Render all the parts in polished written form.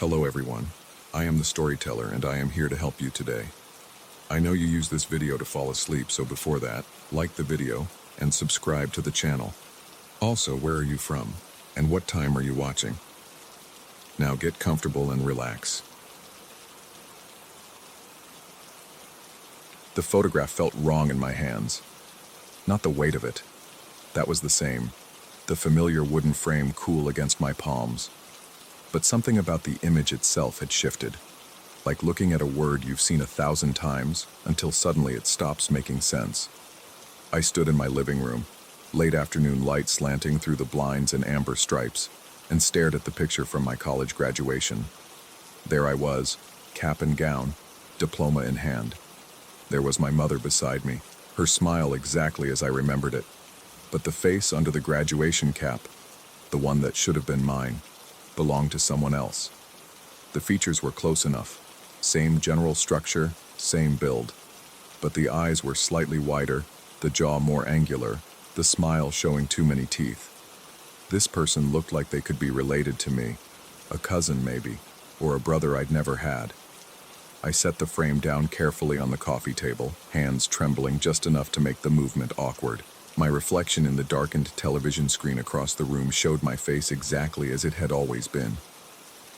Hello everyone, I am the storyteller and I am here to help you today. I know you use this video to fall asleep, so before that, like the video and subscribe to the channel. Also, where are you from and what time are you watching? Now get comfortable and relax. The photograph felt wrong in my hands. Not the weight of it. That was the same. The familiar wooden frame cool against my palms. But something about the image itself had shifted. Like looking at a word you've seen 1,000 times until suddenly it stops making sense. I stood in my living room, late afternoon light slanting through the blinds in amber stripes, and stared at the picture from my college graduation. There I was, cap and gown, diploma in hand. There was my mother beside me, her smile exactly as I remembered it. But the face under the graduation cap, the one that should have been mine, belonged to someone else. The features were close enough. Same general structure, same build. But the eyes were slightly wider, the jaw more angular, the smile showing too many teeth. This person looked like they could be related to me, a cousin maybe, or a brother I'd never had. I set the frame down carefully on the coffee table, hands trembling just enough to make the movement awkward. My reflection in the darkened television screen across the room showed my face exactly as it had always been.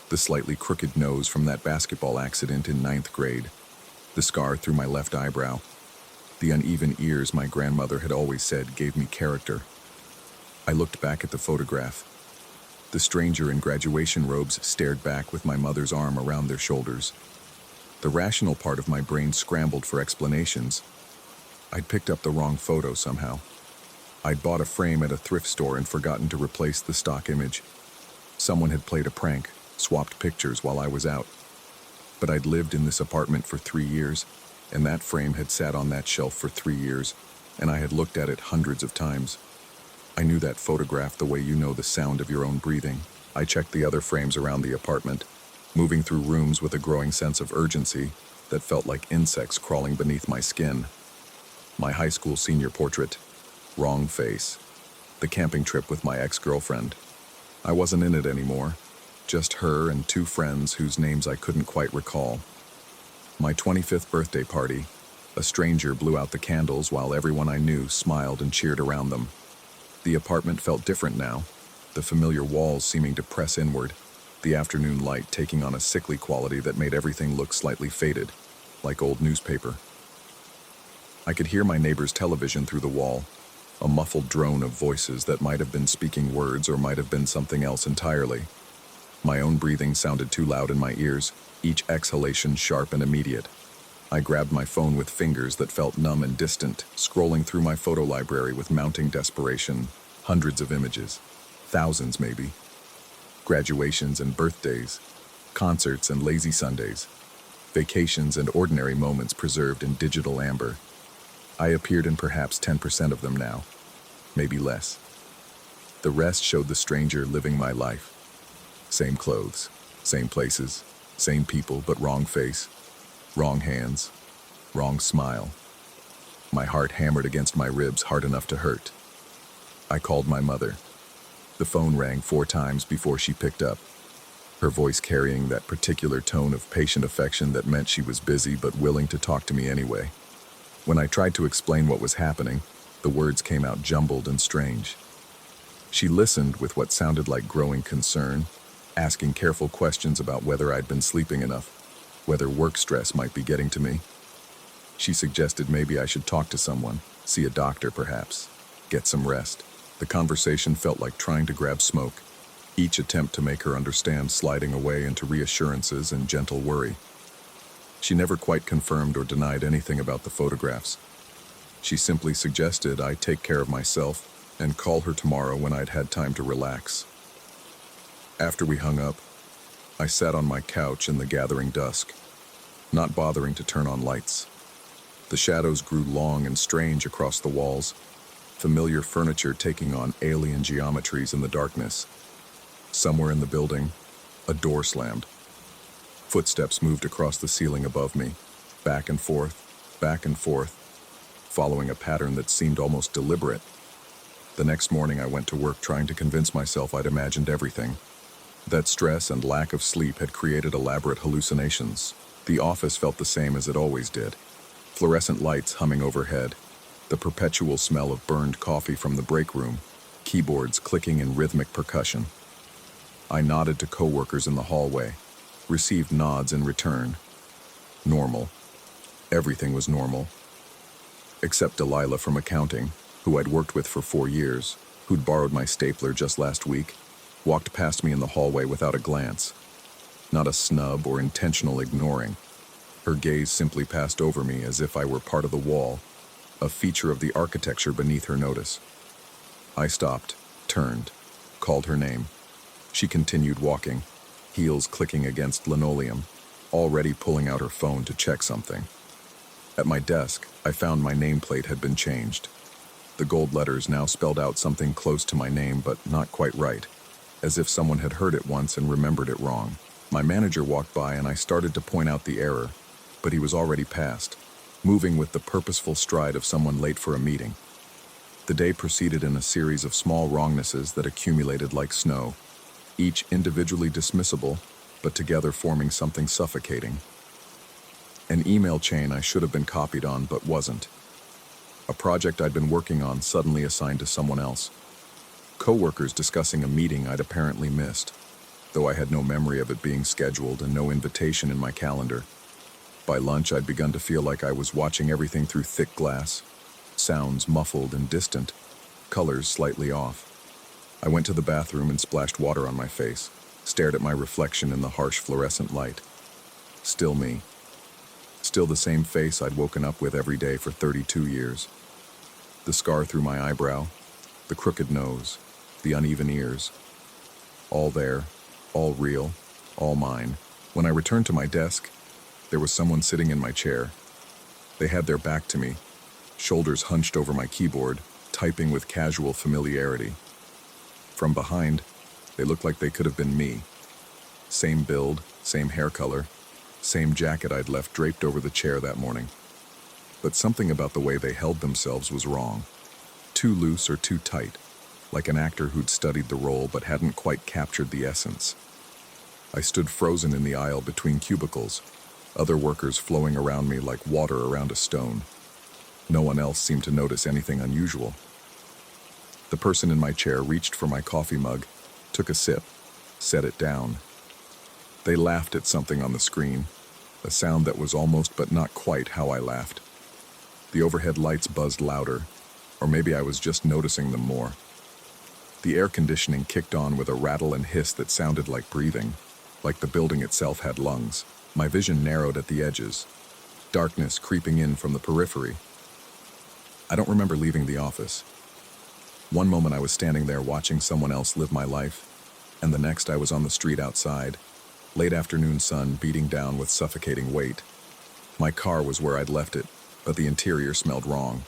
The slightly crooked nose from that basketball accident in 9th grade, the scar through my left eyebrow, the uneven ears my grandmother had always said gave me character. I looked back at the photograph. The stranger in graduation robes stared back with my mother's arm around their shoulders. The rational part of my brain scrambled for explanations. I'd picked up the wrong photo somehow. I'd bought a frame at a thrift store and forgotten to replace the stock image. Someone had played a prank, swapped pictures while I was out. But I'd lived in this apartment for 3 years, and that frame had sat on that shelf for 3 years, and I had looked at it hundreds of times. I knew that photograph the way you know the sound of your own breathing. I checked the other frames around the apartment, moving through rooms with a growing sense of urgency that felt like insects crawling beneath my skin. My high school senior portrait. Wrong face. The camping trip with my ex-girlfriend. I wasn't in it anymore. Just her and 2 friends whose names I couldn't quite recall. My 25th birthday party. A stranger blew out the candles while everyone I knew smiled and cheered around them. The apartment felt different now, the familiar walls seeming to press inward, the afternoon light taking on a sickly quality that made everything look slightly faded, like old newspaper. I could hear my neighbor's television through the wall, a muffled drone of voices that might have been speaking words or might have been something else entirely. My own breathing sounded too loud in my ears, each exhalation sharp and immediate. I grabbed my phone with fingers that felt numb and distant, scrolling through my photo library with mounting desperation. Hundreds of images. Thousands, maybe. Graduations and birthdays. Concerts and lazy Sundays. Vacations and ordinary moments preserved in digital amber. I appeared in perhaps 10% of them now, maybe less. The rest showed the stranger living my life. Same clothes, same places, same people, but wrong face, wrong hands, wrong smile. My heart hammered against my ribs hard enough to hurt. I called my mother. The phone rang 4 times before she picked up, her voice carrying that particular tone of patient affection that meant she was busy but willing to talk to me anyway. When I tried to explain what was happening, the words came out jumbled and strange. She listened with what sounded like growing concern, asking careful questions about whether I'd been sleeping enough, whether work stress might be getting to me. She suggested maybe I should talk to someone, see a doctor perhaps, get some rest. The conversation felt like trying to grab smoke, each attempt to make her understand sliding away into reassurances and gentle worry. She never quite confirmed or denied anything about the photographs. She simply suggested I take care of myself and call her tomorrow when I'd had time to relax. After we hung up, I sat on my couch in the gathering dusk, not bothering to turn on lights. The shadows grew long and strange across the walls, familiar furniture taking on alien geometries in the darkness. Somewhere in the building, a door slammed. Footsteps moved across the ceiling above me, back and forth, following a pattern that seemed almost deliberate. The next morning I went to work trying to convince myself I'd imagined everything. That stress and lack of sleep had created elaborate hallucinations. The office felt the same as it always did. Fluorescent lights humming overhead, the perpetual smell of burned coffee from the break room, keyboards clicking in rhythmic percussion. I nodded to coworkers in the hallway, received nods in return. Normal. Everything was normal. Except Delilah from accounting, who I'd worked with for 4 years, who'd borrowed my stapler just last week, walked past me in the hallway without a glance. Not a snub or intentional ignoring. Her gaze simply passed over me as if I were part of the wall, a feature of the architecture beneath her notice. I stopped, turned, called her name. She continued walking, heels clicking against linoleum, already pulling out her phone to check something. At my desk, I found my nameplate had been changed. The gold letters now spelled out something close to my name, but not quite right, as if someone had heard it once and remembered it wrong. My manager walked by and I started to point out the error, but he was already past, moving with the purposeful stride of someone late for a meeting. The day proceeded in a series of small wrongnesses that accumulated like snow, each individually dismissible, but together forming something suffocating. An email chain I should have been copied on but wasn't. A project I'd been working on suddenly assigned to someone else. Coworkers discussing a meeting I'd apparently missed, though I had no memory of it being scheduled and no invitation in my calendar. By lunch, I'd begun to feel like I was watching everything through thick glass, sounds muffled and distant, colors slightly off. I went to the bathroom and splashed water on my face, stared at my reflection in the harsh fluorescent light. Still me. Still the same face I'd woken up with every day for 32 years. The scar through my eyebrow, the crooked nose, the uneven ears. All there, all real, all mine. When I returned to my desk, there was someone sitting in my chair. They had their back to me, shoulders hunched over my keyboard, typing with casual familiarity. From behind, they looked like they could have been me. Same build, same hair color, same jacket I'd left draped over the chair that morning. But something about the way they held themselves was wrong. Too loose or too tight, like an actor who'd studied the role but hadn't quite captured the essence. I stood frozen in the aisle between cubicles, other workers flowing around me like water around a stone. No one else seemed to notice anything unusual. The person in my chair reached for my coffee mug, took a sip, set it down. They laughed at something on the screen, a sound that was almost but not quite how I laughed. The overhead lights buzzed louder, or maybe I was just noticing them more. The air conditioning kicked on with a rattle and hiss that sounded like breathing, like the building itself had lungs. My vision narrowed at the edges, darkness creeping in from the periphery. I don't remember leaving the office. One moment I was standing there watching someone else live my life, and the next I was on the street outside, late afternoon sun beating down with suffocating weight. My car was where I'd left it, but the interior smelled wrong.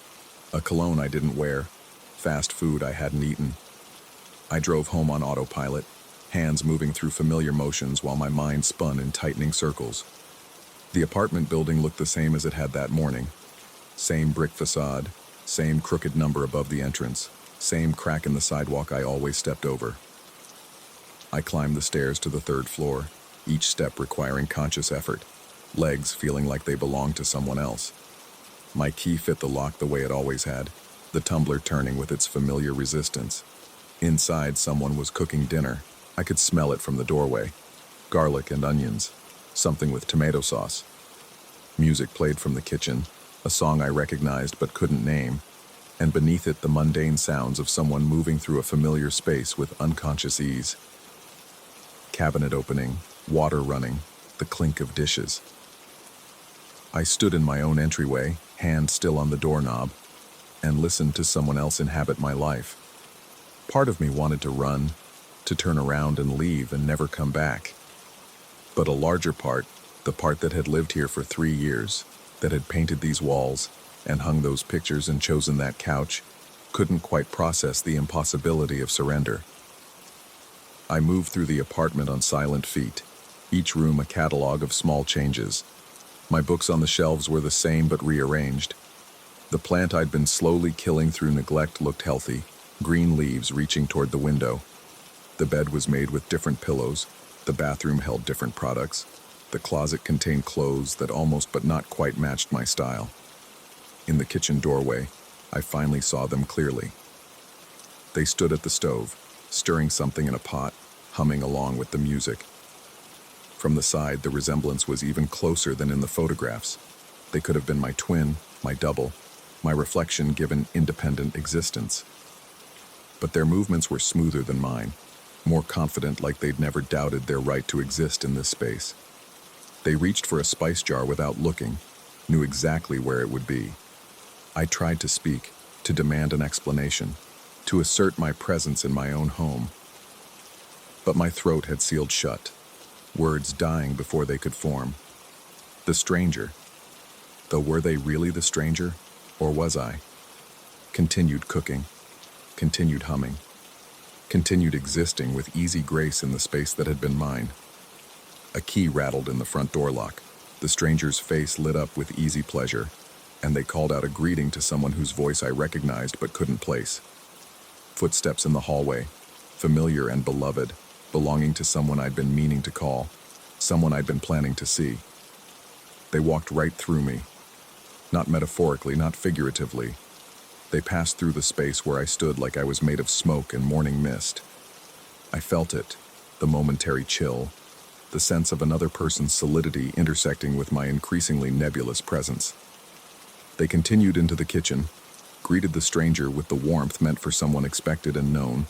A cologne I didn't wear, fast food I hadn't eaten. I drove home on autopilot, hands moving through familiar motions while my mind spun in tightening circles. The apartment building looked the same as it had that morning. Same brick facade, same crooked number above the entrance, same crack in the sidewalk I always stepped over. I climbed the stairs to the 3rd floor, each step requiring conscious effort, legs feeling like they belonged to someone else. My key fit the lock the way it always had, the tumbler turning with its familiar resistance. Inside, someone was cooking dinner. I could smell it from the doorway. Garlic and onions, something with tomato sauce. Music played from the kitchen, a song I recognized but couldn't name, and beneath it the mundane sounds of someone moving through a familiar space with unconscious ease. Cabinet opening, water running, the clink of dishes. I stood in my own entryway, hand still on the doorknob, and listened to someone else inhabit my life. Part of me wanted to run, to turn around and leave and never come back. But a larger part, the part that had lived here for 3 years, that had painted these walls and hung those pictures and chosen that couch, couldn't quite process the impossibility of surrender. I moved through the apartment on silent feet, each room a catalog of small changes. My books on the shelves were the same but rearranged. The plant I'd been slowly killing through neglect looked healthy, green leaves reaching toward the window. The bed was made with different pillows, the bathroom held different products, the closet contained clothes that almost but not quite matched my style. In the kitchen doorway, I finally saw them clearly. They stood at the stove, stirring something in a pot, humming along with the music. From the side, the resemblance was even closer than in the photographs. They could have been my twin, my double, my reflection given independent existence. But their movements were smoother than mine, more confident, like they'd never doubted their right to exist in this space. They reached for a spice jar without looking, knew exactly where it would be. I tried to speak, to demand an explanation, to assert my presence in my own home. But my throat had sealed shut, words dying before they could form. The stranger. Though were they really the stranger, or was I? Continued cooking, continued humming, continued existing with easy grace in the space that had been mine. A key rattled in the front door lock. The stranger's face lit up with easy pleasure, and they called out a greeting to someone whose voice I recognized but couldn't place. Footsteps in the hallway, familiar and beloved, belonging to someone I'd been meaning to call, someone I'd been planning to see. They walked right through me. Not metaphorically, not figuratively. They passed through the space where I stood like I was made of smoke and morning mist. I felt it, the momentary chill, the sense of another person's solidity intersecting with my increasingly nebulous presence. They continued into the kitchen, greeted the stranger with the warmth meant for someone expected and known,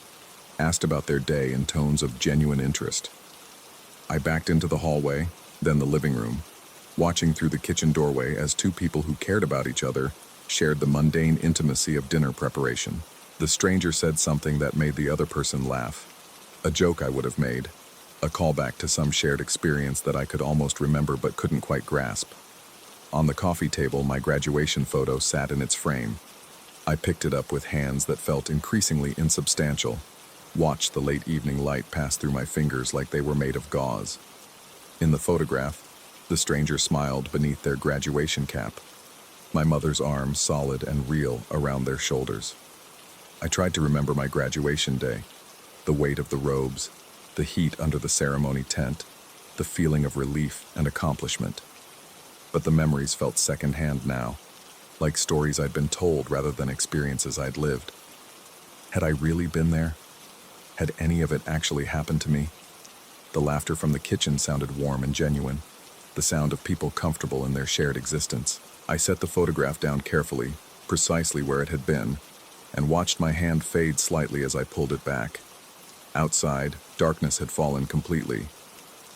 asked about their day in tones of genuine interest. I backed into the hallway, then the living room, watching through the kitchen doorway as two people who cared about each other shared the mundane intimacy of dinner preparation. The stranger said something that made the other person laugh, a joke I would have made, a callback to some shared experience that I could almost remember but couldn't quite grasp. On the coffee table, my graduation photo sat in its frame. I picked it up with hands that felt increasingly insubstantial, watched the late evening light pass through my fingers like they were made of gauze. In the photograph, the stranger smiled beneath their graduation cap, my mother's arms solid and real around their shoulders. I tried to remember my graduation day, the weight of the robes, the heat under the ceremony tent, the feeling of relief and accomplishment. But the memories felt secondhand now, like stories I'd been told rather than experiences I'd lived. Had I really been there? Had any of it actually happened to me? The laughter from the kitchen sounded warm and genuine, the sound of people comfortable in their shared existence. I set the photograph down carefully, precisely where it had been, and watched my hand fade slightly as I pulled it back. Outside, darkness had fallen completely.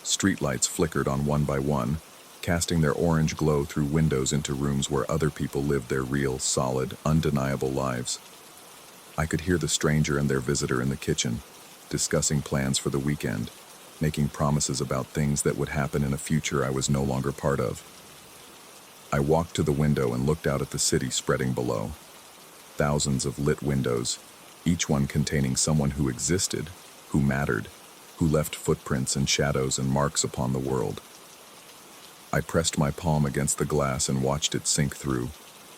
Streetlights flickered on one by one, casting their orange glow through windows into rooms where other people lived their real, solid, undeniable lives. I could hear the stranger and their visitor in the kitchen, discussing plans for the weekend, making promises about things that would happen in a future I was no longer part of. I walked to the window and looked out at the city spreading below. Thousands of lit windows, each one containing someone who existed, who mattered, who left footprints and shadows and marks upon the world. I pressed my palm against the glass and watched it sink through,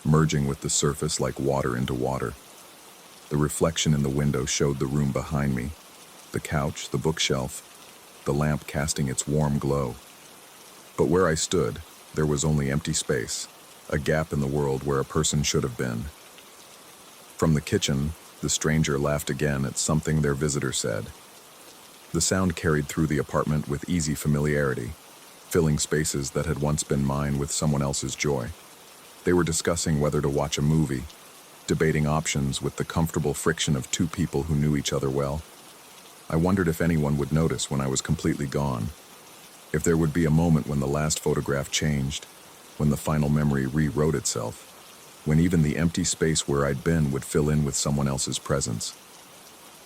merging with the surface like water into water. The reflection in the window showed the room behind me, the couch, the bookshelf, the lamp casting its warm glow. But where I stood, there was only empty space, a gap in the world where a person should have been. From the kitchen, the stranger laughed again at something their visitor said. The sound carried through the apartment with easy familiarity, filling spaces that had once been mine with someone else's joy. They were discussing whether to watch a movie, debating options with the comfortable friction of two people who knew each other well. I wondered if anyone would notice when I was completely gone, if there would be a moment when the last photograph changed, when the final memory rewrote itself, when even the empty space where I'd been would fill in with someone else's presence.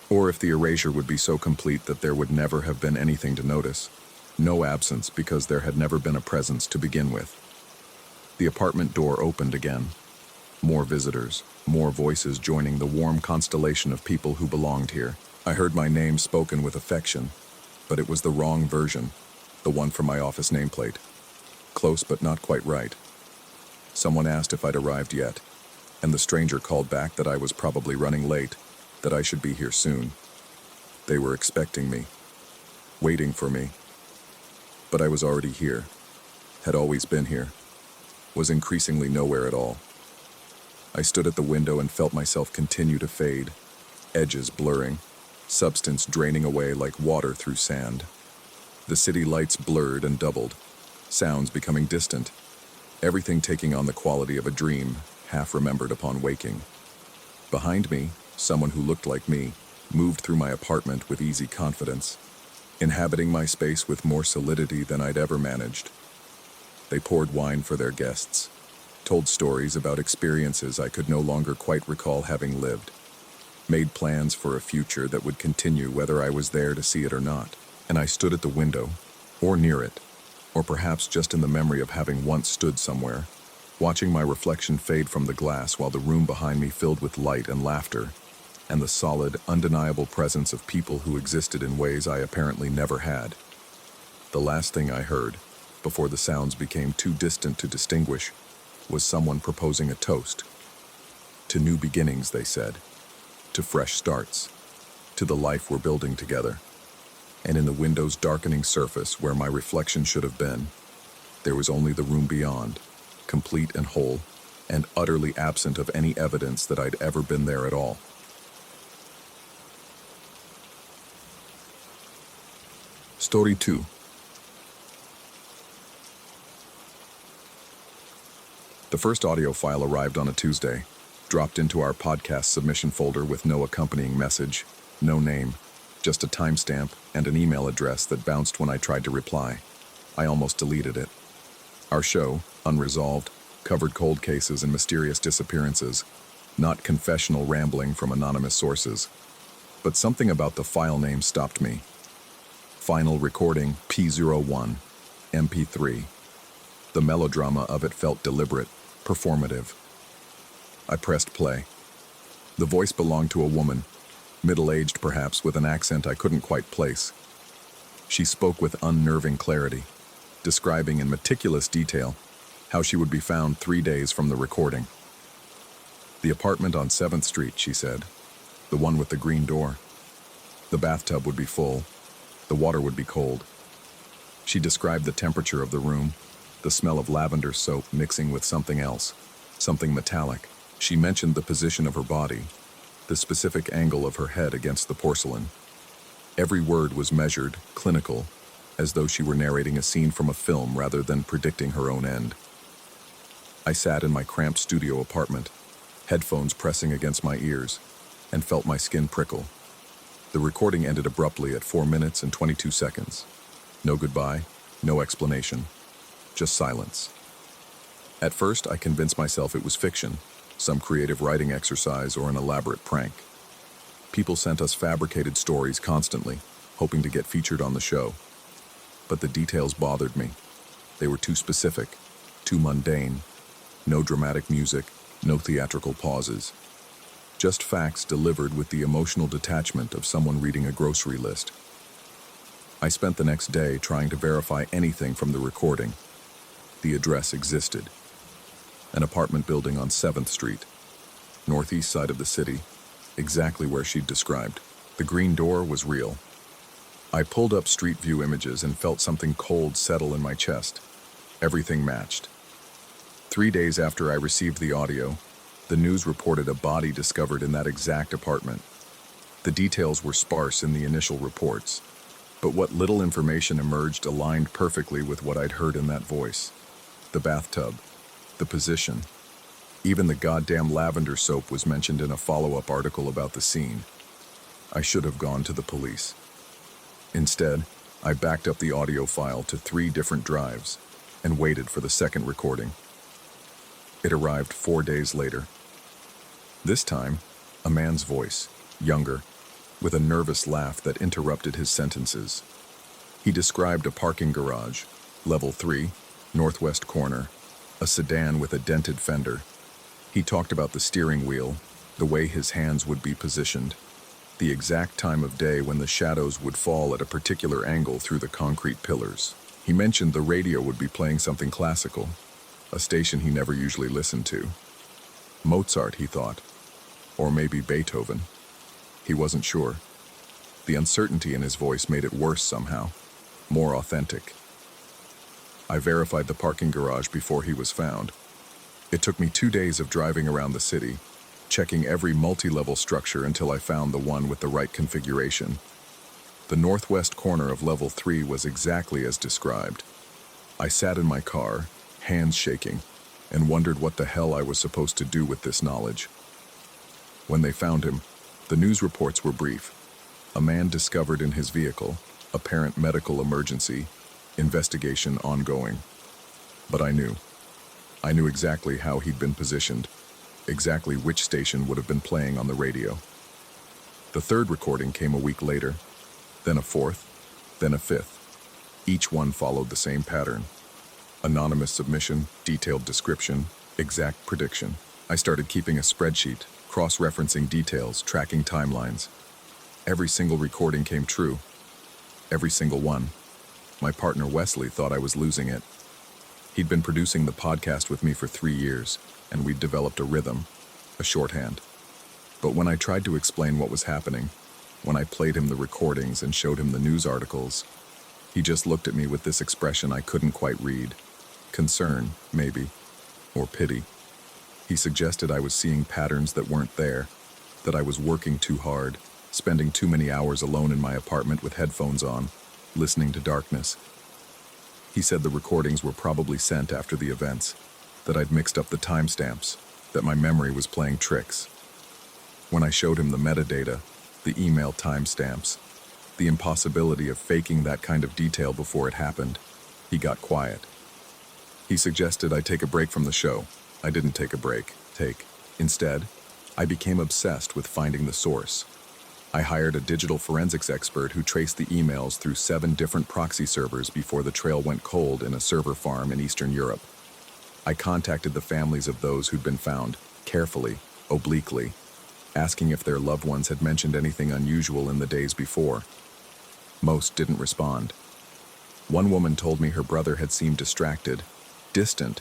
Or if the erasure would be so complete that there would never have been anything to notice, no absence because there had never been a presence to begin with. The apartment door opened again. More visitors, more voices joining the warm constellation of people who belonged here. I heard my name spoken with affection, but it was the wrong version, the one from my office nameplate. Close but not quite right. Someone asked if I'd arrived yet, and the stranger called back that I was probably running late, that I should be here soon. They were expecting me, waiting for me. But I was already here, had always been here, was increasingly nowhere at all. I stood at the window and felt myself continue to fade, edges blurring, substance draining away like water through sand. The city lights blurred and doubled, sounds becoming distant, everything taking on the quality of a dream, half remembered upon waking. Behind me, someone who looked like me, moved through my apartment with easy confidence, inhabiting my space with more solidity than I'd ever managed. They poured wine for their guests, told stories about experiences I could no longer quite recall having lived, made plans for a future that would continue whether I was there to see it or not. And I stood at the window, or near it, or perhaps just in the memory of having once stood somewhere, watching my reflection fade from the glass while the room behind me filled with light and laughter, and the solid, undeniable presence of people who existed in ways I apparently never had. The last thing I heard, before the sounds became too distant to distinguish, was someone proposing a toast. To new beginnings, they said. To fresh starts. To the life we're building together. And in the window's darkening surface, where my reflection should have been, there was only the room beyond, complete and whole, and utterly absent of any evidence that I'd ever been there at all. Story 2. The first audio file arrived on a Tuesday, dropped into our podcast submission folder with no accompanying message, no name, just a timestamp and an email address that bounced when I tried to reply. I almost deleted it. Our show, Unresolved, covered cold cases and mysterious disappearances, not confessional rambling from anonymous sources. But something about the file name stopped me. Final recording P01, MP3. The melodrama of it felt deliberate, performative. I pressed play. The voice belonged to a woman, middle-aged perhaps, with an accent I couldn't quite place. She spoke with unnerving clarity, describing in meticulous detail how she would be found 3 days from the recording. The apartment on 7th Street, she said, the one with the green door. The bathtub would be full, the water would be cold. She described the temperature of the room, the smell of lavender soap mixing with something else, something metallic. She mentioned the position of her body, the specific angle of her head against the porcelain. Every word was measured, clinical, as though she were narrating a scene from a film rather than predicting her own end. I sat in my cramped studio apartment, headphones pressing against my ears, and felt my skin prickle. The recording ended abruptly at 4 minutes and 22 seconds. No goodbye, no explanation, just silence. At first, I convinced myself it was fiction, some creative writing exercise or an elaborate prank. People sent us fabricated stories constantly, hoping to get featured on the show. But the details bothered me. They were too specific, too mundane. No dramatic music, no theatrical pauses. Just facts delivered with the emotional detachment of someone reading a grocery list. I spent the next day trying to verify anything from the recording. The address existed. An apartment building on 7th Street, northeast side of the city, exactly where she'd described. The green door was real. I pulled up street view images and felt something cold settle in my chest. Everything matched. 3 days after I received the audio, the news reported a body discovered in that exact apartment. The details were sparse in the initial reports, but what little information emerged aligned perfectly with what I'd heard in that voice. The bathtub, the position, even the goddamn lavender soap was mentioned in a follow-up article about the scene. I should have gone to the police. Instead, I backed up the audio file to 3 different drives and waited for the second recording. It arrived 4 days later. This time, a man's voice, younger, with a nervous laugh that interrupted his sentences. He described a parking garage, level 3, northwest corner, a sedan with a dented fender. He talked about the steering wheel, the way his hands would be positioned, the exact time of day when the shadows would fall at a particular angle through the concrete pillars. He mentioned the radio would be playing something classical, a station he never usually listened to. Mozart, he thought, or maybe Beethoven. He wasn't sure. The uncertainty in his voice made it worse somehow, more authentic. I verified the parking garage before he was found. It took me 2 days of driving around the city, checking every multi-level structure until I found the one with the right configuration. The northwest corner of level 3 was exactly as described. I sat in my car, hands shaking, and wondered what the hell I was supposed to do with this knowledge. When they found him, the news reports were brief. A man discovered in his vehicle, apparent medical emergency, investigation ongoing. But I knew exactly how he'd been positioned, exactly which station would have been playing on the radio. The third recording came a week later, then a fourth, then a fifth. Each one followed the same pattern. Anonymous submission, detailed description, exact prediction. I started keeping a spreadsheet, cross-referencing details, tracking timelines. Every single recording came true. Every single one. My partner Wesley thought I was losing it. He'd been producing the podcast with me for 3 years, and we'd developed a rhythm, a shorthand. But when I tried to explain what was happening, when I played him the recordings and showed him the news articles, he just looked at me with this expression I couldn't quite read. Concern, maybe, or pity. He suggested I was seeing patterns that weren't there, that I was working too hard, spending too many hours alone in my apartment with headphones on, listening to darkness. He said the recordings were probably sent after the events, that I'd mixed up the timestamps, that my memory was playing tricks. When I showed him the metadata, the email timestamps, the impossibility of faking that kind of detail before it happened, he got quiet. He suggested I take a break from the show. I didn't take a break. Instead, I became obsessed with finding the source. I hired a digital forensics expert who traced the emails through 7 different proxy servers before the trail went cold in a server farm in Eastern Europe. I contacted the families of those who'd been found, carefully, obliquely, asking if their loved ones had mentioned anything unusual in the days before. Most didn't respond. One woman told me her brother had seemed distracted, distant,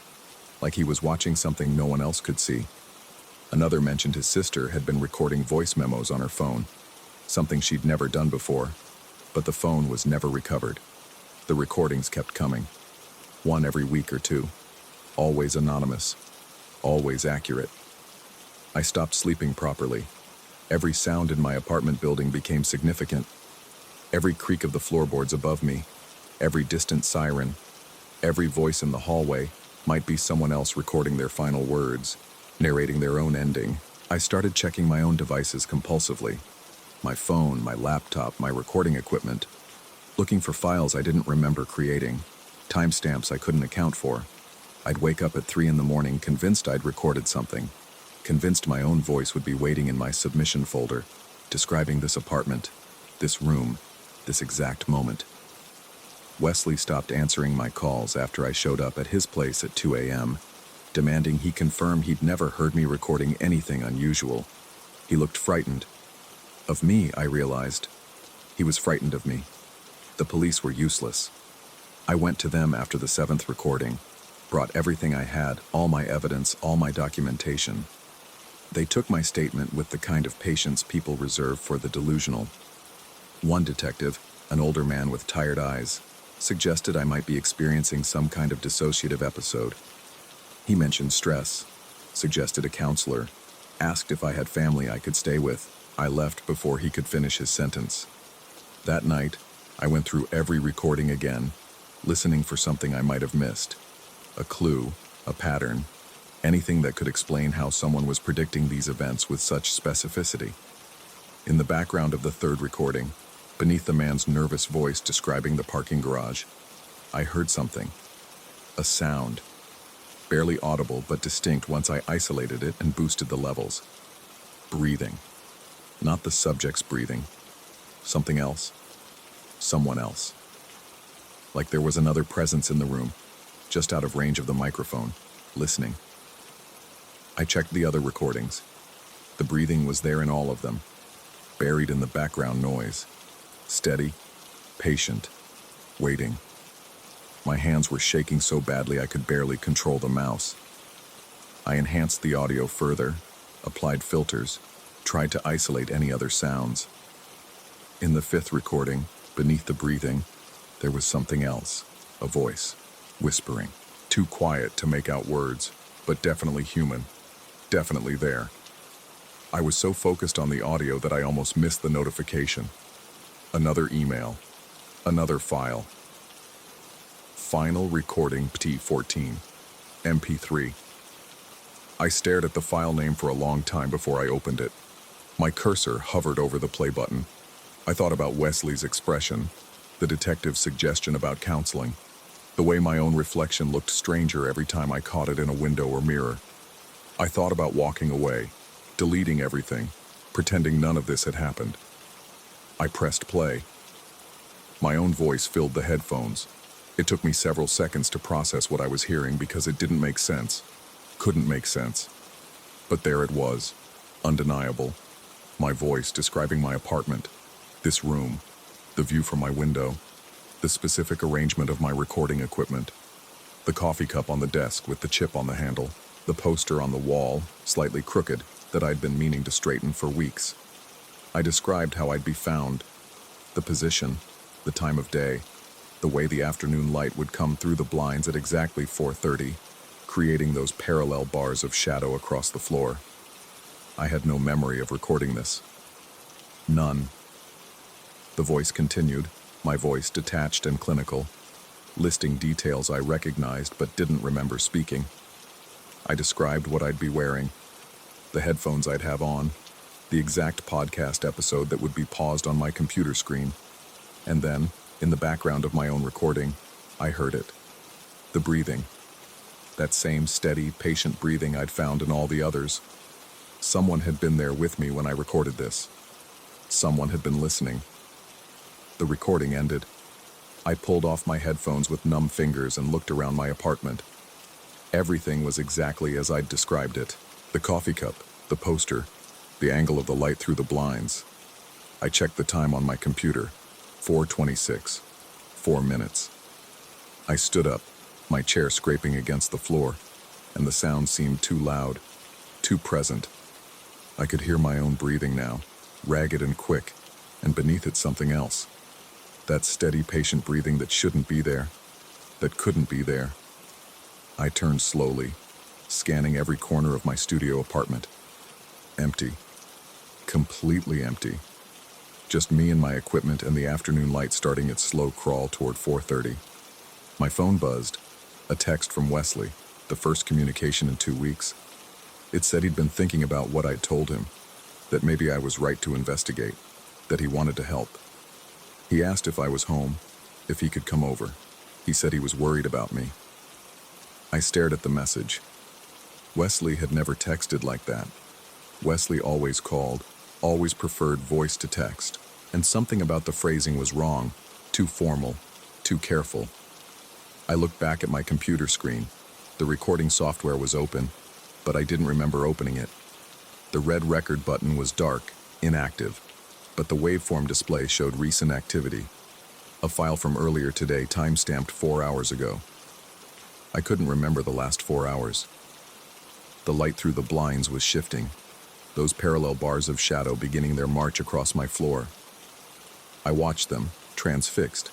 like he was watching something no one else could see. Another mentioned his sister had been recording voice memos on her phone, something she'd never done before, but the phone was never recovered. The recordings kept coming, one every week or two, always anonymous, always accurate. I stopped sleeping properly. Every sound in my apartment building became significant. Every creak of the floorboards above me, every distant siren, every voice in the hallway might be someone else recording their final words, narrating their own ending. I started checking my own devices compulsively. My phone, my laptop, my recording equipment, looking for files I didn't remember creating, timestamps I couldn't account for. I'd wake up at 3 a.m. convinced I'd recorded something, convinced my own voice would be waiting in my submission folder, describing this apartment, this room, this exact moment. Wesley stopped answering my calls after I showed up at his place at 2 a.m., demanding he confirm he'd never heard me recording anything unusual. He looked frightened. Of me, I realized. He was frightened of me. The police were useless. I went to them after the 7th recording, brought everything I had, all my evidence, all my documentation. They took my statement with the kind of patience people reserve for the delusional. One detective, an older man with tired eyes, suggested I might be experiencing some kind of dissociative episode. He mentioned stress, suggested a counselor, asked if I had family I could stay with. I left before he could finish his sentence. That night, I went through every recording again, listening for something I might have missed. A clue, a pattern, anything that could explain how someone was predicting these events with such specificity. In the background of the 3rd recording, beneath the man's nervous voice describing the parking garage, I heard something. A sound. Barely audible but distinct once I isolated it and boosted the levels. Breathing. Not the subject's breathing. Something else. Someone else. Like there was another presence in the room, just out of range of the microphone, listening. I checked the other recordings. The breathing was there in all of them, buried in the background noise. Steady, patient, waiting. My hands were shaking so badly I could barely control the mouse. I enhanced the audio further, applied filters, tried to isolate any other sounds. In the fifth recording, beneath the breathing, there was something else, a voice, whispering, too quiet to make out words, but definitely human, definitely there. I was so focused on the audio that I almost missed the notification. Another email, another file. Final recording T14, MP3. I stared at the file name for a long time before I opened it. My cursor hovered over the play button. I thought about Wesley's expression, the detective's suggestion about counseling, the way my own reflection looked stranger every time I caught it in a window or mirror. I thought about walking away, deleting everything, pretending none of this had happened. I pressed play. My own voice filled the headphones. It took me several seconds to process what I was hearing because it didn't make sense, couldn't make sense. But there it was, undeniable. My voice describing my apartment, this room, the view from my window, the specific arrangement of my recording equipment, the coffee cup on the desk with the chip on the handle, the poster on the wall, slightly crooked, that I'd been meaning to straighten for weeks. I described how I'd be found, the position, the time of day, the way the afternoon light would come through the blinds at exactly 4:30, creating those parallel bars of shadow across the floor. I had no memory of recording this. None. The voice continued, my voice detached and clinical, listing details I recognized but didn't remember speaking. I described what I'd be wearing, the headphones I'd have on, the exact podcast episode that would be paused on my computer screen. And then, in the background of my own recording, I heard it. The breathing. That same steady, patient breathing I'd found in all the others. Someone had been there with me when I recorded this. Someone had been listening. The recording ended. I pulled off my headphones with numb fingers and looked around my apartment. Everything was exactly as I'd described it. The coffee cup, the poster, the angle of the light through the blinds. I checked the time on my computer. 4:26. 4 minutes. I stood up, my chair scraping against the floor, and the sound seemed too loud, too present. I could hear my own breathing now, ragged and quick, and beneath it something else. That steady, patient breathing that shouldn't be there, that couldn't be there. I turned slowly, scanning every corner of my studio apartment. Empty. Completely empty. Just me and my equipment and the afternoon light starting its slow crawl toward 4:30. My phone buzzed. A text from Wesley, the first communication in 2 weeks. It said he'd been thinking about what I'd told him, that maybe I was right to investigate, that he wanted to help. He asked if I was home, if he could come over. He said he was worried about me. I stared at the message. Wesley had never texted like that. Wesley always called, always preferred voice to text, and something about the phrasing was wrong, too formal, too careful. I looked back at my computer screen. The recording software was open, but I didn't remember opening it. The red record button was dark, inactive, but the waveform display showed recent activity. A file from earlier today, time-stamped 4 hours ago. I couldn't remember the last 4 hours. The light through the blinds was shifting, those parallel bars of shadow beginning their march across my floor. I watched them, transfixed,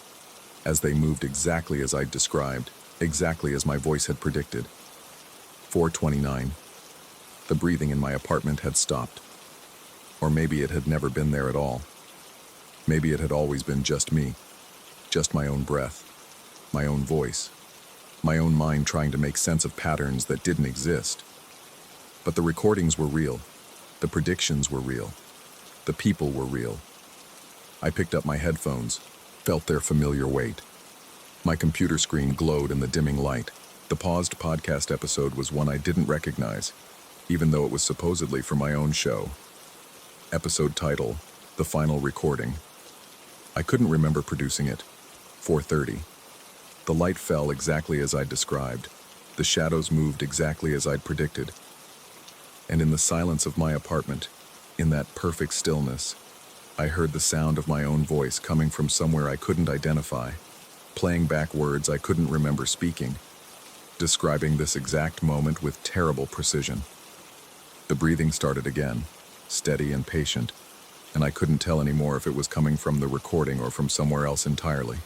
as they moved exactly as I'd described, exactly as my voice had predicted. 4:29. The breathing in my apartment had stopped. Or maybe it had never been there at all. Maybe it had always been just me, just my own breath, my own voice, my own mind trying to make sense of patterns that didn't exist. But the recordings were real. The predictions were real. The people were real. I picked up my headphones, felt their familiar weight. My computer screen glowed in the dimming light. The paused podcast episode was one I didn't recognize, even though it was supposedly for my own show. Episode title, The Final Recording. I couldn't remember producing it. 4:30. The light fell exactly as I'd described. The shadows moved exactly as I'd predicted. And in the silence of my apartment, in that perfect stillness, I heard the sound of my own voice coming from somewhere I couldn't identify, playing back words I couldn't remember speaking, describing this exact moment with terrible precision. The breathing started again, steady and patient, and I couldn't tell anymore if it was coming from the recording or from somewhere else entirely.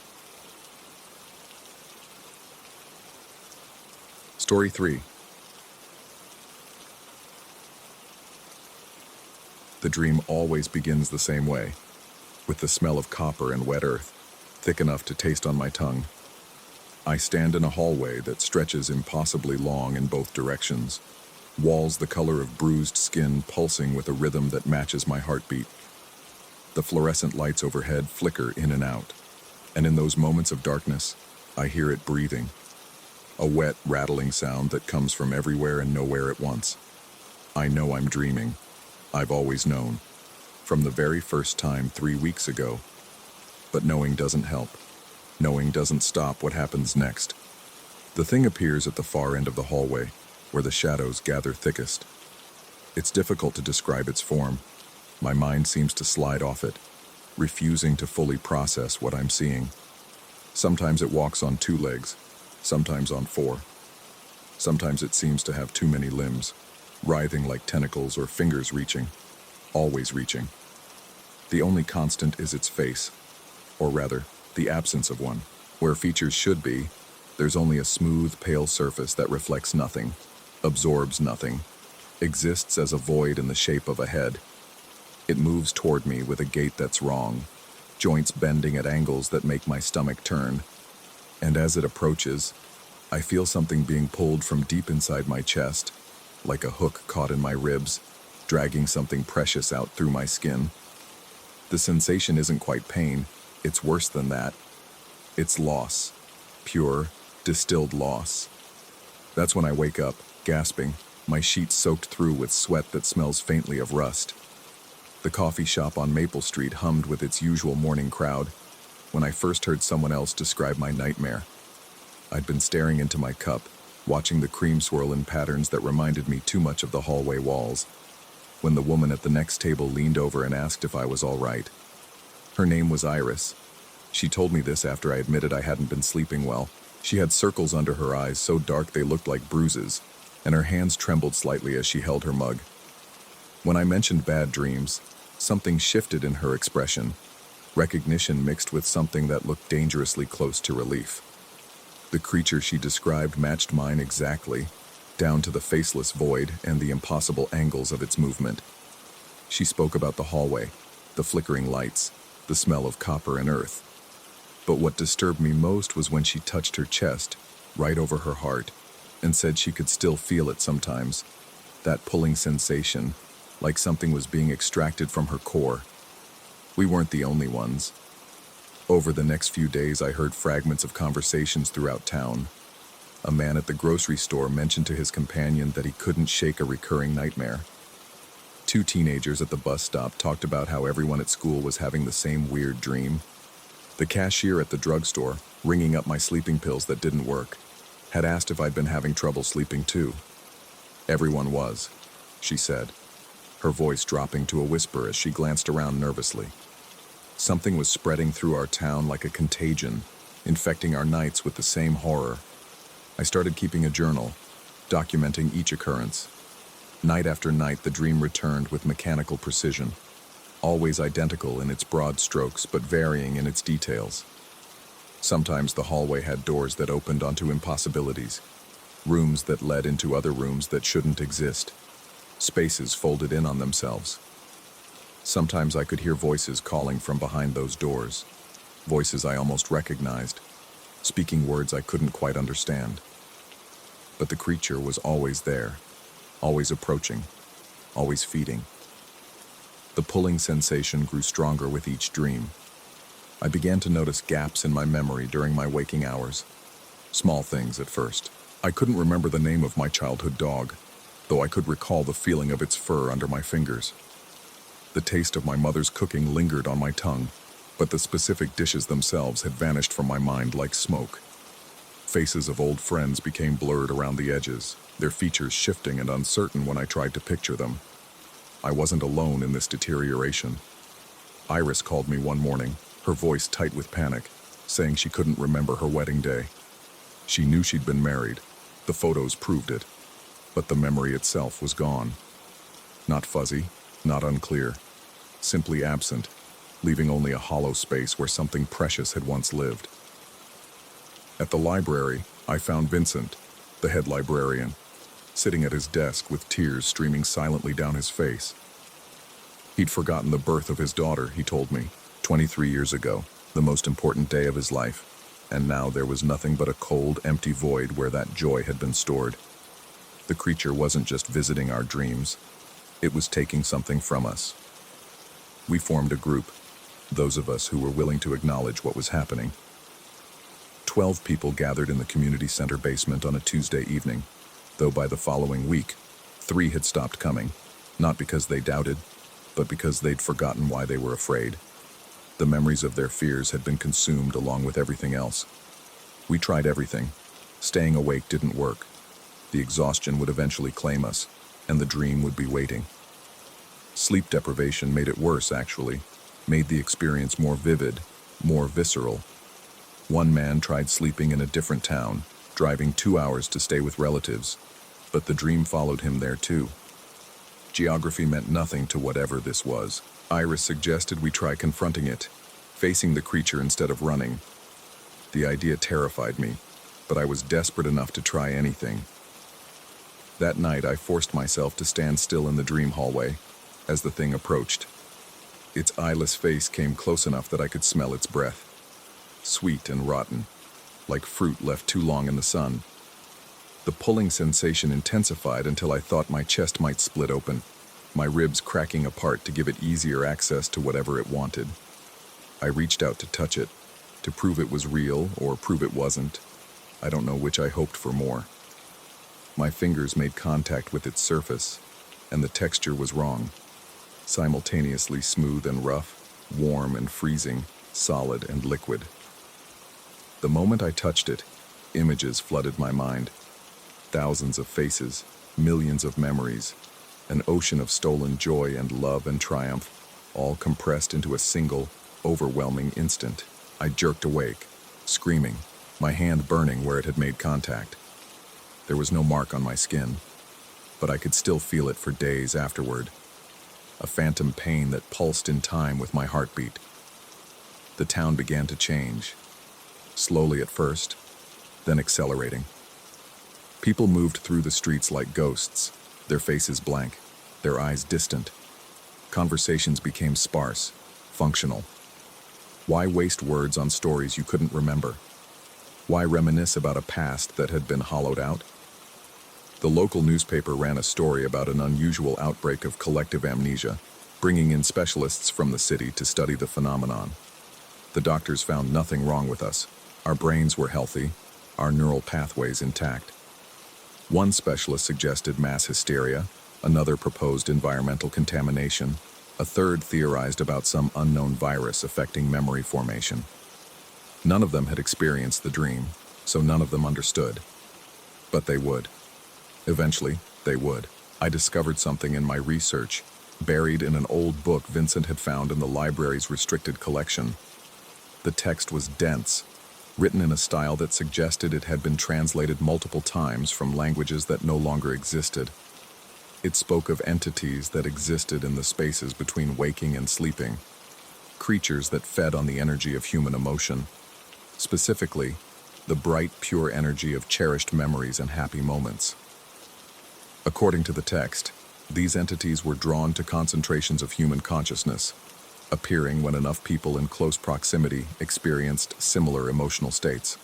Story 3. The dream always begins the same way, with the smell of copper and wet earth, thick enough to taste on my tongue. I stand in a hallway that stretches impossibly long in both directions, walls the color of bruised skin pulsing with a rhythm that matches my heartbeat. The fluorescent lights overhead flicker in and out, and in those moments of darkness, I hear it breathing. A wet, rattling sound that comes from everywhere and nowhere at once. I know I'm dreaming. I've always known, from the very first time 3 weeks ago. But knowing doesn't help. Knowing doesn't stop what happens next. The thing appears at the far end of the hallway, where the shadows gather thickest. It's difficult to describe its form. My mind seems to slide off it, refusing to fully process what I'm seeing. Sometimes it walks on 2 legs, sometimes on 4. Sometimes it seems to have too many limbs, writhing like tentacles or fingers reaching, always reaching. The only constant is its face, or rather, the absence of one. Where features should be, there's only a smooth, pale surface that reflects nothing, absorbs nothing, exists as a void in the shape of a head. It moves toward me with a gait that's wrong, joints bending at angles that make my stomach turn. And as it approaches, I feel something being pulled from deep inside my chest, like a hook caught in my ribs, dragging something precious out through my skin. The sensation isn't quite pain, it's worse than that. It's loss. Pure, distilled loss. That's when I wake up, gasping, my sheets soaked through with sweat that smells faintly of rust. The coffee shop on Maple Street hummed with its usual morning crowd when I first heard someone else describe my nightmare. I'd been staring into my cup, watching the cream swirl in patterns that reminded me too much of the hallway walls, when the woman at the next table leaned over and asked if I was all right. Her name was Iris. She told me this after I admitted I hadn't been sleeping well. She had circles under her eyes so dark they looked like bruises, and her hands trembled slightly as she held her mug. When I mentioned bad dreams, something shifted in her expression, recognition mixed with something that looked dangerously close to relief. The creature she described matched mine exactly, down to the faceless void and the impossible angles of its movement. She spoke about the hallway, the flickering lights, the smell of copper and earth. But what disturbed me most was when she touched her chest, right over her heart, and said she could still feel it sometimes, that pulling sensation, like something was being extracted from her core. We weren't the only ones. Over the next few days, I heard fragments of conversations throughout town. A man at the grocery store mentioned to his companion that he couldn't shake a recurring nightmare. 2 teenagers at the bus stop talked about how everyone at school was having the same weird dream. The cashier at the drugstore, ringing up my sleeping pills that didn't work, had asked if I'd been having trouble sleeping too. Everyone was, she said, her voice dropping to a whisper as she glanced around nervously. Something was spreading through our town like a contagion, infecting our nights with the same horror. I started keeping a journal, documenting each occurrence. Night after night, the dream returned with mechanical precision, always identical in its broad strokes but varying in its details. Sometimes the hallway had doors that opened onto impossibilities, rooms that led into other rooms that shouldn't exist, spaces folded in on themselves. Sometimes I could hear voices calling from behind those doors, voices I almost recognized, speaking words I couldn't quite understand. But the creature was always there, always approaching, always feeding. The pulling sensation grew stronger with each dream. I began to notice gaps in my memory during my waking hours. Small things at first. I couldn't remember the name of my childhood dog, though I could recall the feeling of its fur under my fingers. The taste of my mother's cooking lingered on my tongue, but the specific dishes themselves had vanished from my mind like smoke. Faces of old friends became blurred around the edges, their features shifting and uncertain when I tried to picture them. I wasn't alone in this deterioration. Iris called me one morning, her voice tight with panic, saying she couldn't remember her wedding day. She knew she'd been married. The photos proved it. But the memory itself was gone. Not fuzzy, not unclear. simply absent, leaving only a hollow space where something precious had once lived. At the library, I found Vincent, the head librarian, sitting at his desk with tears streaming silently down his face. He'd forgotten the birth of his daughter, he told me, 23 years ago, the most important day of his life, and now there was nothing but a cold, empty void where that joy had been stored. The creature wasn't just visiting our dreams, it was taking something from us. We formed a group, those of us who were willing to acknowledge what was happening. 12 people gathered in the community center basement on a Tuesday evening, though by the following week, 3 had stopped coming, not because they doubted, but because they'd forgotten why they were afraid. The memories of their fears had been consumed along with everything else. We tried everything. Staying awake didn't work. The exhaustion would eventually claim us, and the dream would be waiting. Sleep deprivation made it worse, actually, made the experience more vivid, more visceral. One man tried sleeping in a different town, driving 2 hours to stay with relatives, but the dream followed him there too. Geography meant nothing to whatever this was. Iris suggested we try confronting it, facing the creature instead of running. The idea terrified me, but I was desperate enough to try anything. That night, I forced myself to stand still in the dream hallway as the thing approached. Its eyeless face came close enough that I could smell its breath. Sweet and rotten, like fruit left too long in the sun. The pulling sensation intensified until I thought my chest might split open, my ribs cracking apart to give it easier access to whatever it wanted. I reached out to touch it, to prove it was real or prove it wasn't. I don't know which I hoped for more. My fingers made contact with its surface, and the texture was wrong. Simultaneously smooth and rough, warm and freezing, solid and liquid. The moment I touched it, images flooded my mind. Thousands of faces, millions of memories, an ocean of stolen joy and love and triumph, all compressed into a single, overwhelming instant. I jerked awake, screaming, my hand burning where it had made contact. There was no mark on my skin, but I could still feel it for days afterward. A phantom pain that pulsed in time with my heartbeat. The town began to change, slowly at first, then accelerating. People moved through the streets like ghosts, their faces blank, their eyes distant. Conversations became sparse, functional. Why waste words on stories you couldn't remember? Why reminisce about a past that had been hollowed out? The local newspaper ran a story about an unusual outbreak of collective amnesia, bringing in specialists from the city to study the phenomenon. The doctors found nothing wrong with us. Our brains were healthy, our neural pathways intact. One specialist suggested mass hysteria, another proposed environmental contamination, a third theorized about some unknown virus affecting memory formation. None of them had experienced the dream, so none of them understood. But they would. Eventually, they would. I discovered something in my research, buried in an old book Vincent had found in the library's restricted collection. The text was dense, written in a style that suggested it had been translated multiple times from languages that no longer existed. It spoke of entities that existed in the spaces between waking and sleeping, creatures that fed on the energy of human emotion, specifically, the bright, pure energy of cherished memories and happy moments. According to the text, these entities were drawn to concentrations of human consciousness, appearing when enough people in close proximity experienced similar emotional states.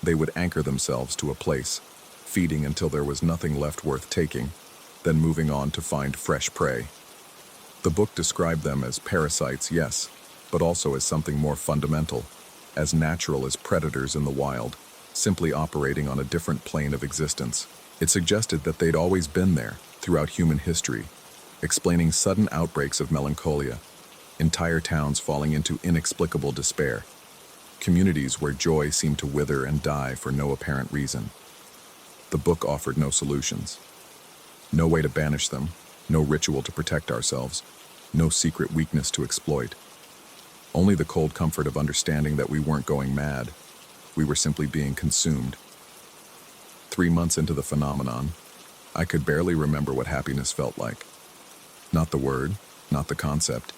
They would anchor themselves to a place, feeding until there was nothing left worth taking, then moving on to find fresh prey. The book described them as parasites, yes, but also as something more fundamental, as natural as predators in the wild, simply operating on a different plane of existence. It suggested that they'd always been there, throughout human history, explaining sudden outbreaks of melancholia, entire towns falling into inexplicable despair, communities where joy seemed to wither and die for no apparent reason. The book offered no solutions. No way to banish them, no ritual to protect ourselves, no secret weakness to exploit. Only the cold comfort of understanding that we weren't going mad, we were simply being consumed. 3 months into the phenomenon, I could barely remember what happiness felt like. Not the word, not the concept,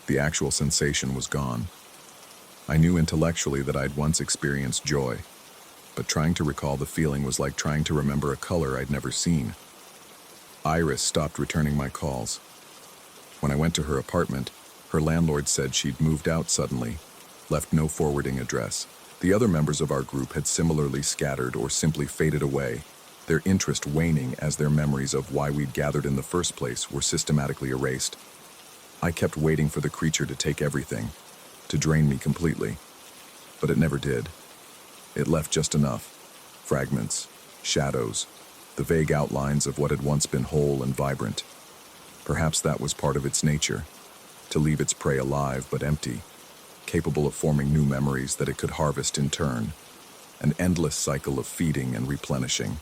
The actual sensation was gone. I knew intellectually that I'd once experienced joy, but trying to recall the feeling was like trying to remember a color I'd never seen. Iris stopped returning my calls. When I went to her apartment, her landlord said she'd moved out suddenly, left no forwarding address. The other members of our group had similarly scattered or simply faded away, their interest waning as their memories of why we'd gathered in the first place were systematically erased. I kept waiting for the creature to take everything, to drain me completely, but it never did. It left just enough: fragments, shadows, the vague outlines of what had once been whole and vibrant. Perhaps that was part of its nature, to leave its prey alive but empty, capable of forming new memories that it could harvest in turn, an endless cycle of feeding and replenishing.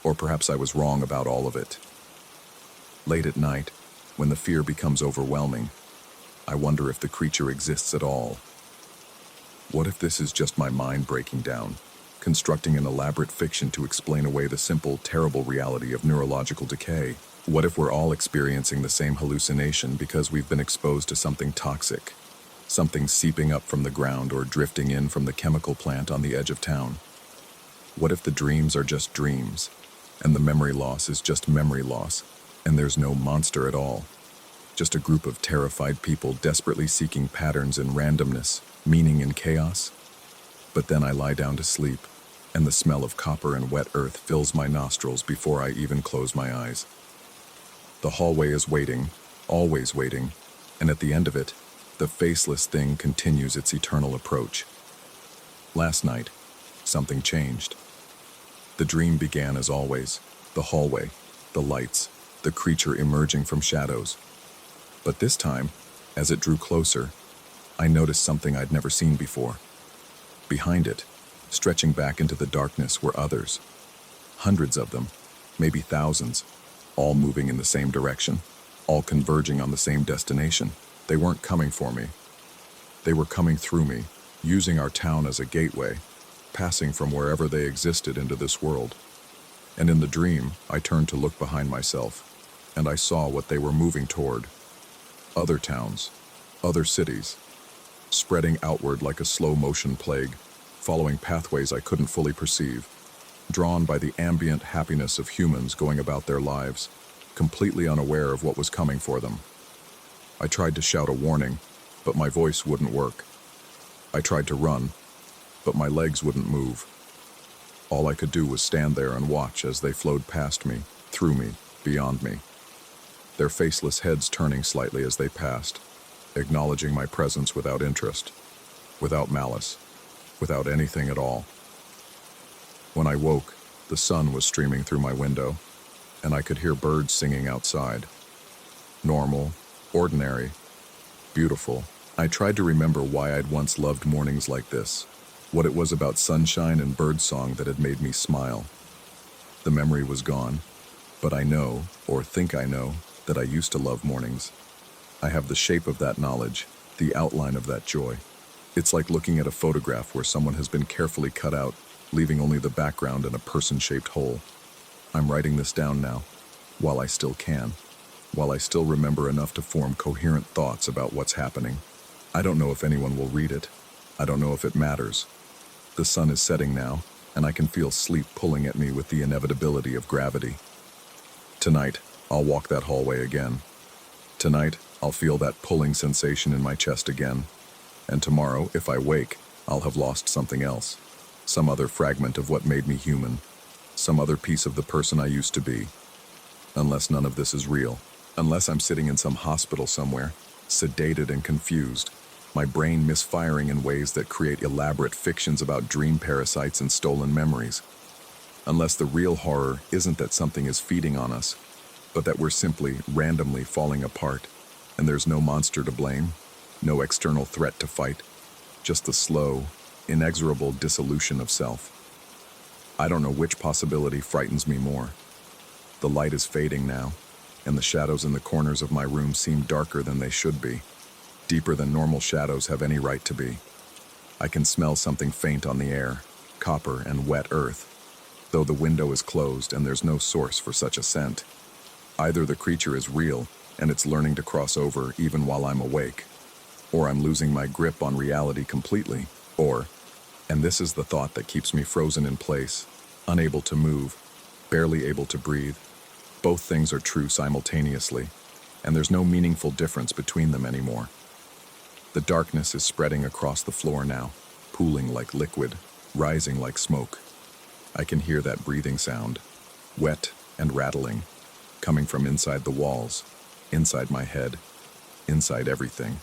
Or perhaps I was wrong about all of it. Late at night, when the fear becomes overwhelming, I wonder if the creature exists at all. What if this is just my mind breaking down, constructing an elaborate fiction to explain away the simple, terrible reality of neurological decay? What if we're all experiencing the same hallucination because we've been exposed to something toxic, something seeping up from the ground or drifting in from the chemical plant on the edge of town? What if the dreams are just dreams, and the memory loss is just memory loss, and there's no monster at all? Just a group of terrified people desperately seeking patterns in randomness, meaning in chaos? But then I lie down to sleep, and the smell of copper and wet earth fills my nostrils before I even close my eyes. The hallway is waiting, always waiting, and at the end of it, the faceless thing continues its eternal approach. Last night, something changed. The dream began as always: the hallway, the lights, the creature emerging from shadows. But this time, as it drew closer, I noticed something I'd never seen before. Behind it, stretching back into the darkness, were others. Hundreds of them, maybe thousands, all moving in the same direction, all converging on the same destination. They weren't coming for me. They were coming through me, using our town as a gateway, passing from wherever they existed into this world. And in the dream, I turned to look behind myself, and I saw what they were moving toward. Other towns, other cities, spreading outward like a slow-motion plague, following pathways I couldn't fully perceive, drawn by the ambient happiness of humans going about their lives, completely unaware of what was coming for them. I tried to shout a warning, but my voice wouldn't work. I tried to run, but my legs wouldn't move. All I could do was stand there and watch as they flowed past me, through me, beyond me, their faceless heads turning slightly as they passed, acknowledging my presence without interest, without malice, without anything at all. When I woke, the sun was streaming through my window, and I could hear birds singing outside. Normal, ordinary, beautiful. I tried to remember why I'd once loved mornings like this, what it was about sunshine and birdsong that had made me smile. The memory was gone, but I know, or think I know, that I used to love mornings. I have the shape of that knowledge, the outline of that joy. It's like looking at a photograph where someone has been carefully cut out, leaving only the background and a person-shaped hole. I'm writing this down now, while I still can, while I still remember enough to form coherent thoughts about what's happening. I don't know if anyone will read it. I don't know if it matters. The sun is setting now, and I can feel sleep pulling at me with the inevitability of gravity. Tonight, I'll walk that hallway again. Tonight, I'll feel that pulling sensation in my chest again. And tomorrow, if I wake, I'll have lost something else. Some other fragment of what made me human. Some other piece of the person I used to be. Unless none of this is real. Unless I'm sitting in some hospital somewhere, sedated and confused, my brain misfiring in ways that create elaborate fictions about dream parasites and stolen memories. Unless the real horror isn't that something is feeding on us, but that we're simply randomly falling apart, and there's no monster to blame, no external threat to fight, just the slow, inexorable dissolution of self. I don't know which possibility frightens me more. The light is fading now, and the shadows in the corners of my room seem darker than they should be, deeper than normal shadows have any right to be. I can smell something faint on the air, copper and wet earth, though the window is closed and there's no source for such a scent. Either the creature is real, and it's learning to cross over even while I'm awake. Or I'm losing my grip on reality completely. Or, and this is the thought that keeps me frozen in place, unable to move, barely able to breathe. Both things are true simultaneously, and there's no meaningful difference between them anymore. The darkness is spreading across the floor now, pooling like liquid, rising like smoke. I can hear that breathing sound, wet and rattling, coming from inside the walls, inside my head, inside everything.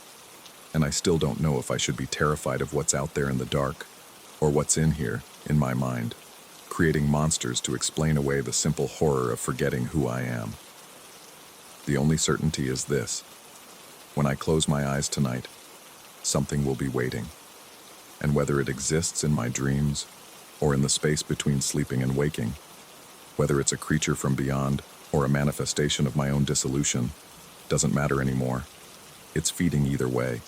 And I still don't know if I should be terrified of what's out there in the dark, or what's in here, in my mind, creating monsters to explain away the simple horror of forgetting who I am. The only certainty is this: when I close my eyes tonight, something will be waiting. And whether it exists in my dreams, or in the space between sleeping and waking, whether it's a creature from beyond, or a manifestation of my own dissolution, doesn't matter anymore. It's feeding either way.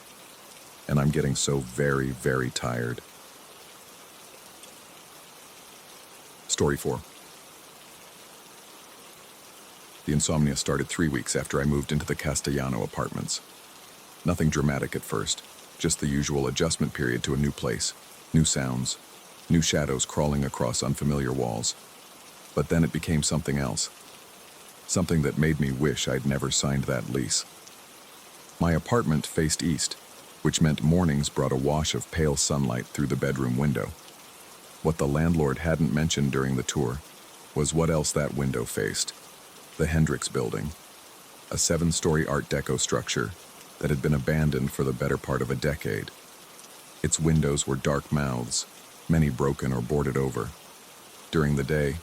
And I'm getting so very, very tired. Story 4. The insomnia started 3 weeks after I moved into the Castellano apartments. Nothing dramatic at first, just the usual adjustment period to a new place, new sounds, new shadows crawling across unfamiliar walls. But then it became something else. Something that made me wish I'd never signed that lease. My apartment faced east, which meant mornings brought a wash of pale sunlight through the bedroom window. What the landlord hadn't mentioned during the tour was what else that window faced: the Hendricks Building, a 7-story Art Deco structure that had been abandoned for the better part of a decade. Its windows were dark mouths, many broken or boarded over. During the day,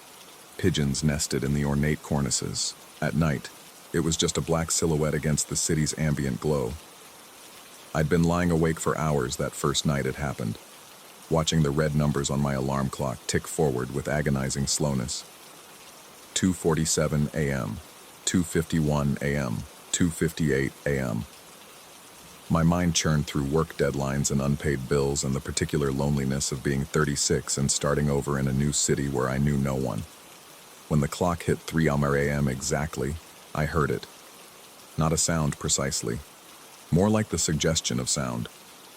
pigeons nested in the ornate cornices. At night, it was just a black silhouette against the city's ambient glow. I'd been lying awake for hours that first night it happened, watching the red numbers on my alarm clock tick forward with agonizing slowness. 2:47 a.m., 2:51 a.m., 2:58 a.m. My mind churned through work deadlines and unpaid bills and the particular loneliness of being 36 and starting over in a new city where I knew no one. When the clock hit 3 a.m. exactly, I heard it. Not a sound precisely, more like the suggestion of sound,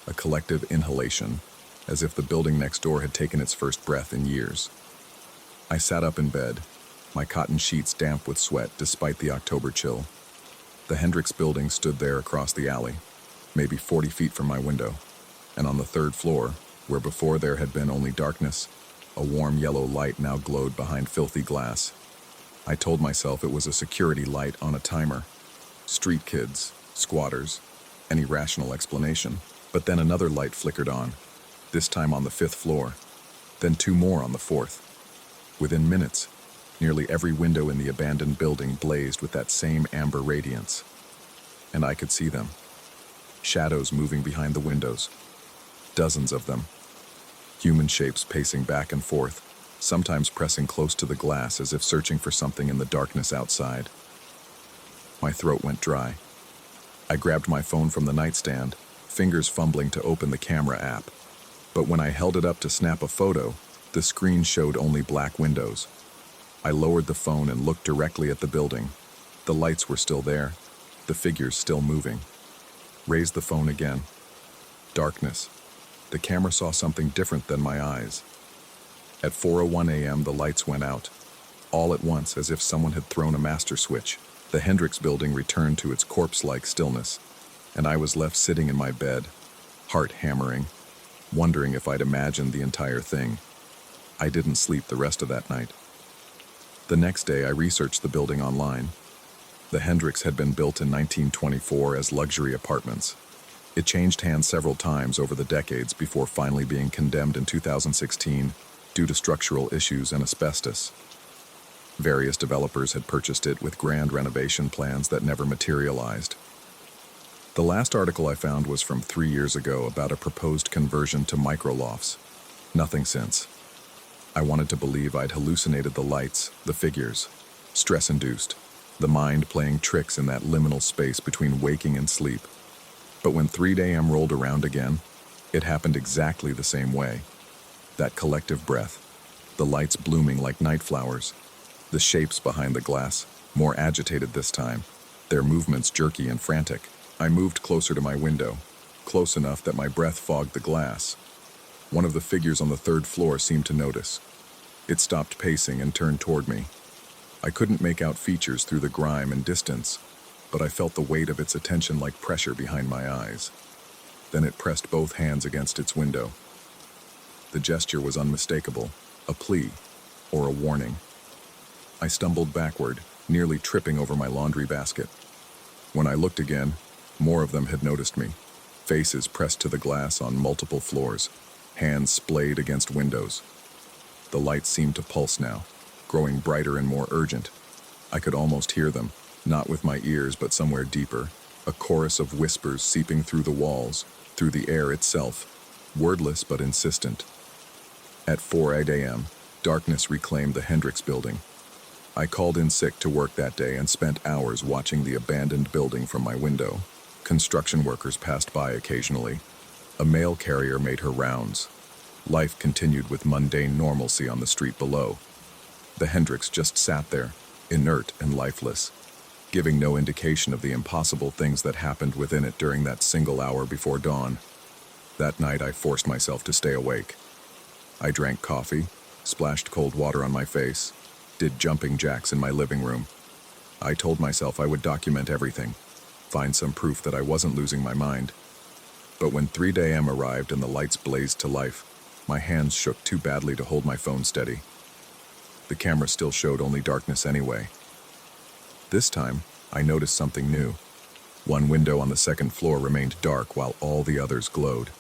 a collective inhalation, as if the building next door had taken its first breath in years. I sat up in bed, my cotton sheets damp with sweat despite the October chill. The Hendricks Building stood there across the alley, maybe 40 feet from my window, and on the 3rd floor, where before there had been only darkness, a warm yellow light now glowed behind filthy glass. I told myself it was a security light on a timer. Street kids, squatters, any rational explanation. But then another light flickered on, this time on the 5th floor, then 2 more on the 4th. Within minutes, nearly every window in the abandoned building blazed with that same amber radiance. And I could see them. Shadows moving behind the windows. Dozens of them. Human shapes pacing back and forth, sometimes pressing close to the glass as if searching for something in the darkness outside. My throat went dry. I grabbed my phone from the nightstand, fingers fumbling to open the camera app. But when I held it up to snap a photo, the screen showed only black windows. I lowered the phone and looked directly at the building. The lights were still there, the figures still moving. Raised the phone again. Darkness. The camera saw something different than my eyes. At 4:01 a.m. the lights went out. All at once, as if someone had thrown a master switch. The Hendricks Building returned to its corpse-like stillness, and I was left sitting in my bed, heart hammering, wondering if I'd imagined the entire thing. I didn't sleep the rest of that night. The next day I researched the building online. The Hendricks had been built in 1924 as luxury apartments. It changed hands several times over the decades before finally being condemned in 2016 due to structural issues and asbestos. Various developers had purchased it with grand renovation plans that never materialized. The last article I found was from 3 years ago about a proposed conversion to microlofts. Nothing since. I wanted to believe I'd hallucinated the lights, the figures, stress-induced, the mind playing tricks in that liminal space between waking and sleep. But when 3 a.m. rolled around again, it happened exactly the same way. That collective breath, the lights blooming like night flowers, the shapes behind the glass, more agitated this time, their movements jerky and frantic. I moved closer to my window, close enough that my breath fogged the glass. One of the figures on the third floor seemed to notice. It stopped pacing and turned toward me. I couldn't make out features through the grime and distance, but I felt the weight of its attention like pressure behind my eyes. Then it pressed both hands against its window. The gesture was unmistakable, a plea, or a warning. I stumbled backward, nearly tripping over my laundry basket. When I looked again, more of them had noticed me. Faces pressed to the glass on multiple floors, hands splayed against windows. The lights seemed to pulse now, growing brighter and more urgent. I could almost hear them, not with my ears but somewhere deeper, a chorus of whispers seeping through the walls, through the air itself, wordless but insistent. At 4 a.m., darkness reclaimed the Hendricks building. I called in sick to work that day and spent hours watching the abandoned building from my window. Construction workers passed by occasionally. A mail carrier made her rounds. Life continued with mundane normalcy on the street below. The Hendricks just sat there, inert and lifeless, giving no indication of the impossible things that happened within it during that single hour before dawn. That night I forced myself to stay awake. I drank coffee, splashed cold water on my face, did jumping jacks in my living room. I told myself I would document everything, find some proof that I wasn't losing my mind. But when 3 a.m. arrived and the lights blazed to life, my hands shook too badly to hold my phone steady. The camera still showed only darkness anyway. This time, I noticed something new. One window on the second floor remained dark while all the others glowed.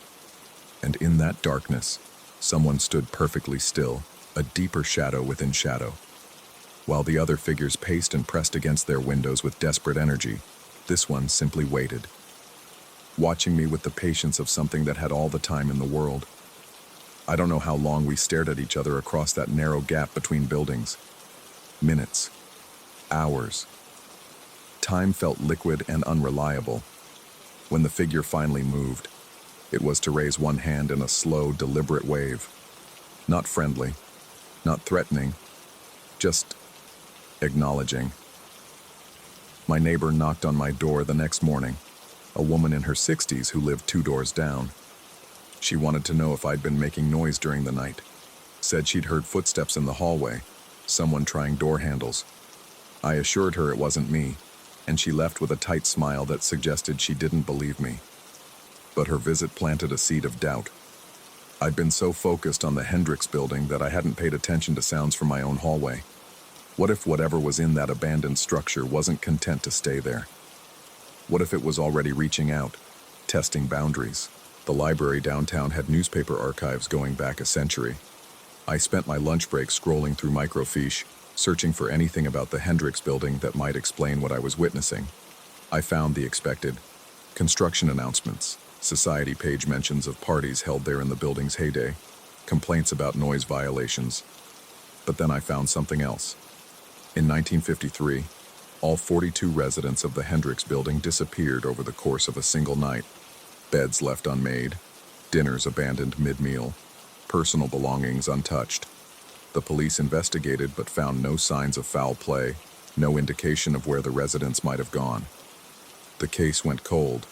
And in that darkness, someone stood perfectly still, a deeper shadow within shadow. While the other figures paced and pressed against their windows with desperate energy, this one simply waited, watching me with the patience of something that had all the time in the world. I don't know how long we stared at each other across that narrow gap between buildings. Minutes. Hours. Time felt liquid and unreliable. When the figure finally moved, it was to raise one hand in a slow, deliberate wave. Not friendly, not threatening, just acknowledging. My neighbor knocked on my door the next morning, a woman in her 60s who lived 2 doors down. She wanted to know if I'd been making noise during the night. Said she'd heard footsteps in the hallway, someone trying door handles. I assured her it wasn't me, and she left with a tight smile that suggested she didn't believe me. But her visit planted a seed of doubt. I'd been so focused on the Hendricks building that I hadn't paid attention to sounds from my own hallway. What if whatever was in that abandoned structure wasn't content to stay there? What if it was already reaching out, testing boundaries? The library downtown had newspaper archives going back a century. I spent my lunch break scrolling through microfiche, searching for anything about the Hendricks building that might explain what I was witnessing. I found the expected. Construction announcements, society page mentions of parties held there in the building's heyday, complaints about noise violations. But then I found something else. In 1953, all 42 residents of the Hendricks building disappeared over the course of a single night. Beds left unmade, dinners abandoned mid-meal, personal belongings untouched. The police investigated but found no signs of foul play, no indication of where the residents might have gone. The case went cold.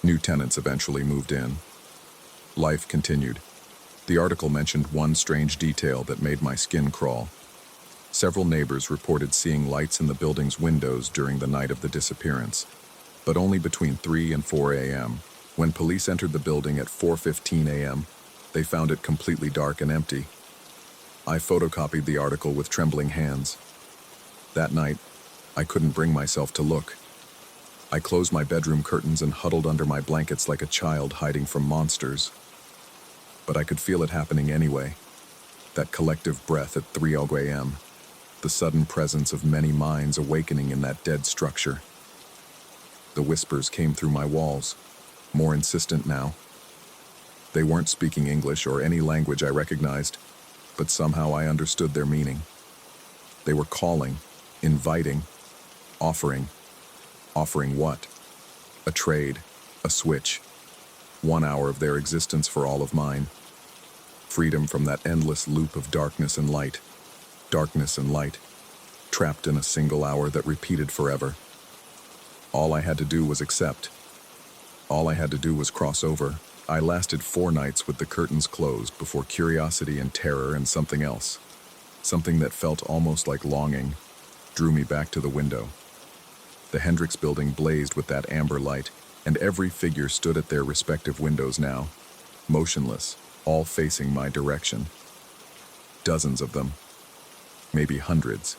New tenants eventually moved in. Life continued. The article mentioned one strange detail that made my skin crawl. Several neighbors reported seeing lights in the building's windows during the night of the disappearance, but only between 3 and 4 a.m. When police entered the building at 4:15 a.m., they found it completely dark and empty. I photocopied the article with trembling hands. That night, I couldn't bring myself to look. I closed my bedroom curtains and huddled under my blankets like a child hiding from monsters. But I could feel it happening anyway. That collective breath at 3 a.m., the sudden presence of many minds awakening in that dead structure. The whispers came through my walls, more insistent now. They weren't speaking English or any language I recognized, but somehow I understood their meaning. They were calling, inviting, offering. Offering what? A trade, a switch. 1 hour of their existence for all of mine. Freedom from that endless loop of darkness and light. Darkness and light, trapped in a single hour that repeated forever. All I had to do was accept. All I had to do was cross over. I lasted 4 nights with the curtains closed before curiosity and terror and something else, something that felt almost like longing, drew me back to the window. The Hendricks building blazed with that amber light, and every figure stood at their respective windows now, motionless, all facing my direction. Dozens of them, maybe hundreds.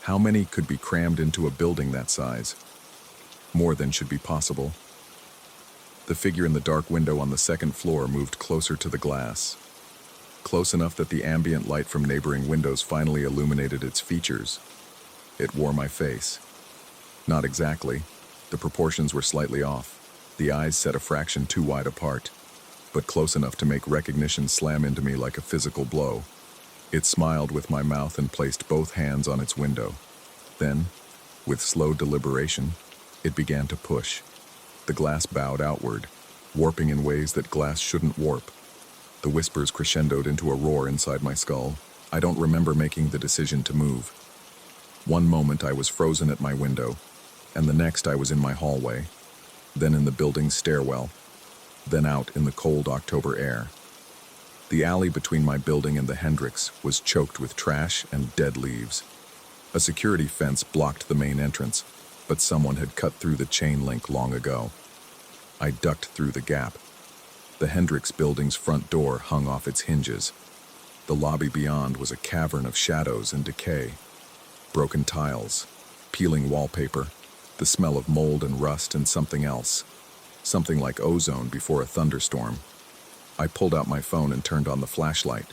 How many could be crammed into a building that size? More than should be possible. The figure in the dark window on the second floor moved closer to the glass, close enough that the ambient light from neighboring windows finally illuminated its features. It wore my face. Not exactly. The proportions were slightly off. The eyes set a fraction too wide apart, but close enough to make recognition slam into me like a physical blow. It smiled with my mouth and placed both hands on its window. Then, with slow deliberation, it began to push. The glass bowed outward, warping in ways that glass shouldn't warp. The whispers crescendoed into a roar inside my skull. I don't remember making the decision to move. One moment I was frozen at my window, and the next I was in my hallway, then in the building's stairwell, then out in the cold October air. The alley between my building and the Hendricks was choked with trash and dead leaves. A security fence blocked the main entrance, but someone had cut through the chain link long ago. I ducked through the gap. The Hendricks building's front door hung off its hinges. The lobby beyond was a cavern of shadows and decay. Broken tiles, peeling wallpaper, the smell of mold and rust and something else. Something like ozone before a thunderstorm. I pulled out my phone and turned on the flashlight.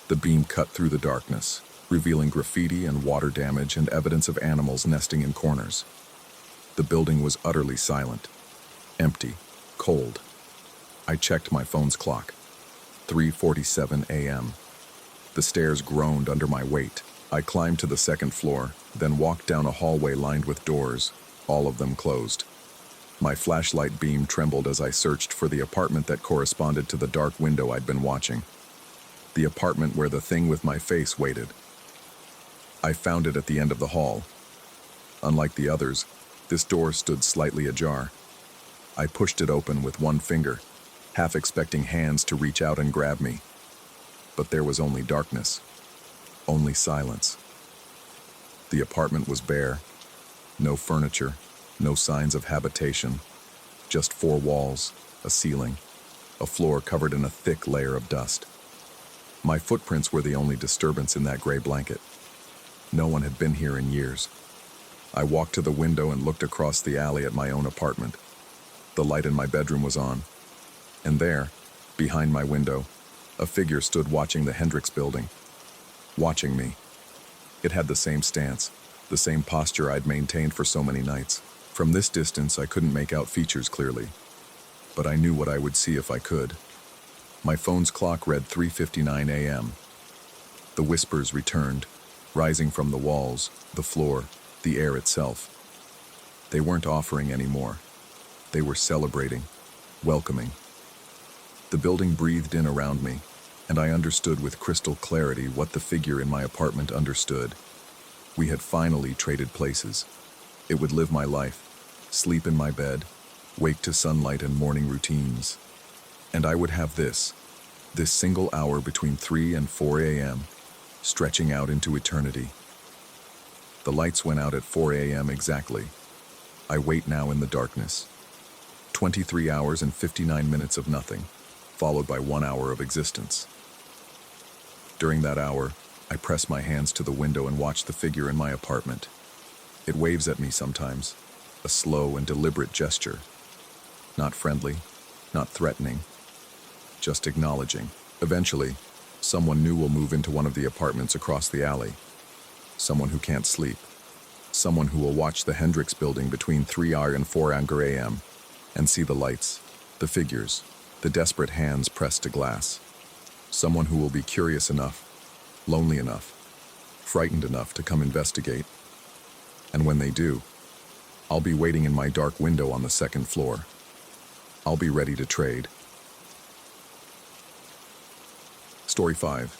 The beam cut through the darkness, revealing graffiti and water damage and evidence of animals nesting in corners. The building was utterly silent, empty, cold. I checked my phone's clock. 3:47 a.m. The stairs groaned under my weight. I climbed to the second floor, then walked down a hallway lined with doors, all of them closed. My flashlight beam trembled as I searched for the apartment that corresponded to the dark window I'd been watching. The apartment where the thing with my face waited. I found it at the end of the hall. Unlike the others, this door stood slightly ajar. I pushed it open with one finger, half expecting hands to reach out and grab me. But there was only darkness, only silence. The apartment was bare. No furniture, no signs of habitation. Just 4 walls, a ceiling, a floor covered in a thick layer of dust. My footprints were the only disturbance in that gray blanket. No one had been here in years. I walked to the window and looked across the alley at my own apartment. The light in my bedroom was on. And there, behind my window, a figure stood watching the Hendricks building. Watching me. It had the same stance, the same posture I'd maintained for so many nights. From this distance, I couldn't make out features clearly, but I knew what I would see if I could. My phone's clock read 3:59 a.m. The whispers returned, rising from the walls, the floor, the air itself. They weren't offering anymore. They were celebrating, welcoming. The building breathed in around me, and I understood with crystal clarity what the figure in my apartment understood. We had finally traded places. It would live my life, sleep in my bed, wake to sunlight and morning routines. And I would have this single hour between 3 and 4 a.m., stretching out into eternity. The lights went out at 4 a.m. exactly. I wait now in the darkness. 23 hours and 59 minutes of nothing, followed by 1 hour of existence. During that hour, I press my hands to the window and watch the figure in my apartment. It waves at me sometimes, a slow and deliberate gesture. Not friendly, not threatening, just acknowledging. Eventually, someone new will move into one of the apartments across the alley. Someone who can't sleep. Someone who will watch the Hendricks building between 3 and 4 a.m. and see the lights, the figures, the desperate hands pressed to glass. Someone who will be curious enough, lonely enough, frightened enough to come investigate. And when they do, I'll be waiting in my dark window on the second floor. I'll be ready to trade. Story 5.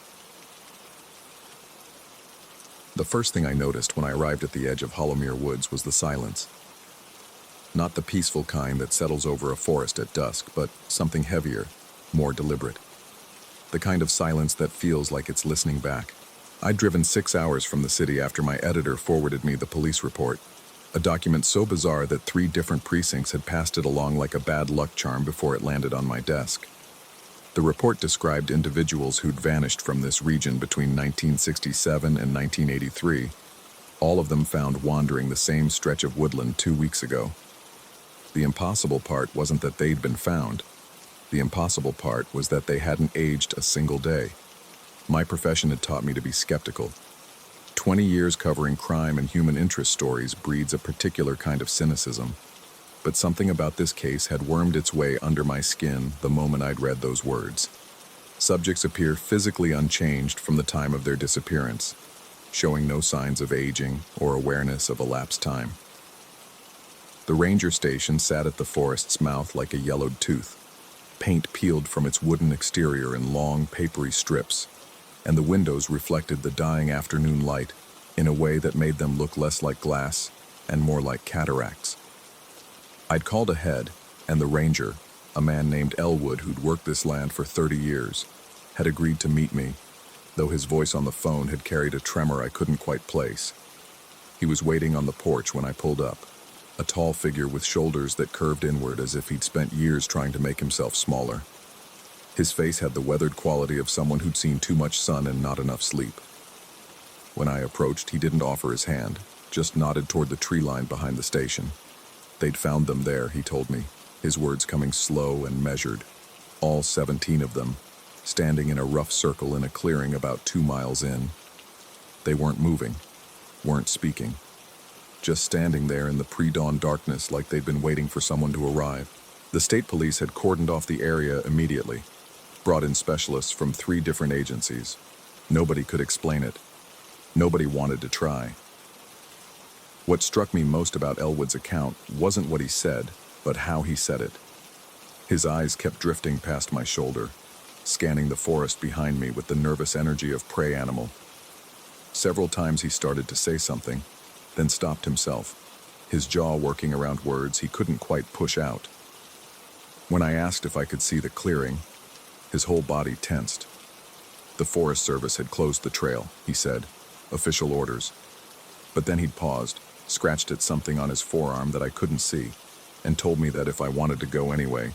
The first thing I noticed when I arrived at the edge of Hollowmere Woods was the silence. Not the peaceful kind that settles over a forest at dusk, but something heavier, more deliberate. The kind of silence that feels like it's listening back. I'd driven 6 hours from the city after my editor forwarded me the police report, a document so bizarre that 3 different precincts had passed it along like a bad luck charm before it landed on my desk. The report described individuals who'd vanished from this region between 1967 and 1983, all of them found wandering the same stretch of woodland 2 weeks ago. The impossible part wasn't that they'd been found. The impossible part was that they hadn't aged a single day. My profession had taught me to be skeptical. 20 years covering crime and human interest stories breeds a particular kind of cynicism. But something about this case had wormed its way under my skin the moment I'd read those words. Subjects appear physically unchanged from the time of their disappearance, showing no signs of aging or awareness of elapsed time. The ranger station sat at the forest's mouth like a yellowed tooth, paint peeled from its wooden exterior in long, papery strips, and the windows reflected the dying afternoon light in a way that made them look less like glass and more like cataracts. I'd called ahead, and the ranger, a man named Elwood who'd worked this land for 30 years, had agreed to meet me, though his voice on the phone had carried a tremor I couldn't quite place. He was waiting on the porch when I pulled up, a tall figure with shoulders that curved inward as if he'd spent years trying to make himself smaller. His face had the weathered quality of someone who'd seen too much sun and not enough sleep. When I approached, he didn't offer his hand, just nodded toward the tree line behind the station. They'd found them there, he told me, his words coming slow and measured, all 17 of them, standing in a rough circle in a clearing about 2 miles in. They weren't moving, weren't speaking, just standing there in the pre-dawn darkness like they'd been waiting for someone to arrive. The state police had cordoned off the area immediately, brought in specialists from 3 different agencies. Nobody could explain it. Nobody wanted to try. What struck me most about Elwood's account wasn't what he said, but how he said it. His eyes kept drifting past my shoulder, scanning the forest behind me with the nervous energy of prey animal. Several times he started to say something, then stopped himself, his jaw working around words he couldn't quite push out. When I asked if I could see the clearing, his whole body tensed. The Forest Service had closed the trail, he said, official orders. But then he'd paused, scratched at something on his forearm that I couldn't see, and told me that if I wanted to go anyway,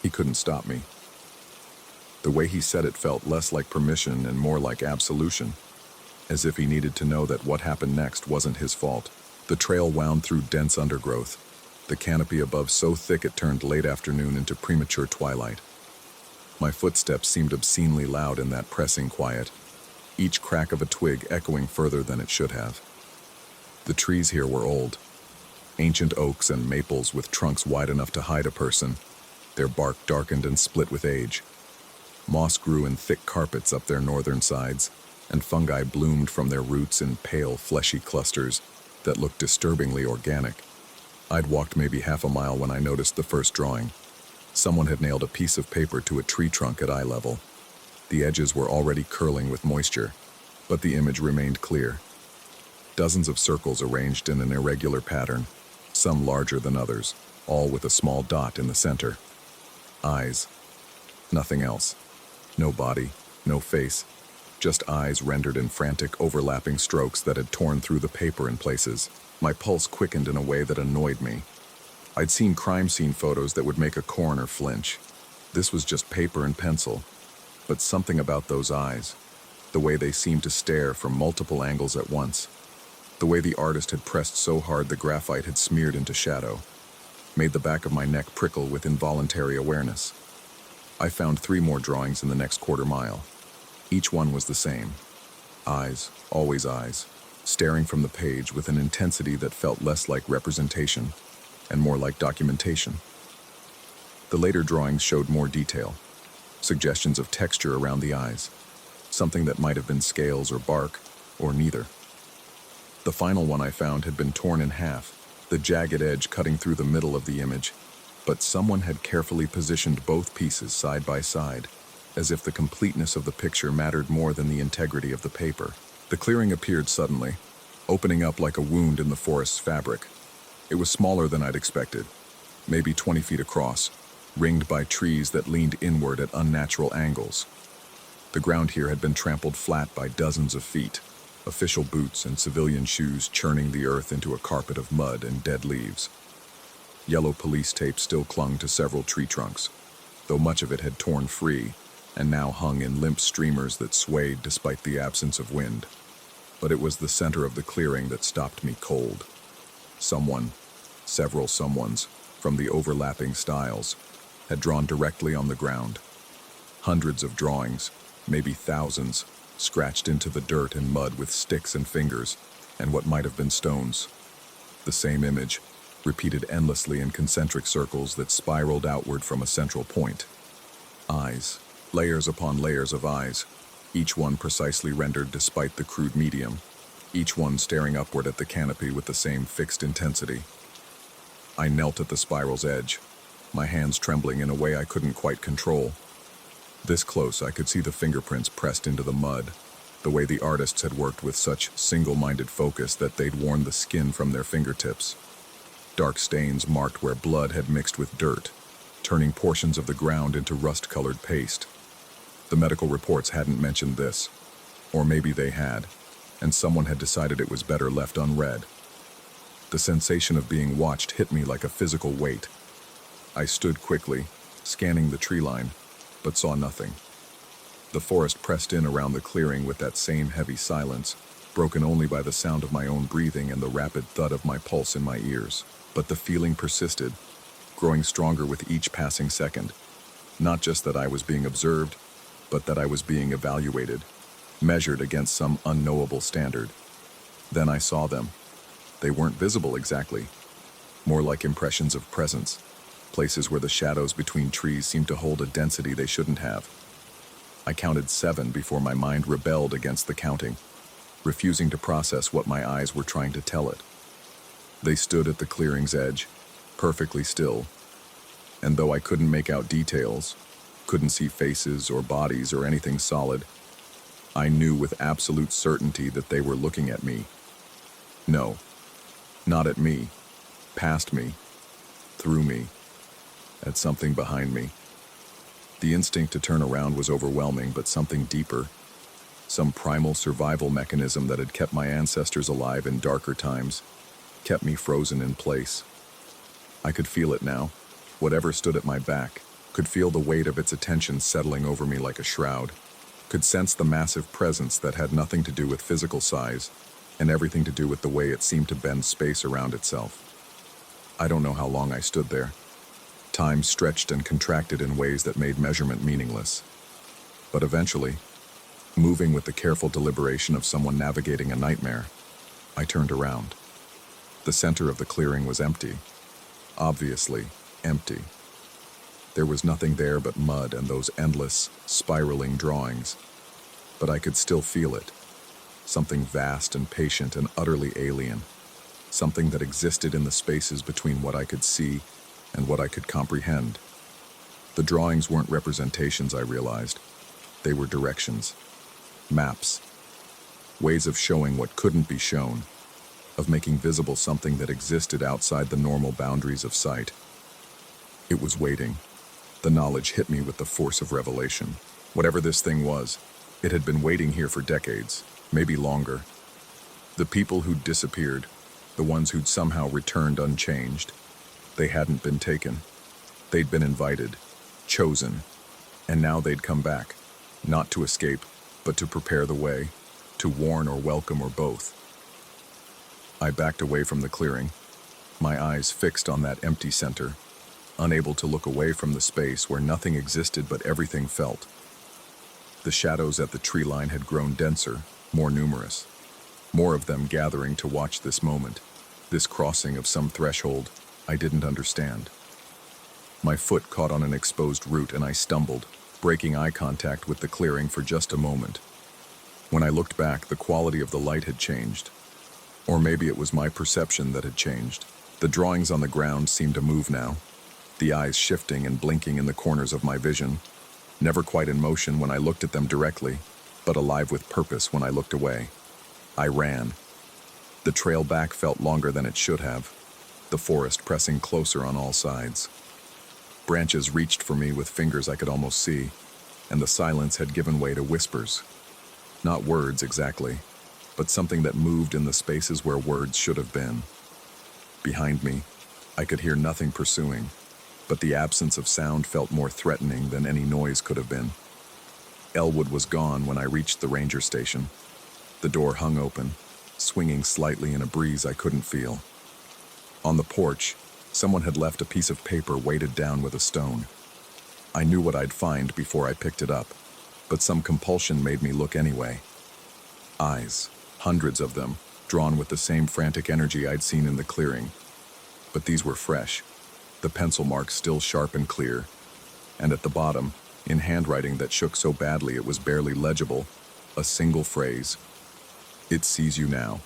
he couldn't stop me. The way he said it felt less like permission and more like absolution, as if he needed to know that what happened next wasn't his fault. The trail wound through dense undergrowth, the canopy above so thick it turned late afternoon into premature twilight. My footsteps seemed obscenely loud in that pressing quiet, each crack of a twig echoing further than it should have. The trees here were old, ancient oaks and maples with trunks wide enough to hide a person, their bark darkened and split with age. Moss grew in thick carpets up their northern sides, and fungi bloomed from their roots in pale, fleshy clusters that looked disturbingly organic. I'd walked maybe half a mile when I noticed the first drawing. Someone had nailed a piece of paper to a tree trunk at eye level. The edges were already curling with moisture, but the image remained clear. Dozens of circles arranged in an irregular pattern, some larger than others, all with a small dot in the center. Eyes. Nothing else. No body, no face, just eyes rendered in frantic, overlapping strokes that had torn through the paper in places. My pulse quickened in a way that annoyed me. I'd seen crime scene photos that would make a coroner flinch. This was just paper and pencil, but something about those eyes, the way they seemed to stare from multiple angles at once, the way the artist had pressed so hard the graphite had smeared into shadow, made the back of my neck prickle with involuntary awareness. I found 3 more drawings in the next quarter mile. Each one was the same. Eyes, always eyes, staring from the page with an intensity that felt less like representation and more like documentation. The later drawings showed more detail, suggestions of texture around the eyes, something that might have been scales or bark, or neither. The final one I found had been torn in half, the jagged edge cutting through the middle of the image, but someone had carefully positioned both pieces side by side, as if the completeness of the picture mattered more than the integrity of the paper. The clearing appeared suddenly, opening up like a wound in the forest's fabric. It was smaller than I'd expected, maybe 20 feet across, ringed by trees that leaned inward at unnatural angles. The ground here had been trampled flat by dozens of feet, official boots and civilian shoes churning the earth into a carpet of mud and dead leaves. Yellow police tape still clung to several tree trunks, though much of it had torn free and now hung in limp streamers that swayed despite the absence of wind. But it was the center of the clearing that stopped me cold. Someone, several someones, from the overlapping stiles, had drawn directly on the ground. Hundreds of drawings, maybe thousands, scratched into the dirt and mud with sticks and fingers, and what might have been stones. The same image, repeated endlessly in concentric circles that spiraled outward from a central point. Eyes, layers upon layers of eyes, each one precisely rendered despite the crude medium, each one staring upward at the canopy with the same fixed intensity. I knelt at the spiral's edge, my hands trembling in a way I couldn't quite control. This close, I could see the fingerprints pressed into the mud, the way the artists had worked with such single-minded focus that they'd worn the skin from their fingertips. Dark stains marked where blood had mixed with dirt, turning portions of the ground into rust-colored paste. The medical reports hadn't mentioned this, or maybe they had, and someone had decided it was better left unread. The sensation of being watched hit me like a physical weight. I stood quickly, scanning the tree line, but saw nothing. The forest pressed in around the clearing with that same heavy silence, broken only by the sound of my own breathing and the rapid thud of my pulse in my ears. But the feeling persisted, growing stronger with each passing second. Not just that I was being observed, but that I was being evaluated, measured against some unknowable standard. Then I saw them. They weren't visible exactly, more like impressions of presence, places where the shadows between trees seemed to hold a density they shouldn't have. I counted 7 before my mind rebelled against the counting, refusing to process what my eyes were trying to tell it. They stood at the clearing's edge, perfectly still, and though I couldn't make out details, couldn't see faces or bodies or anything solid, I knew with absolute certainty that they were looking at me. No, not at me, past me, through me, at something behind me. The instinct to turn around was overwhelming, but something deeper, some primal survival mechanism that had kept my ancestors alive in darker times, kept me frozen in place. I could feel it now. Whatever stood at my back, could feel the weight of its attention settling over me like a shroud, could sense the massive presence that had nothing to do with physical size and everything to do with the way it seemed to bend space around itself. I don't know how long I stood there. Time stretched and contracted in ways that made measurement meaningless. But eventually, moving with the careful deliberation of someone navigating a nightmare, I turned around. The center of the clearing was empty. Obviously, empty. There was nothing there but mud and those endless, spiraling drawings. But I could still feel it. Something vast and patient and utterly alien. Something that existed in the spaces between what I could see and what I could comprehend. The drawings weren't representations, I realized. They were directions. Maps. Ways of showing what couldn't be shown. Of making visible something that existed outside the normal boundaries of sight. It was waiting. The knowledge hit me with the force of revelation. Whatever this thing was, it had been waiting here for decades, maybe longer. The people who'd disappeared, the ones who'd somehow returned unchanged, they hadn't been taken. They'd been invited, chosen, and now they'd come back, not to escape, but to prepare the way, to warn or welcome or both. I backed away from the clearing, my eyes fixed on that empty center, unable to look away from the space where nothing existed but everything felt. The shadows at the tree line had grown denser, more numerous, more of them gathering to watch this moment, this crossing of some threshold I didn't understand. My foot caught on an exposed root and I stumbled, breaking eye contact with the clearing for just a moment. When I looked back, the quality of the light had changed. Or maybe it was my perception that had changed. The drawings on the ground seemed to move now, the eyes shifting and blinking in the corners of my vision, never quite in motion when I looked at them directly, but alive with purpose when I looked away. I ran. The trail back felt longer than it should have. the forest pressing closer on all sides. Branches reached for me with fingers I could almost see, and the silence had given way to whispers. Not words exactly, but something that moved in the spaces where words should have been. Behind me, I could hear nothing pursuing, but the absence of sound felt more threatening than any noise could have been. Elwood was gone when I reached the ranger station. The door hung open, swinging slightly in a breeze I couldn't feel. On the porch, someone had left a piece of paper weighted down with a stone. I knew what I'd find before I picked it up, but some compulsion made me look anyway. Eyes, hundreds of them, drawn with the same frantic energy I'd seen in the clearing. But these were fresh, the pencil marks still sharp and clear, and at the bottom, in handwriting that shook so badly it was barely legible, a single phrase: "It sees you now."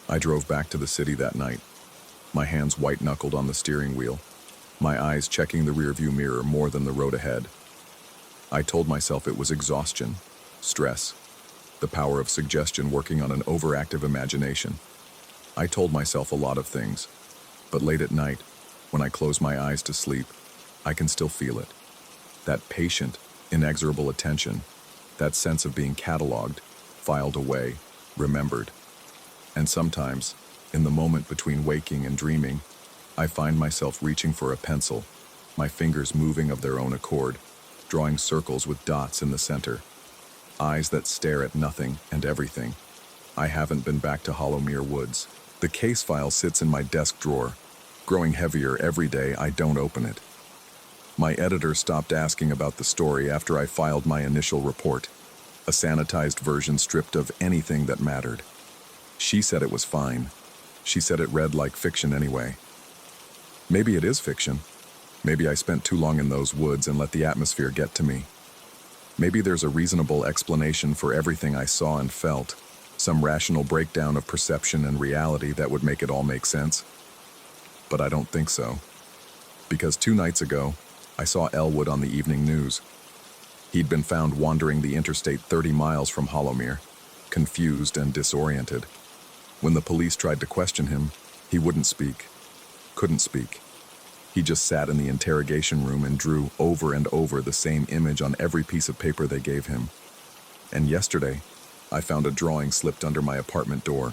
I drove back to the city that night, my hands white-knuckled on the steering wheel, my eyes checking the rearview mirror more than the road ahead. I told myself it was exhaustion, stress, the power of suggestion working on an overactive imagination. I told myself a lot of things, but late at night, when I close my eyes to sleep, I can still feel it. That patient, inexorable attention, that sense of being cataloged, filed away, remembered. And sometimes, in the moment between waking and dreaming, I find myself reaching for a pencil, my fingers moving of their own accord, drawing circles with dots in the center. Eyes that stare at nothing and everything. I haven't been back to Hollowmere Woods. The case file sits in my desk drawer, growing heavier every day I don't open it. My editor stopped asking about the story after I filed my initial report, a sanitized version stripped of anything that mattered. She said it was fine. She said it read like fiction anyway. Maybe it is fiction. Maybe I spent too long in those woods and let the atmosphere get to me. Maybe there's a reasonable explanation for everything I saw and felt, some rational breakdown of perception and reality that would make it all make sense. But I don't think so. Because 2 nights ago, I saw Elwood on the evening news. He'd been found wandering the interstate 30 miles from Hollowmere, confused and disoriented. When the police tried to question him, he wouldn't speak, couldn't speak. He just sat in the interrogation room and drew over and over the same image on every piece of paper they gave him. And yesterday, I found a drawing slipped under my apartment door.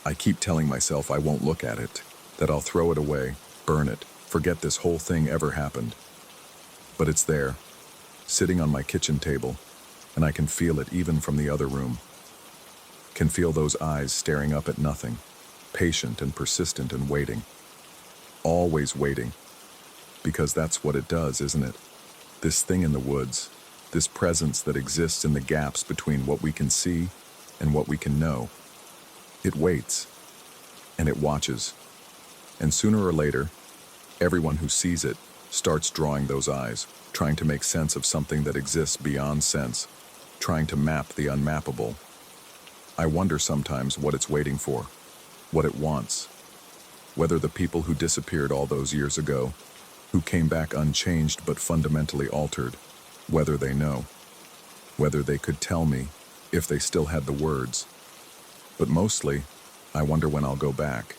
I keep telling myself I won't look at it, that I'll throw it away, burn it, forget this whole thing ever happened. But it's there, sitting on my kitchen table, and I can feel it even from the other room. Can feel those eyes staring up at nothing, patient and persistent and waiting. Always waiting. Because that's what it does, isn't it? This thing in the woods, this presence that exists in the gaps between what we can see and what we can know. It waits, and it watches. And sooner or later, everyone who sees it starts drawing those eyes, trying to make sense of something that exists beyond sense, trying to map the unmappable. I wonder sometimes what it's waiting for, what it wants, whether the people who disappeared all those years ago, who came back unchanged but fundamentally altered, whether they know, whether they could tell me if they still had the words. But mostly, I wonder when I'll go back,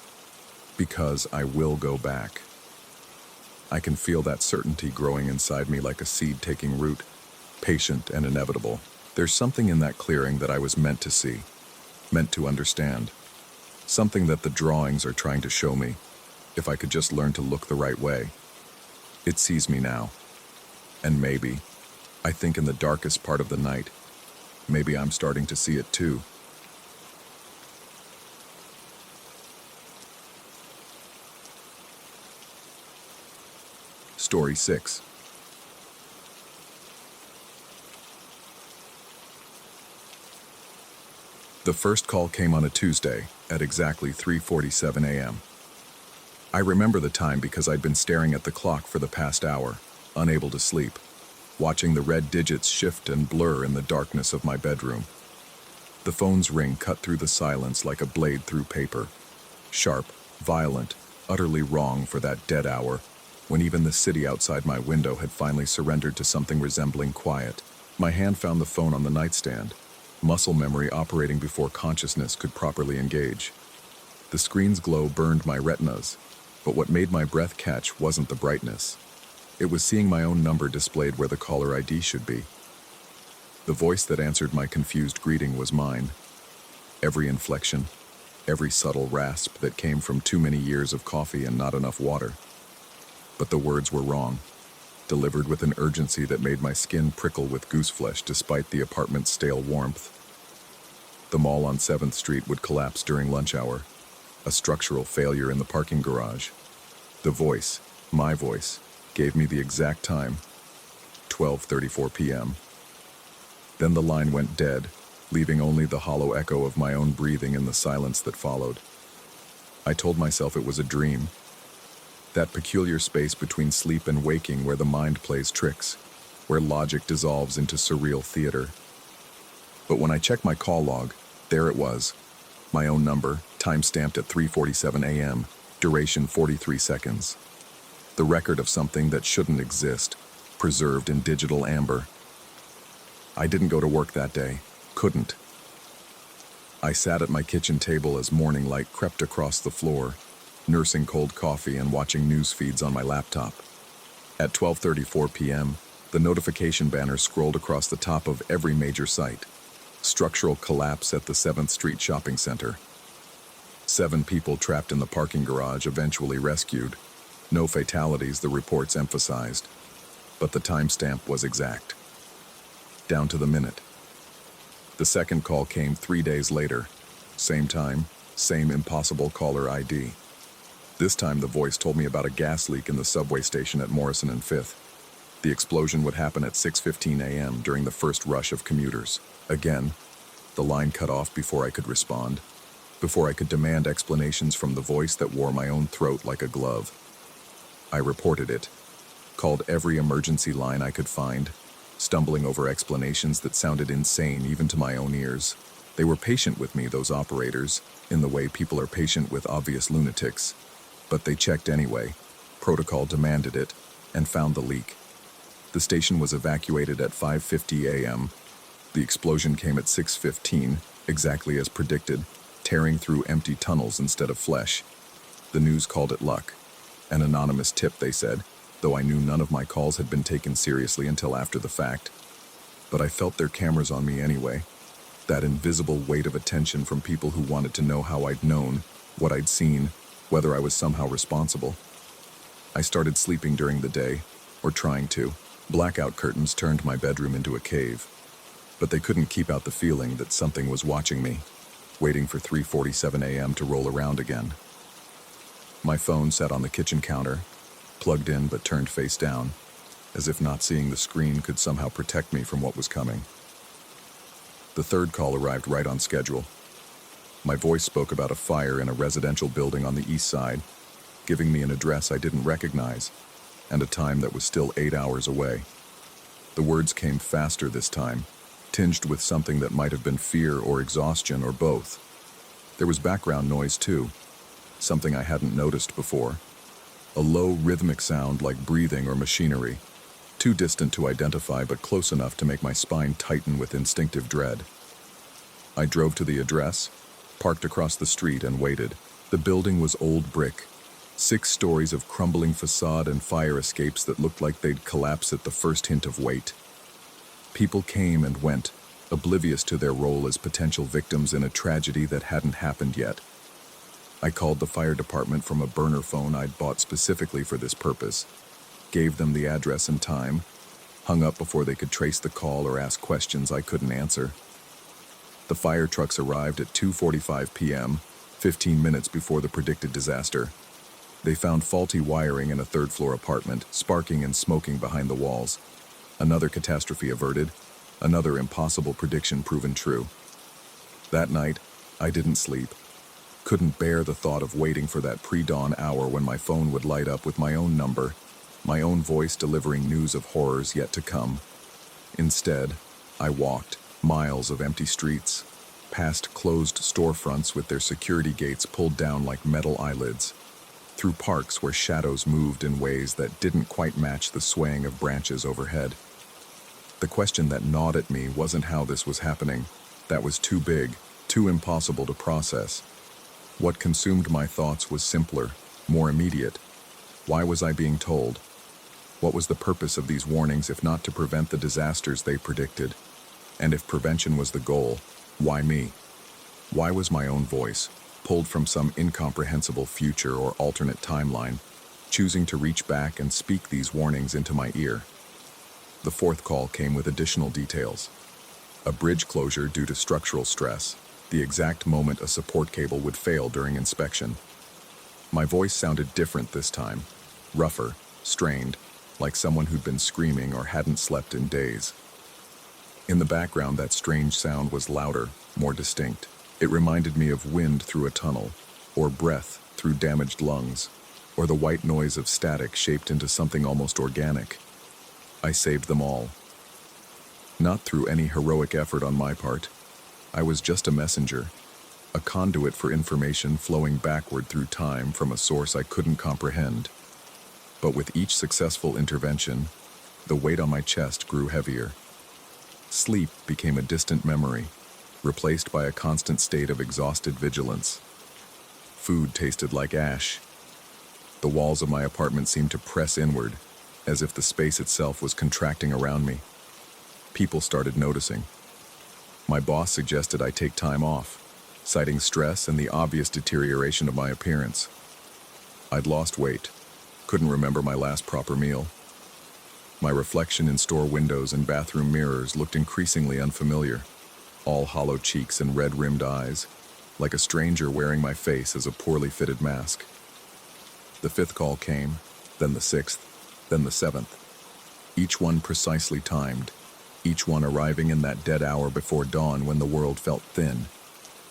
because I will go back. I can feel that certainty growing inside me like a seed taking root, patient and inevitable. There's something in that clearing that I was meant to see, meant to understand. Something that the drawings are trying to show me, if I could just learn to look the right way. It sees me now. And maybe, I think in the darkest part of the night, maybe I'm starting to see it too. Story 6. The first call came on a Tuesday at exactly 3:47 a.m. I remember the time because I'd been staring at the clock for the past hour, unable to sleep, watching the red digits shift and blur in the darkness of my bedroom. The phone's ring cut through the silence like a blade through paper. Sharp, violent, utterly wrong for that dead hour, when even the city outside my window had finally surrendered to something resembling quiet. My hand found the phone on the nightstand, muscle memory operating before consciousness could properly engage. The screen's glow burned my retinas, but what made my breath catch wasn't the brightness. It was seeing my own number displayed where the caller ID should be. The voice that answered my confused greeting was mine. Every inflection, every subtle rasp that came from too many years of coffee and not enough water. But the words were wrong, delivered with an urgency that made my skin prickle with gooseflesh despite the apartment's stale warmth. The mall on 7th Street would collapse during lunch hour, a structural failure in the parking garage. The voice, my voice, gave me the exact time, 12:34 p.m. Then the line went dead, leaving only the hollow echo of my own breathing in the silence that followed. I told myself it was a dream, that peculiar space between sleep and waking where the mind plays tricks, where logic dissolves into surreal theater. But when I checked my call log, there it was, my own number, time-stamped at 3:47 a.m., duration 43 seconds. The record of something that shouldn't exist, preserved in digital amber. I didn't go to work that day. Couldn't. I sat at my kitchen table as morning light crept across the floor, nursing cold coffee and watching news feeds on my laptop. At 12:34 p.m., the notification banner scrolled across the top of every major site. Structural collapse at the 7th Street shopping center. 7 people trapped in the parking garage eventually rescued. No fatalities, the reports emphasized. But the timestamp was exact. Down to the minute. The second call came 3 days later. Same time, same impossible caller ID. This time the voice told me about a gas leak in the subway station at Morrison and 5th. The explosion would happen at 6:15 a.m. during the first rush of commuters. Again, the line cut off before I could respond, before I could demand explanations from the voice that wore my own throat like a glove. I reported it, called every emergency line I could find, stumbling over explanations that sounded insane even to my own ears. They were patient with me, those operators, in the way people are patient with obvious lunatics. But they checked anyway, protocol demanded it, and found the leak. The station was evacuated at 5:50 a.m. The explosion came at 6:15, exactly as predicted, tearing through empty tunnels instead of flesh. The news called it luck. An anonymous tip, they said, though I knew none of my calls had been taken seriously until after the fact. But I felt their cameras on me anyway. That invisible weight of attention from people who wanted to know how I'd known, what I'd seen, whether I was somehow responsible. I started sleeping during the day, or trying to. Blackout curtains turned my bedroom into a cave. But they couldn't keep out the feeling that something was watching me, waiting for 3:47 a.m. to roll around again. My phone sat on the kitchen counter, plugged in but turned face down, as if not seeing the screen could somehow protect me from what was coming. The third call arrived right on schedule. My voice spoke about a fire in a residential building on the east side, giving me an address I didn't recognize, and a time that was still 8 hours away. The words came faster this time, tinged with something that might have been fear or exhaustion or both. There was background noise too, something I hadn't noticed before. A low rhythmic sound like breathing or machinery, too distant to identify but close enough to make my spine tighten with instinctive dread. I drove to the address, parked across the street and waited. The building was old brick, 6 stories of crumbling facade and fire escapes that looked like they'd collapse at the first hint of weight. People came and went, oblivious to their role as potential victims in a tragedy that hadn't happened yet. I called the fire department from a burner phone I'd bought specifically for this purpose, gave them the address and time, hung up before they could trace the call or ask questions I couldn't answer. The fire trucks arrived at 2:45 p.m., 15 minutes before the predicted disaster. They found faulty wiring in a third-floor apartment, sparking and smoking behind the walls. Another catastrophe averted, another impossible prediction proven true. That night, I didn't sleep. Couldn't bear the thought of waiting for that pre-dawn hour when my phone would light up with my own number, my own voice delivering news of horrors yet to come. Instead, I walked, miles of empty streets, past closed storefronts with their security gates pulled down like metal eyelids, through parks where shadows moved in ways that didn't quite match the swaying of branches overhead. The question that gnawed at me wasn't how this was happening. That was too big, too impossible to process. What consumed my thoughts was simpler, more immediate. Why was I being told? What was the purpose of these warnings if not to prevent the disasters they predicted? And if prevention was the goal, why me? Why was my own voice, pulled from some incomprehensible future or alternate timeline, choosing to reach back and speak these warnings into my ear? The fourth call came with additional details. A bridge closure due to structural stress, the exact moment a support cable would fail during inspection. My voice sounded different this time, rougher, strained, like someone who'd been screaming or hadn't slept in days. In the background, that strange sound was louder, more distinct. It reminded me of wind through a tunnel, or breath through damaged lungs, or the white noise of static shaped into something almost organic. I saved them all. Not through any heroic effort on my part. I was just a messenger, a conduit for information flowing backward through time from a source I couldn't comprehend. But with each successful intervention, the weight on my chest grew heavier. Sleep became a distant memory, replaced by a constant state of exhausted vigilance. Food tasted like ash. The walls of my apartment seemed to press inward, as if the space itself was contracting around me. People started noticing. My boss suggested I take time off, citing stress and the obvious deterioration of my appearance. I'd lost weight, couldn't remember my last proper meal. My reflection in store windows and bathroom mirrors looked increasingly unfamiliar, all hollow cheeks and red-rimmed eyes, like a stranger wearing my face as a poorly fitted mask. The fifth call came, then the sixth, then the seventh, each one precisely timed, each one arriving in that dead hour before dawn when the world felt thin,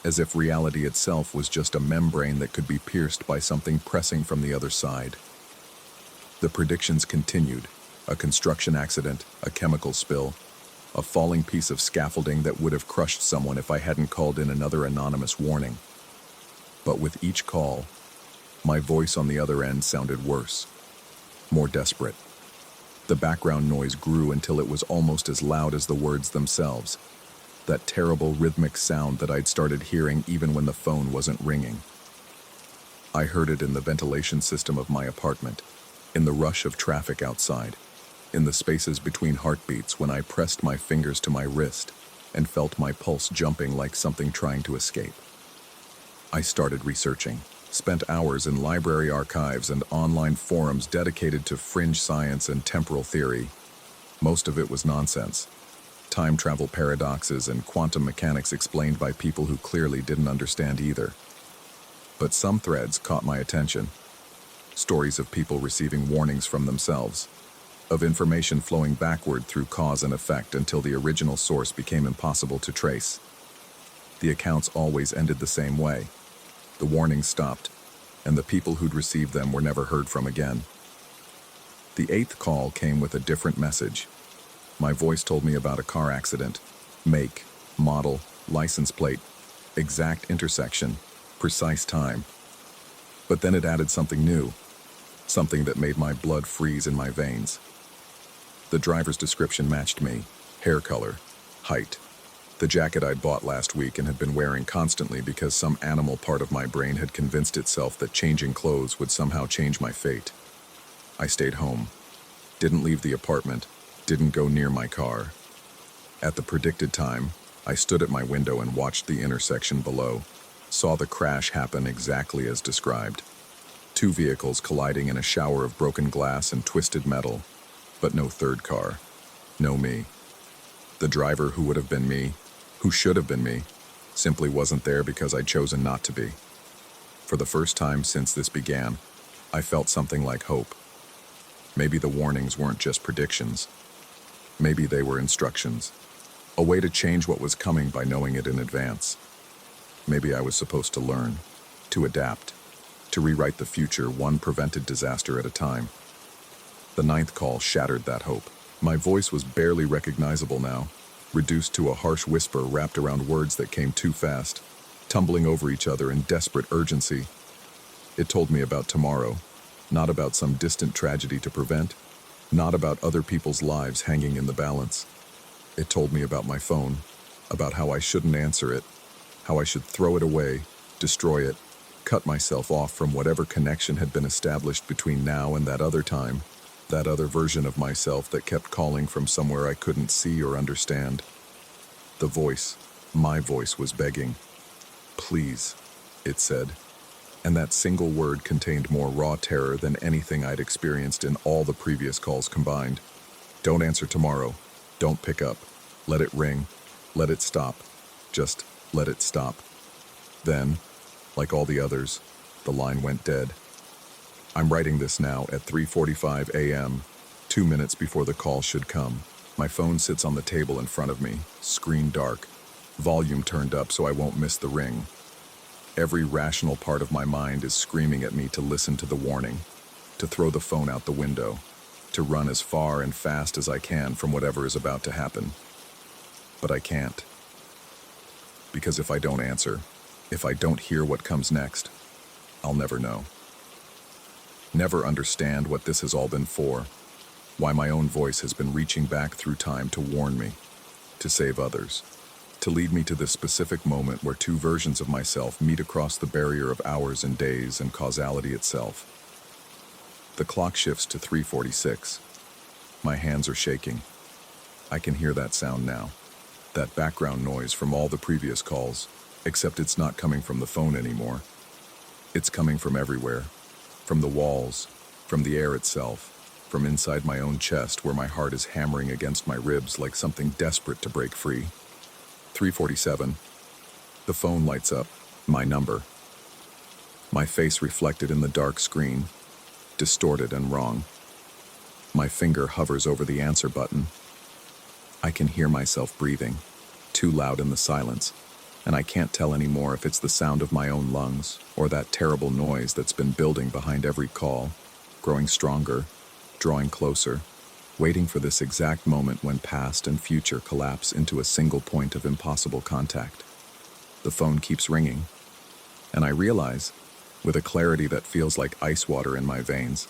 as if reality itself was just a membrane that could be pierced by something pressing from the other side. The predictions continued: a construction accident, a chemical spill, a falling piece of scaffolding that would have crushed someone if I hadn't called in another anonymous warning. But with each call, my voice on the other end sounded worse, more desperate. The background noise grew until it was almost as loud as the words themselves, that terrible rhythmic sound that I'd started hearing even when the phone wasn't ringing. I heard it in the ventilation system of my apartment, in the rush of traffic outside, in the spaces between heartbeats when I pressed my fingers to my wrist and felt my pulse jumping like something trying to escape. I started researching, spent hours in library archives and online forums dedicated to fringe science and temporal theory. Most of it was nonsense. Time travel paradoxes and quantum mechanics explained by people who clearly didn't understand either. But some threads caught my attention. Stories of people receiving warnings from themselves, of information flowing backward through cause and effect until the original source became impossible to trace. The accounts always ended the same way. The warnings stopped, and the people who'd received them were never heard from again. The eighth call came with a different message. My voice told me about a car accident, make, model, license plate, exact intersection, precise time. But then it added something new, something that made my blood freeze in my veins. The driver's description matched me: hair color, height, the jacket I'd bought last week and had been wearing constantly because some animal part of my brain had convinced itself that changing clothes would somehow change my fate. I stayed home, didn't leave the apartment, didn't go near my car. At the predicted time, I stood at my window and watched the intersection below, saw the crash happen exactly as described. Two vehicles colliding in a shower of broken glass and twisted metal, but no third car, no me. The driver who would have been me, who should have been me, simply wasn't there because I'd chosen not to be. For the first time since this began, I felt something like hope. Maybe the warnings weren't just predictions. Maybe they were instructions, a way to change what was coming by knowing it in advance. Maybe I was supposed to learn, to adapt, to rewrite the future one prevented disaster at a time. The ninth call shattered that hope. My voice was barely recognizable now, reduced to a harsh whisper wrapped around words that came too fast, tumbling over each other in desperate urgency. It told me about tomorrow, not about some distant tragedy to prevent, not about other people's lives hanging in the balance. It told me about my phone, about how I shouldn't answer it, how I should throw it away, destroy it, cut myself off from whatever connection had been established between now and that other time, that other version of myself that kept calling from somewhere I couldn't see or understand. The voice, my voice, was begging. "Please," it said, and that single word contained more raw terror than anything I'd experienced in all the previous calls combined. "Don't answer tomorrow. Don't pick up. Let it ring. Let it stop. Just let it stop." Then, like all the others, the line went dead. I'm writing this now at 3:45 a.m., 2 minutes before the call should come. My phone sits on the table in front of me, screen dark, volume turned up so I won't miss the ring. Every rational part of my mind is screaming at me to listen to the warning, to throw the phone out the window, to run as far and fast as I can from whatever is about to happen. But I can't. Because if I don't answer, if I don't hear what comes next, I'll never know. Never understand what this has all been for, why my own voice has been reaching back through time to warn me, to save others, to lead me to this specific moment where two versions of myself meet across the barrier of hours and days and causality itself. The clock shifts to 3:46. My hands are shaking. I can hear that sound now, that background noise from all the previous calls, except it's not coming from the phone anymore. It's coming from everywhere, from the walls, from the air itself, from inside my own chest where my heart is hammering against my ribs like something desperate to break free. 3:47. The phone lights up, my number. My face reflected in the dark screen, distorted and wrong. My finger hovers over the answer button. I can hear myself breathing, too loud in the silence, and I can't tell anymore if it's the sound of my own lungs or that terrible noise that's been building behind every call, growing stronger, drawing closer, waiting for this exact moment when past and future collapse into a single point of impossible contact. The phone keeps ringing, and I realize, with a clarity that feels like ice water in my veins,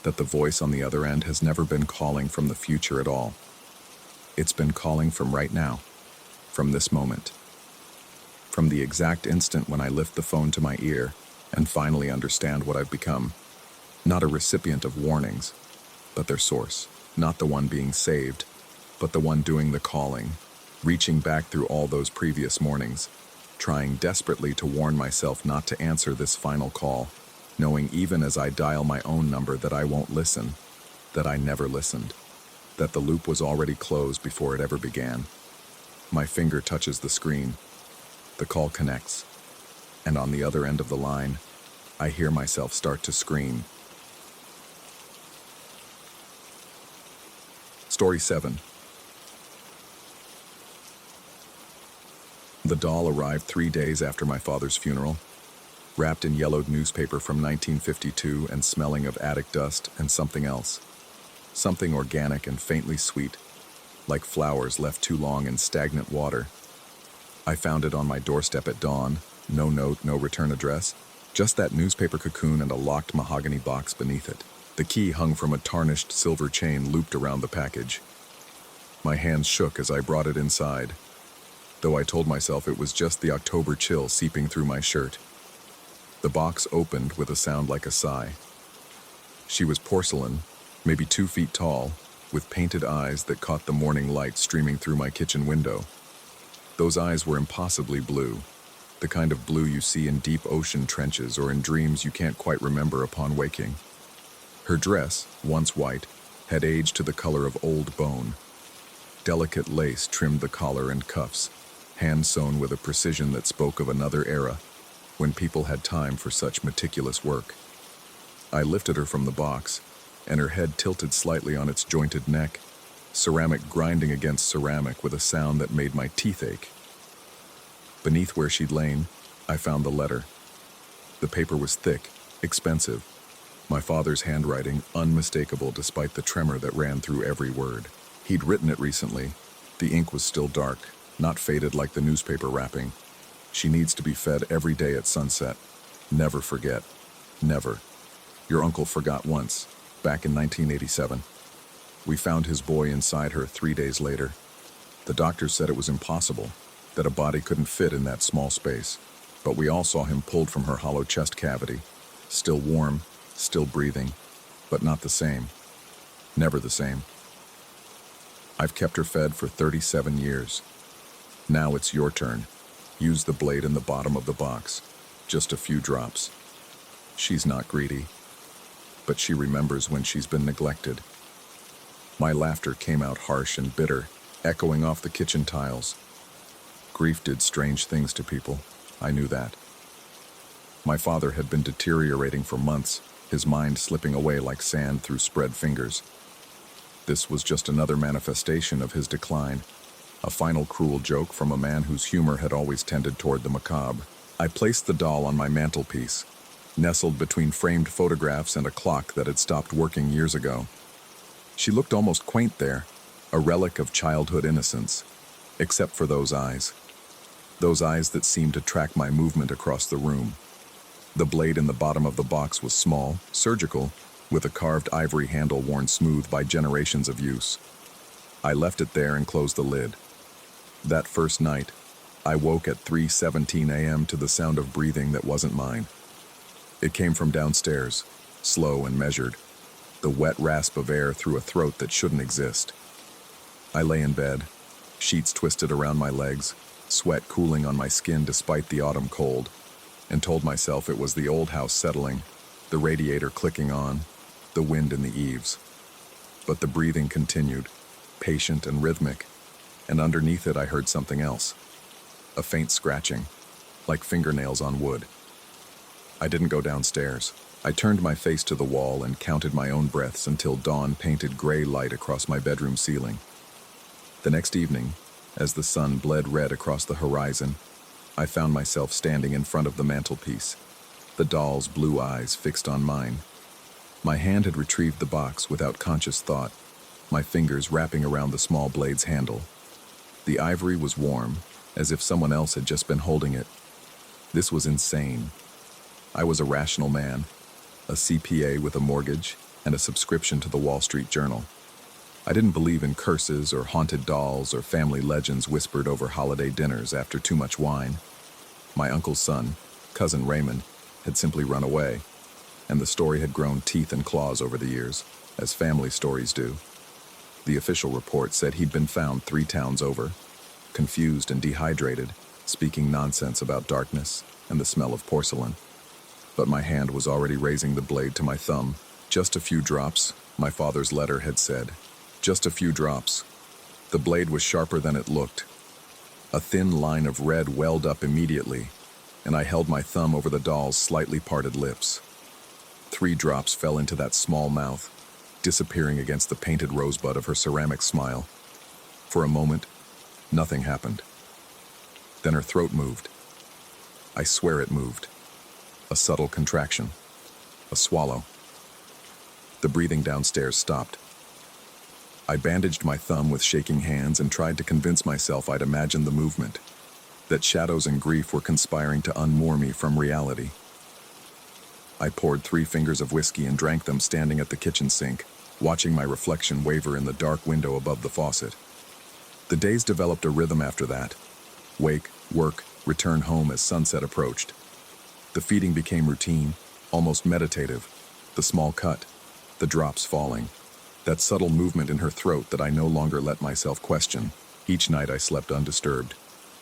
that the voice on the other end has never been calling from the future at all. It's been calling from right now, from this moment. From the exact instant when I lift the phone to my ear and finally understand what I've become. Not a recipient of warnings, but their source. Not the one being saved, but the one doing the calling, reaching back through all those previous mornings, trying desperately to warn myself not to answer this final call, knowing even as I dial my own number that I won't listen, that I never listened, that the loop was already closed before it ever began. My finger touches the screen. The call connects, and on the other end of the line, I hear myself start to scream. Story 7. The doll arrived 3 days after my father's funeral, wrapped in yellowed newspaper from 1952 and smelling of attic dust and something else. Something organic and faintly sweet, like flowers left too long in stagnant water. I found it on my doorstep at dawn, no note, no return address, just that newspaper cocoon and a locked mahogany box beneath it. The key hung from a tarnished silver chain looped around the package. My hands shook as I brought it inside, though I told myself it was just the October chill seeping through my shirt. The box opened with a sound like a sigh. She was porcelain, maybe 2 feet tall, with painted eyes that caught the morning light streaming through my kitchen window. Those eyes were impossibly blue, the kind of blue you see in deep ocean trenches or in dreams you can't quite remember upon waking. Her dress, once white, had aged to the color of old bone. Delicate lace trimmed the collar and cuffs, hand-sewn with a precision that spoke of another era, when people had time for such meticulous work. I lifted her from the box, and her head tilted slightly on its jointed neck, ceramic grinding against ceramic with a sound that made my teeth ache. Beneath where she'd lain, I found the letter. The paper was thick, expensive, my father's handwriting unmistakable despite the tremor that ran through every word. He'd written it recently. The ink was still dark, not faded like the newspaper wrapping. She needs to be fed every day at sunset. Never forget. Never. Your uncle forgot once, back in 1987. We found his boy inside her 3 days later. The doctors said it was impossible, that a body couldn't fit in that small space. but we all saw him pulled from her hollow chest cavity, still warm, still breathing, but not the same. Never the same. I've kept her fed for 37 years. Now it's your turn. Use the blade in the bottom of the box. Just a few drops. She's not greedy, but she remembers when she's been neglected. My laughter came out harsh and bitter, echoing off the kitchen tiles. Grief did strange things to people. I knew that. My father had been deteriorating for months, his mind slipping away like sand through spread fingers. This was just another manifestation of his decline, a final cruel joke from a man whose humor had always tended toward the macabre. I placed the doll on my mantelpiece, nestled between framed photographs and a clock that had stopped working years ago. She looked almost quaint there, a relic of childhood innocence, except for those eyes that seemed to track my movement across the room. The blade in the bottom of the box was small, surgical, with a carved ivory handle worn smooth by generations of use. I left it there and closed the lid. That first night, I woke at 3:17 a.m. to the sound of breathing that wasn't mine. It came from downstairs, slow and measured, the wet rasp of air through a throat that shouldn't exist. I lay in bed, sheets twisted around my legs, sweat cooling on my skin despite the autumn cold, and told myself it was the old house settling, the radiator clicking on, the wind in the eaves. But the breathing continued, patient and rhythmic, and underneath it I heard something else. A faint scratching, like fingernails on wood. I didn't go downstairs. I turned my face to the wall and counted my own breaths until dawn painted gray light across my bedroom ceiling. The next evening, as the sun bled red across the horizon, I found myself standing in front of the mantelpiece, the doll's blue eyes fixed on mine. My hand had retrieved the box without conscious thought, my fingers wrapping around the small blade's handle. The ivory was warm, as if someone else had just been holding it. This was insane. I was a rational man, a CPA with a mortgage and a subscription to the Wall Street Journal. I didn't believe in curses or haunted dolls or family legends whispered over holiday dinners after too much wine. My uncle's son, cousin Raymond, had simply run away, and the story had grown teeth and claws over the years, as family stories do. The official report said he'd been found 3 towns over, confused and dehydrated, speaking nonsense about darkness and the smell of porcelain. But my hand was already raising the blade to my thumb. Just a few drops, my father's letter had said. Just a few drops. The blade was sharper than it looked. A thin line of red welled up immediately, and I held my thumb over the doll's slightly parted lips. 3 drops fell into that small mouth, disappearing against the painted rosebud of her ceramic smile. For a moment, nothing happened. Then her throat moved. I swear it moved. A subtle contraction. A swallow. The breathing downstairs stopped. I bandaged my thumb with shaking hands and tried to convince myself I'd imagined the movement, that shadows and grief were conspiring to unmoor me from reality. I poured 3 fingers of whiskey and drank them standing at the kitchen sink, watching my reflection waver in the dark window above the faucet. The days developed a rhythm after that. Wake, work, return home as sunset approached. The feeding became routine, almost meditative. The small cut, the drops falling, that subtle movement in her throat that I no longer let myself question. Each night I slept undisturbed.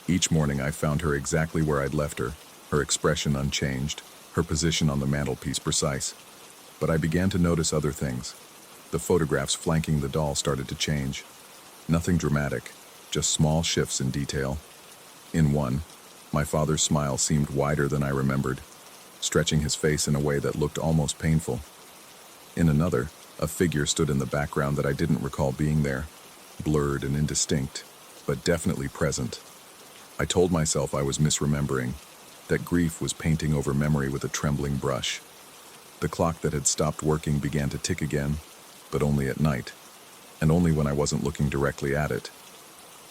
Each morning I found her exactly where I'd left her, her expression unchanged, her position on the mantelpiece precise. But I began to notice other things. The photographs flanking the doll started to change. Nothing dramatic, just small shifts in detail. In one, my father's smile seemed wider than I remembered, stretching his face in a way that looked almost painful. In another, a figure stood in the background that I didn't recall being there, blurred and indistinct, but definitely present. I told myself I was misremembering, that grief was painting over memory with a trembling brush. The clock that had stopped working began to tick again, but only at night, and only when I wasn't looking directly at it.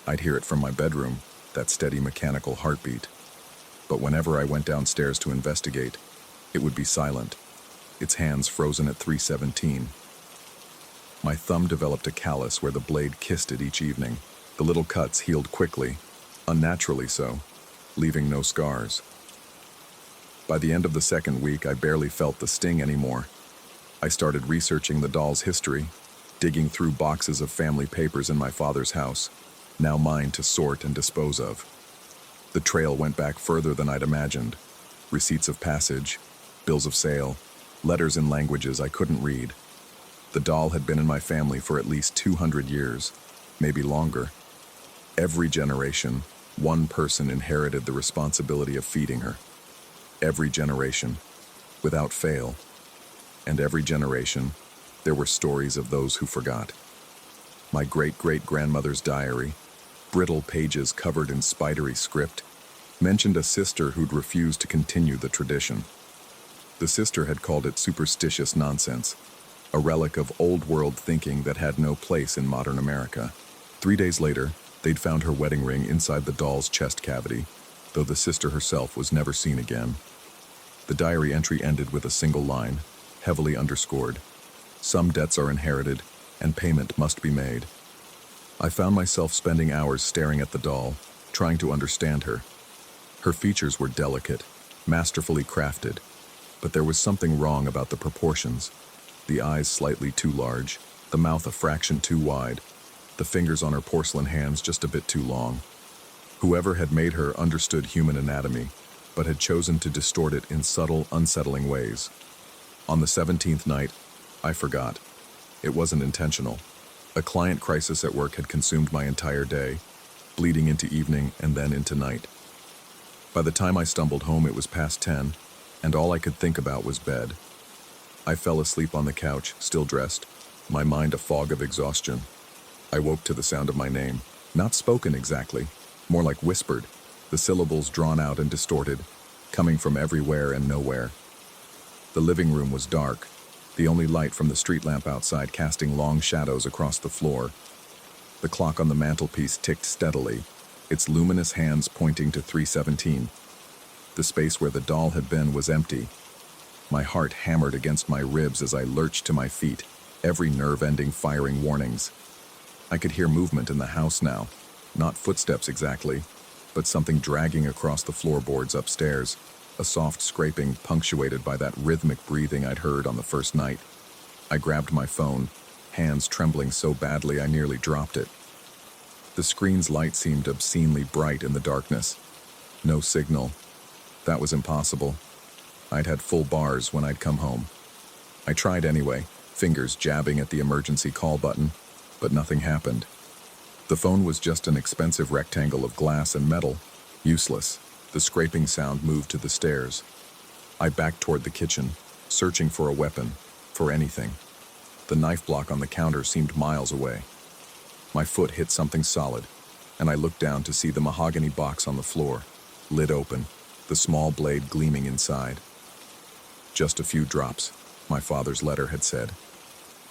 I'd hear it from my bedroom, that steady mechanical heartbeat. But whenever I went downstairs to investigate, it would be silent, its hands frozen at 3:17. My thumb developed a callus where the blade kissed it each evening. The little cuts healed quickly, unnaturally so, leaving no scars. By the end of the second week, I barely felt the sting anymore. I started researching the doll's history, digging through boxes of family papers in my father's house, now mine to sort and dispose of. The trail went back further than I'd imagined. Receipts of passage, bills of sale, letters in languages I couldn't read. The doll had been in my family for at least 200 years, maybe longer. Every generation, one person inherited the responsibility of feeding her. Every generation, without fail. And every generation, there were stories of those who forgot. My great-great-grandmother's diary, brittle pages covered in spidery script, mentioned a sister who'd refused to continue the tradition. The sister had called it superstitious nonsense, a relic of old-world thinking that had no place in modern America. 3 days later, they'd found her wedding ring inside the doll's chest cavity, though the sister herself was never seen again. The diary entry ended with a single line, heavily underscored. Some debts are inherited, and payment must be made. I found myself spending hours staring at the doll, trying to understand her. Her features were delicate, masterfully crafted, but there was something wrong about the proportions. The eyes slightly too large, the mouth a fraction too wide, the fingers on her porcelain hands just a bit too long. Whoever had made her understood human anatomy, but had chosen to distort it in subtle, unsettling ways. On the 17th night, I forgot. It wasn't intentional. A client crisis at work had consumed my entire day, bleeding into evening and then into night. By the time I stumbled home, it was past 10, and all I could think about was bed. I fell asleep on the couch, still dressed, my mind a fog of exhaustion. I woke to the sound of my name, not spoken exactly, more like whispered, the syllables drawn out and distorted, coming from everywhere and nowhere. The living room was dark, the only light from the street lamp outside casting long shadows across the floor. The clock on the mantelpiece ticked steadily, its luminous hands pointing to 3:17. The space where the doll had been was empty. My heart hammered against my ribs as I lurched to my feet, every nerve ending firing warnings. I could hear movement in the house now, not footsteps exactly, but something dragging across the floorboards upstairs, a soft scraping punctuated by that rhythmic breathing I'd heard on the first night. I grabbed my phone, hands trembling so badly I nearly dropped it. The screen's light seemed obscenely bright in the darkness. No signal. That was impossible. I'd had full bars when I'd come home. I tried anyway, fingers jabbing at the emergency call button, but nothing happened. The phone was just an expensive rectangle of glass and metal, useless. The scraping sound moved to the stairs. I backed toward the kitchen, searching for a weapon, for anything. The knife block on the counter seemed miles away. My foot hit something solid, and I looked down to see the mahogany box on the floor, lid open, the small blade gleaming inside. Just a few drops, my father's letter had said.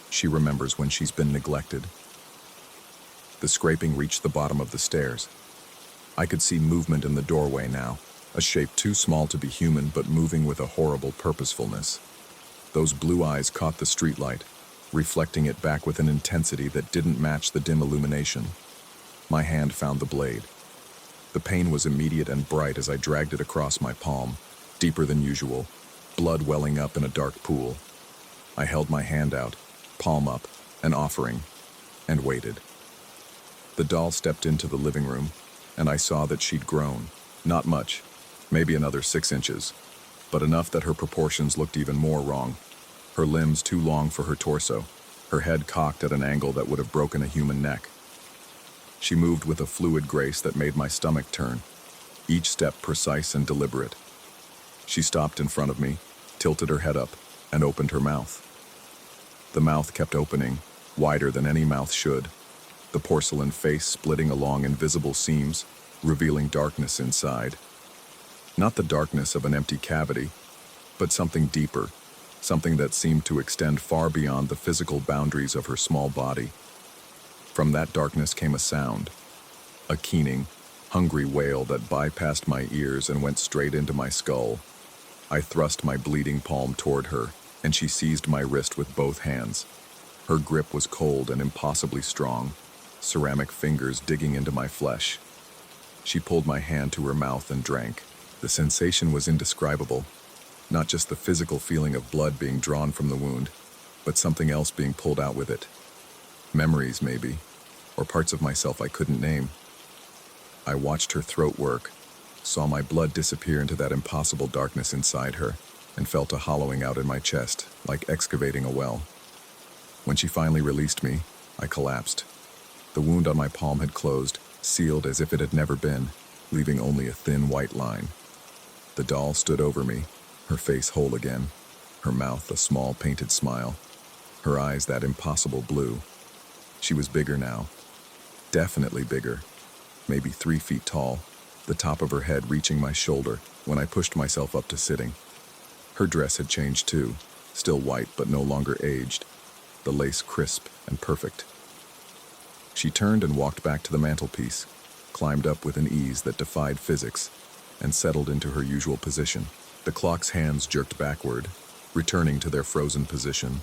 She remembers when she's been neglected. The scraping reached the bottom of the stairs. I could see movement in the doorway now, a shape too small to be human but moving with a horrible purposefulness. Those blue eyes caught the streetlight, reflecting it back with an intensity that didn't match the dim illumination. My hand found the blade. The pain was immediate and bright as I dragged it across my palm, deeper than usual, blood welling up in a dark pool. I held my hand out, palm up, an offering, and waited. The doll stepped into the living room, and I saw that she'd grown. Not much, maybe another 6 inches, but enough that her proportions looked even more wrong. Her limbs too long for her torso, her head cocked at an angle that would have broken a human neck. She moved with a fluid grace that made my stomach turn, each step precise and deliberate. She stopped in front of me, tilted her head up, and opened her mouth. The mouth kept opening, wider than any mouth should, the porcelain face splitting along invisible seams, revealing darkness inside. Not the darkness of an empty cavity, but something deeper, something that seemed to extend far beyond the physical boundaries of her small body. From that darkness came a sound, a keening, hungry wail that bypassed my ears and went straight into my skull. I thrust my bleeding palm toward her, and she seized my wrist with both hands. Her grip was cold and impossibly strong, ceramic fingers digging into my flesh. She pulled my hand to her mouth and drank. The sensation was indescribable, Not just the physical feeling of blood being drawn from the wound, but something else being pulled out with it. Memories, maybe, or parts of myself I couldn't name. I watched her throat work, saw my blood disappear into that impossible darkness inside her, and felt a hollowing out in my chest, like excavating a well. When she finally released me, I collapsed. The wound on my palm had closed, sealed as if it had never been, leaving only a thin white line. The doll stood over me, her face whole again, her mouth a small painted smile, her eyes that impossible blue. She was bigger now, definitely bigger, maybe 3 feet tall, the top of her head reaching my shoulder when I pushed myself up to sitting. Her dress had changed too, still white but no longer aged, the lace crisp and perfect. She turned and walked back to the mantelpiece, climbed up with an ease that defied physics, and settled into her usual position. The clock's hands jerked backward, returning to their frozen position.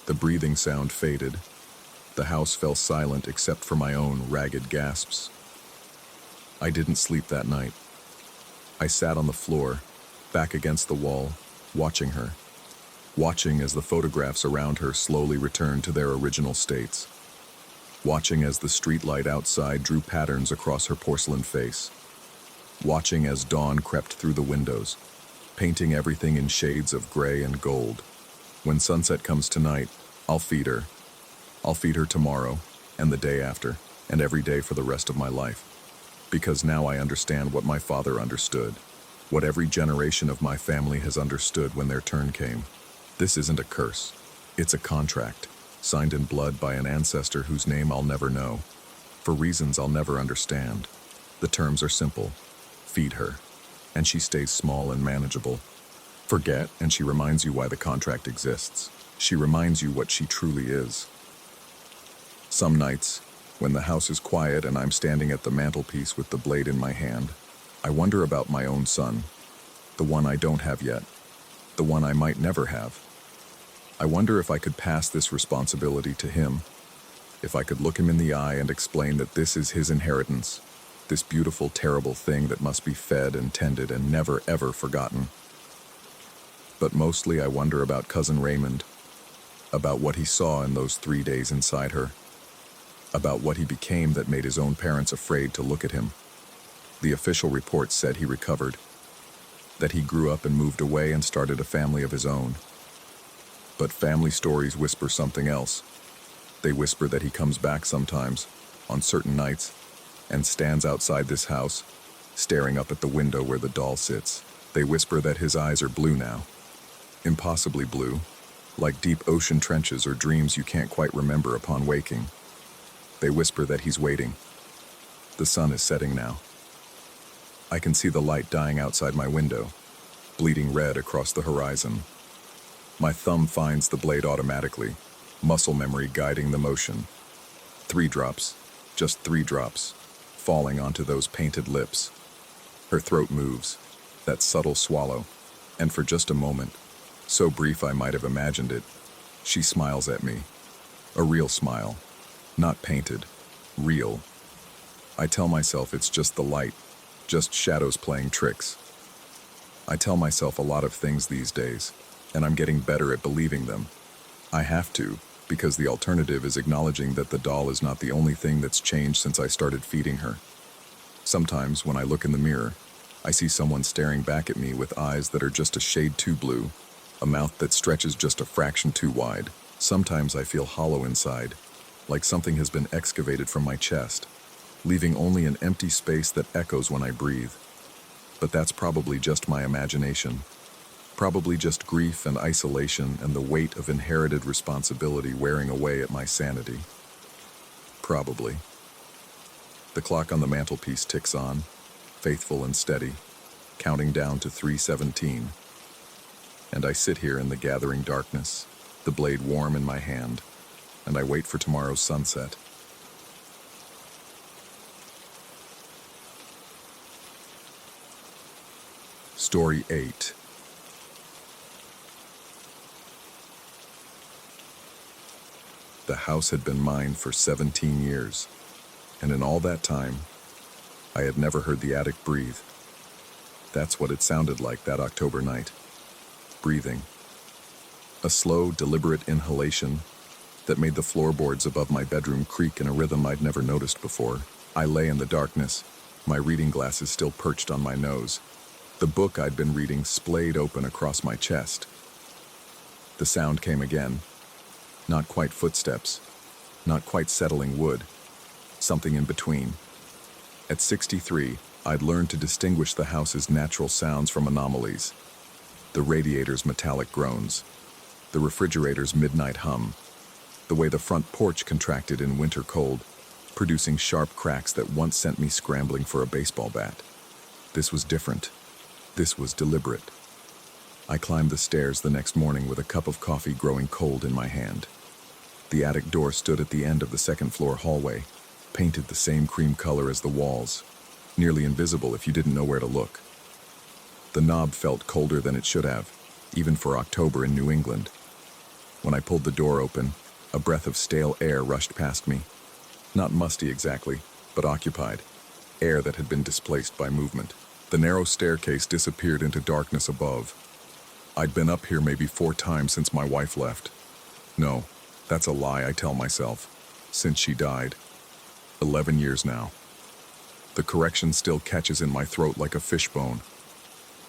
The breathing sound faded. The house fell silent except for my own ragged gasps. I didn't sleep that night. I sat on the floor, back against the wall, watching her. Watching as the photographs around her slowly returned to their original states. Watching as the streetlight outside drew patterns across her porcelain face. Watching as dawn crept through the windows, painting everything in shades of gray and gold. When sunset comes tonight, I'll feed her. I'll feed her tomorrow, and the day after, and every day for the rest of my life. Because now I understand what my father understood, what every generation of my family has understood when their turn came. This isn't a curse. It's a contract, signed in blood by an ancestor whose name I'll never know, for reasons I'll never understand. The terms are simple. Feed her, and she stays small and manageable. Forget, and she reminds you why the contract exists. She reminds you what she truly is. Some nights, when the house is quiet and I'm standing at the mantelpiece with the blade in my hand, I wonder about my own son, the one I don't have yet, the one I might never have. I wonder if I could pass this responsibility to him, if I could look him in the eye and explain that this is his inheritance, this beautiful, terrible thing that must be fed and tended and never, ever forgotten. But mostly I wonder about Cousin Raymond, about what he saw in those 3 days inside her, about what he became that made his own parents afraid to look at him. The official report said he recovered, that he grew up and moved away and started a family of his own. But family stories whisper something else. They whisper that he comes back sometimes, on certain nights, and stands outside this house, staring up at the window where the doll sits. They whisper that his eyes are blue now, impossibly blue, like deep ocean trenches or dreams you can't quite remember upon waking. They whisper that he's waiting. The sun is setting now. I can see the light dying outside my window, bleeding red across the horizon. My thumb finds the blade automatically, muscle memory guiding the motion. 3 drops, just 3 drops, falling onto those painted lips. Her throat moves, that subtle swallow, and for just a moment, so brief I might have imagined it, she smiles at me. A real smile, not painted, real. I tell myself it's just the light, just shadows playing tricks. I tell myself a lot of things these days, and I'm getting better at believing them. I have to, because the alternative is acknowledging that the doll is not the only thing that's changed since I started feeding her. Sometimes, when I look in the mirror, I see someone staring back at me with eyes that are just a shade too blue, a mouth that stretches just a fraction too wide. Sometimes I feel hollow inside, like something has been excavated from my chest, leaving only an empty space that echoes when I breathe. But that's probably just my imagination. Probably just grief and isolation and the weight of inherited responsibility wearing away at my sanity. Probably. The clock on the mantelpiece ticks on, faithful and steady, counting down to 3:17. And I sit here in the gathering darkness, the blade warm in my hand, and I wait for tomorrow's sunset. Story 8. The house had been mine for 17 years, and in all that time, I had never heard the attic breathe. That's what it sounded like that October night. breathing. A slow, deliberate inhalation that made the floorboards above my bedroom creak in a rhythm I'd never noticed before. I lay in the darkness, my reading glasses still perched on my nose. The book I'd been reading splayed open across my chest. The sound came again. Not quite footsteps, not quite settling wood, something in between. At 63, I'd learned to distinguish the house's natural sounds from anomalies. The radiator's metallic groans, the refrigerator's midnight hum, the way the front porch contracted in winter cold, producing sharp cracks that once sent me scrambling for a baseball bat. This was different. This was deliberate. I climbed the stairs the next morning with a cup of coffee growing cold in my hand. The attic door stood at the end of the second-floor hallway, painted the same cream color as the walls, nearly invisible if you didn't know where to look. The knob felt colder than it should have, even for October in New England. When I pulled the door open, a breath of stale air rushed past me. Not musty exactly, but occupied. Air that had been displaced by movement. The narrow staircase disappeared into darkness above. I'd been up here maybe 4 times since my wife left. No, that's a lie I tell myself. Since she died. 11 years now. The correction still catches in my throat like a fishbone.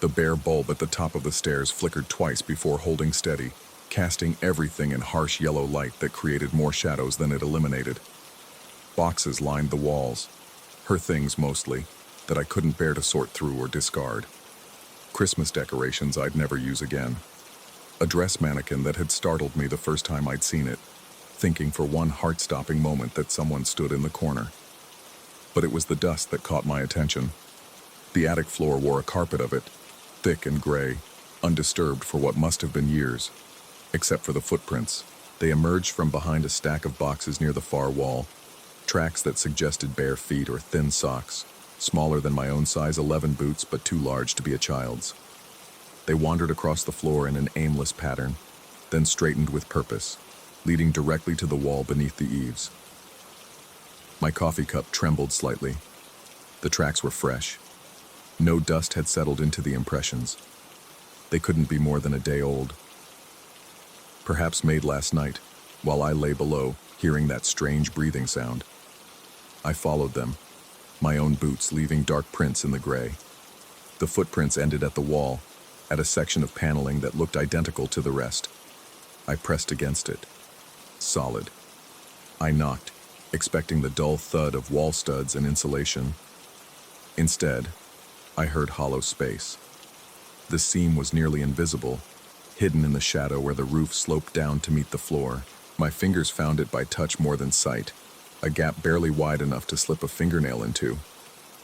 The bare bulb at the top of the stairs flickered twice before holding steady, casting everything in harsh yellow light that created more shadows than it eliminated. Boxes lined the walls, her things mostly, that I couldn't bear to sort through or discard. Christmas decorations I'd never use again. A dress mannequin that had startled me the first time I'd seen it, thinking for one heart-stopping moment that someone stood in the corner. But it was the dust that caught my attention. The attic floor wore a carpet of it, thick and gray, undisturbed for what must have been years. Except for the footprints. They emerged from behind a stack of boxes near the far wall, tracks that suggested bare feet or thin socks, smaller than my own size 11 boots but too large to be a child's. They wandered across the floor in an aimless pattern, then straightened with purpose, leading directly to the wall beneath the eaves. My coffee cup trembled slightly. The tracks were fresh. No dust had settled into the impressions. They couldn't be more than a day old. Perhaps made last night, while I lay below, hearing that strange breathing sound. I followed them, my own boots leaving dark prints in the gray. The footprints ended at the wall, at a section of paneling that looked identical to the rest. I pressed against it. Solid. I knocked, expecting the dull thud of wall studs and insulation. Instead, I heard hollow space. The seam was nearly invisible, hidden in the shadow where the roof sloped down to meet the floor. My fingers found it by touch more than sight, a gap barely wide enough to slip a fingernail into.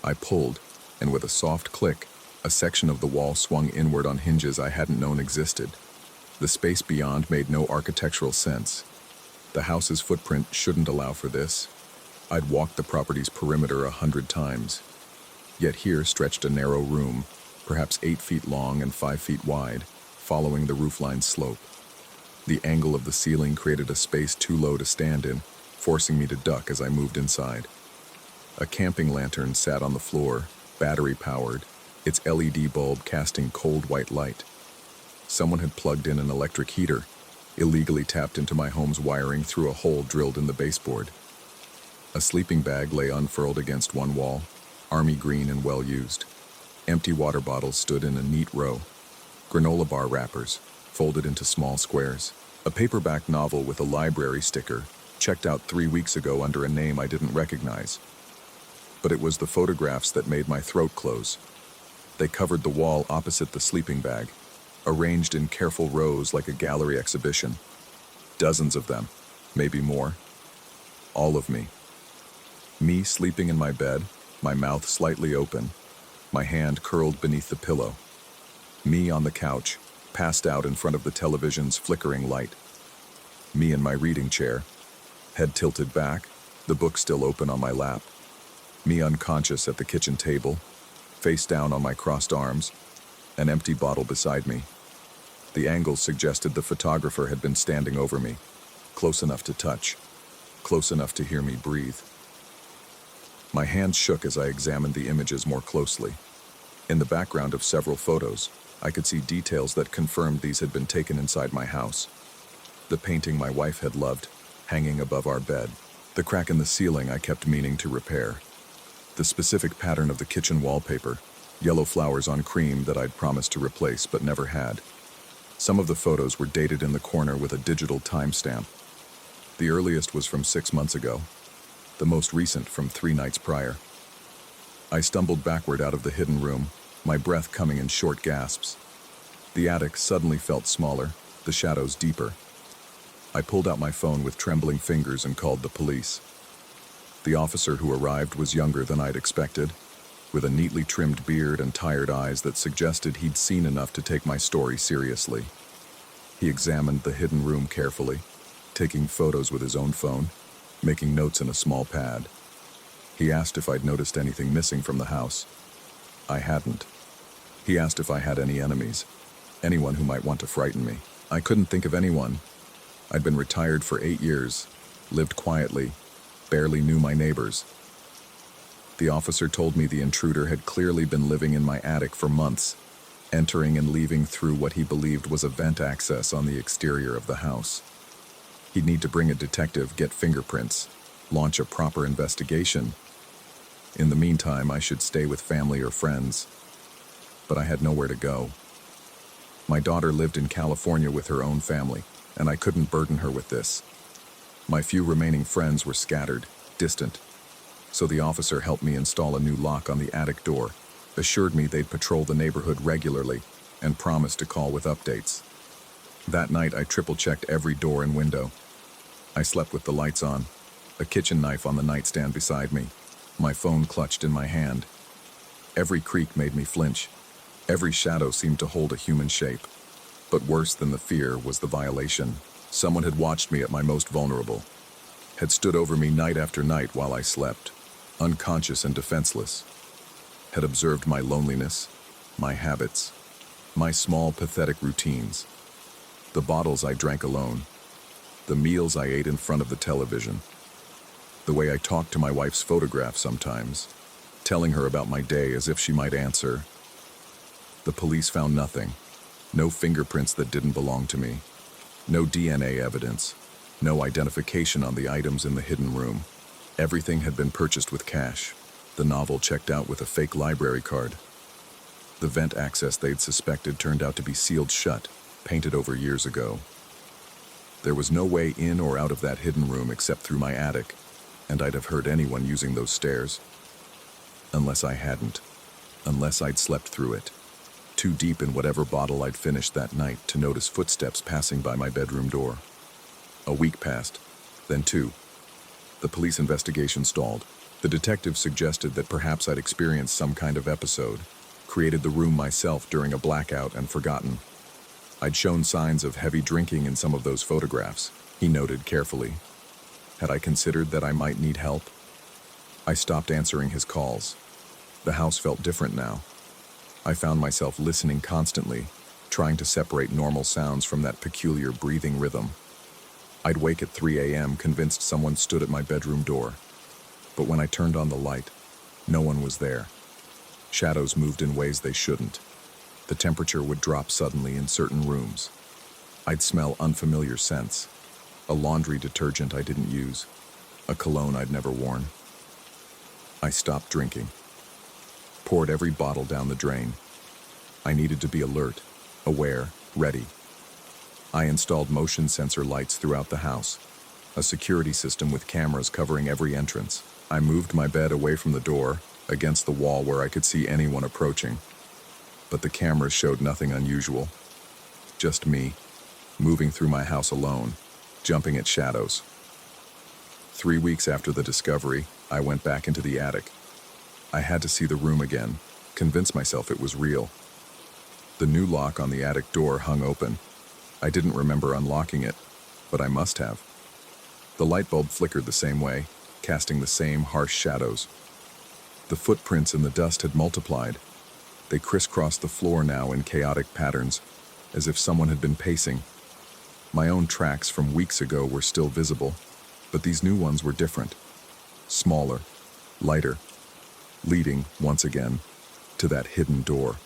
I pulled, and with a soft click, a section of the wall swung inward on hinges I hadn't known existed. The space beyond made no architectural sense. The house's footprint shouldn't allow for this. I'd walked the property's perimeter 100 times. Yet here stretched a narrow room, perhaps 8 feet long and 5 feet wide, following the roofline's slope. The angle of the ceiling created a space too low to stand in, forcing me to duck as I moved inside. A camping lantern sat on the floor, battery-powered, its LED bulb casting cold white light. Someone had plugged in an electric heater, illegally tapped into my home's wiring through a hole drilled in the baseboard. A sleeping bag lay unfurled against one wall, army green and well-used. Empty water bottles stood in a neat row. Granola bar wrappers, folded into small squares. A paperback novel with a library sticker, checked out 3 weeks ago under a name I didn't recognize. But it was the photographs that made my throat close. They covered the wall opposite the sleeping bag, arranged in careful rows like a gallery exhibition. Dozens of them, maybe more. All of me. Me sleeping in my bed, my mouth slightly open, my hand curled beneath the pillow. Me on the couch, passed out in front of the television's flickering light. Me in my reading chair, head tilted back, the book still open on my lap. Me unconscious at the kitchen table, face down on my crossed arms, an empty bottle beside me. The angle suggested the photographer had been standing over me, close enough to touch, close enough to hear me breathe. My hands shook as I examined the images more closely. In the background of several photos, I could see details that confirmed these had been taken inside my house. The painting my wife had loved, hanging above our bed. The crack in the ceiling I kept meaning to repair. The specific pattern of the kitchen wallpaper, yellow flowers on cream that I'd promised to replace but never had. Some of the photos were dated in the corner with a digital timestamp. The earliest was from 6 months ago, the most recent from 3 nights prior. I stumbled backward out of the hidden room, my breath coming in short gasps. The attic suddenly felt smaller, the shadows deeper. I pulled out my phone with trembling fingers and called the police. The officer who arrived was younger than I'd expected, with a neatly trimmed beard and tired eyes that suggested he'd seen enough to take my story seriously. He examined the hidden room carefully, taking photos with his own phone, making notes in a small pad. He asked if I'd noticed anything missing from the house. I hadn't. He asked if I had any enemies, anyone who might want to frighten me. I couldn't think of anyone. I'd been retired for 8 years, lived quietly, barely knew my neighbors. The officer told me the intruder had clearly been living in my attic for months, entering and leaving through what he believed was a vent access on the exterior of the house. He'd need to bring a detective, get fingerprints, launch a proper investigation. In the meantime, I should stay with family or friends. But I had nowhere to go. My daughter lived in California with her own family, and I couldn't burden her with this. My few remaining friends were scattered, distant, so the officer helped me install a new lock on the attic door, assured me they'd patrol the neighborhood regularly, and promised to call with updates. That night, I triple-checked every door and window. I slept with the lights on, a kitchen knife on the nightstand beside me, my phone clutched in my hand. Every creak made me flinch. Every shadow seemed to hold a human shape. But worse than the fear was the violation. Someone had watched me at my most vulnerable, had stood over me night after night while I slept, unconscious and defenseless, had observed my loneliness, my habits, my small, pathetic routines, the bottles I drank alone, the meals I ate in front of the television, the way I talked to my wife's photograph sometimes, telling her about my day as if she might answer. The police found nothing. No fingerprints that didn't belong to me. No DNA evidence. No identification on the items in the hidden room. Everything had been purchased with cash. The novel checked out with a fake library card. The vent access they'd suspected turned out to be sealed shut, painted over years ago. There was no way in or out of that hidden room except through my attic, and I'd have heard anyone using those stairs. Unless I hadn't. Unless I'd slept through it. Too deep in whatever bottle I'd finished that night to notice footsteps passing by my bedroom door. A week passed, then 2. The police investigation stalled. The detective suggested that perhaps I'd experienced some kind of episode, created the room myself during a blackout and forgotten. I'd shown signs of heavy drinking in some of those photographs, he noted carefully. Had I considered that I might need help? I stopped answering his calls. The house felt different now. I found myself listening constantly, trying to separate normal sounds from that peculiar breathing rhythm. I'd wake at 3 a.m. convinced someone stood at my bedroom door. But when I turned on the light, no one was there. Shadows moved in ways they shouldn't. The temperature would drop suddenly in certain rooms. I'd smell unfamiliar scents. A laundry detergent I didn't use. A cologne I'd never worn. I stopped drinking. Poured every bottle down the drain. I needed to be alert, aware, ready. I installed motion sensor lights throughout the house, a security system with cameras covering every entrance. I moved my bed away from the door, against the wall where I could see anyone approaching. But the cameras showed nothing unusual. Just me, moving through my house alone, jumping at shadows. 3 weeks after the discovery, I went back into the attic. I had to see the room again, convince myself it was real. The new lock on the attic door hung open. I didn't remember unlocking it, but I must have. The light bulb flickered the same way, casting the same harsh shadows. The footprints in the dust had multiplied. They crisscrossed the floor now in chaotic patterns, as if someone had been pacing. My own tracks from weeks ago were still visible, but these new ones were different. Smaller, lighter, leading, once again, to that hidden door.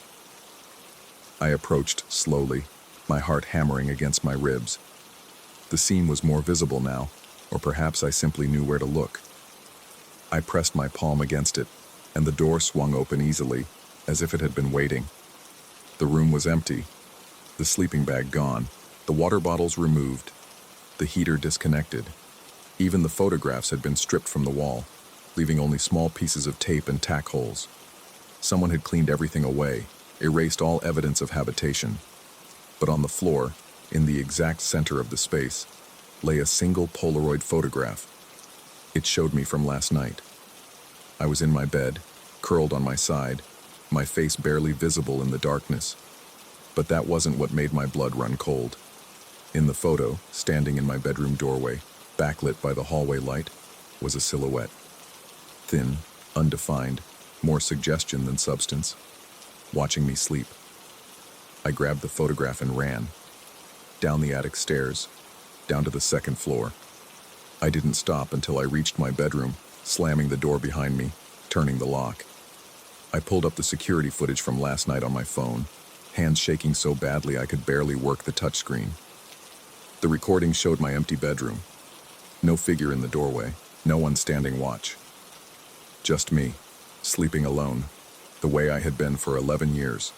I approached slowly, my heart hammering against my ribs. The scene was more visible now, or perhaps I simply knew where to look. I pressed my palm against it, and the door swung open easily, as if it had been waiting. The room was empty, the sleeping bag gone, the water bottles removed, the heater disconnected. Even the photographs had been stripped from the wall, leaving only small pieces of tape and tack holes. Someone had cleaned everything away, erased all evidence of habitation. But on the floor, in the exact center of the space, lay a single Polaroid photograph. It showed me from last night. I was in my bed, curled on my side, my face barely visible in the darkness. But that wasn't what made my blood run cold. In the photo, standing in my bedroom doorway, backlit by the hallway light, was a silhouette. Thin, undefined, more suggestion than substance, watching me sleep. I grabbed the photograph and ran. Down the attic stairs, down to the second floor. I didn't stop until I reached my bedroom, slamming the door behind me, turning the lock. I pulled up the security footage from last night on my phone, hands shaking so badly I could barely work the touchscreen. The recording showed my empty bedroom. No figure in the doorway, no one standing watch. Just me, sleeping alone, the way I had been for 11 years.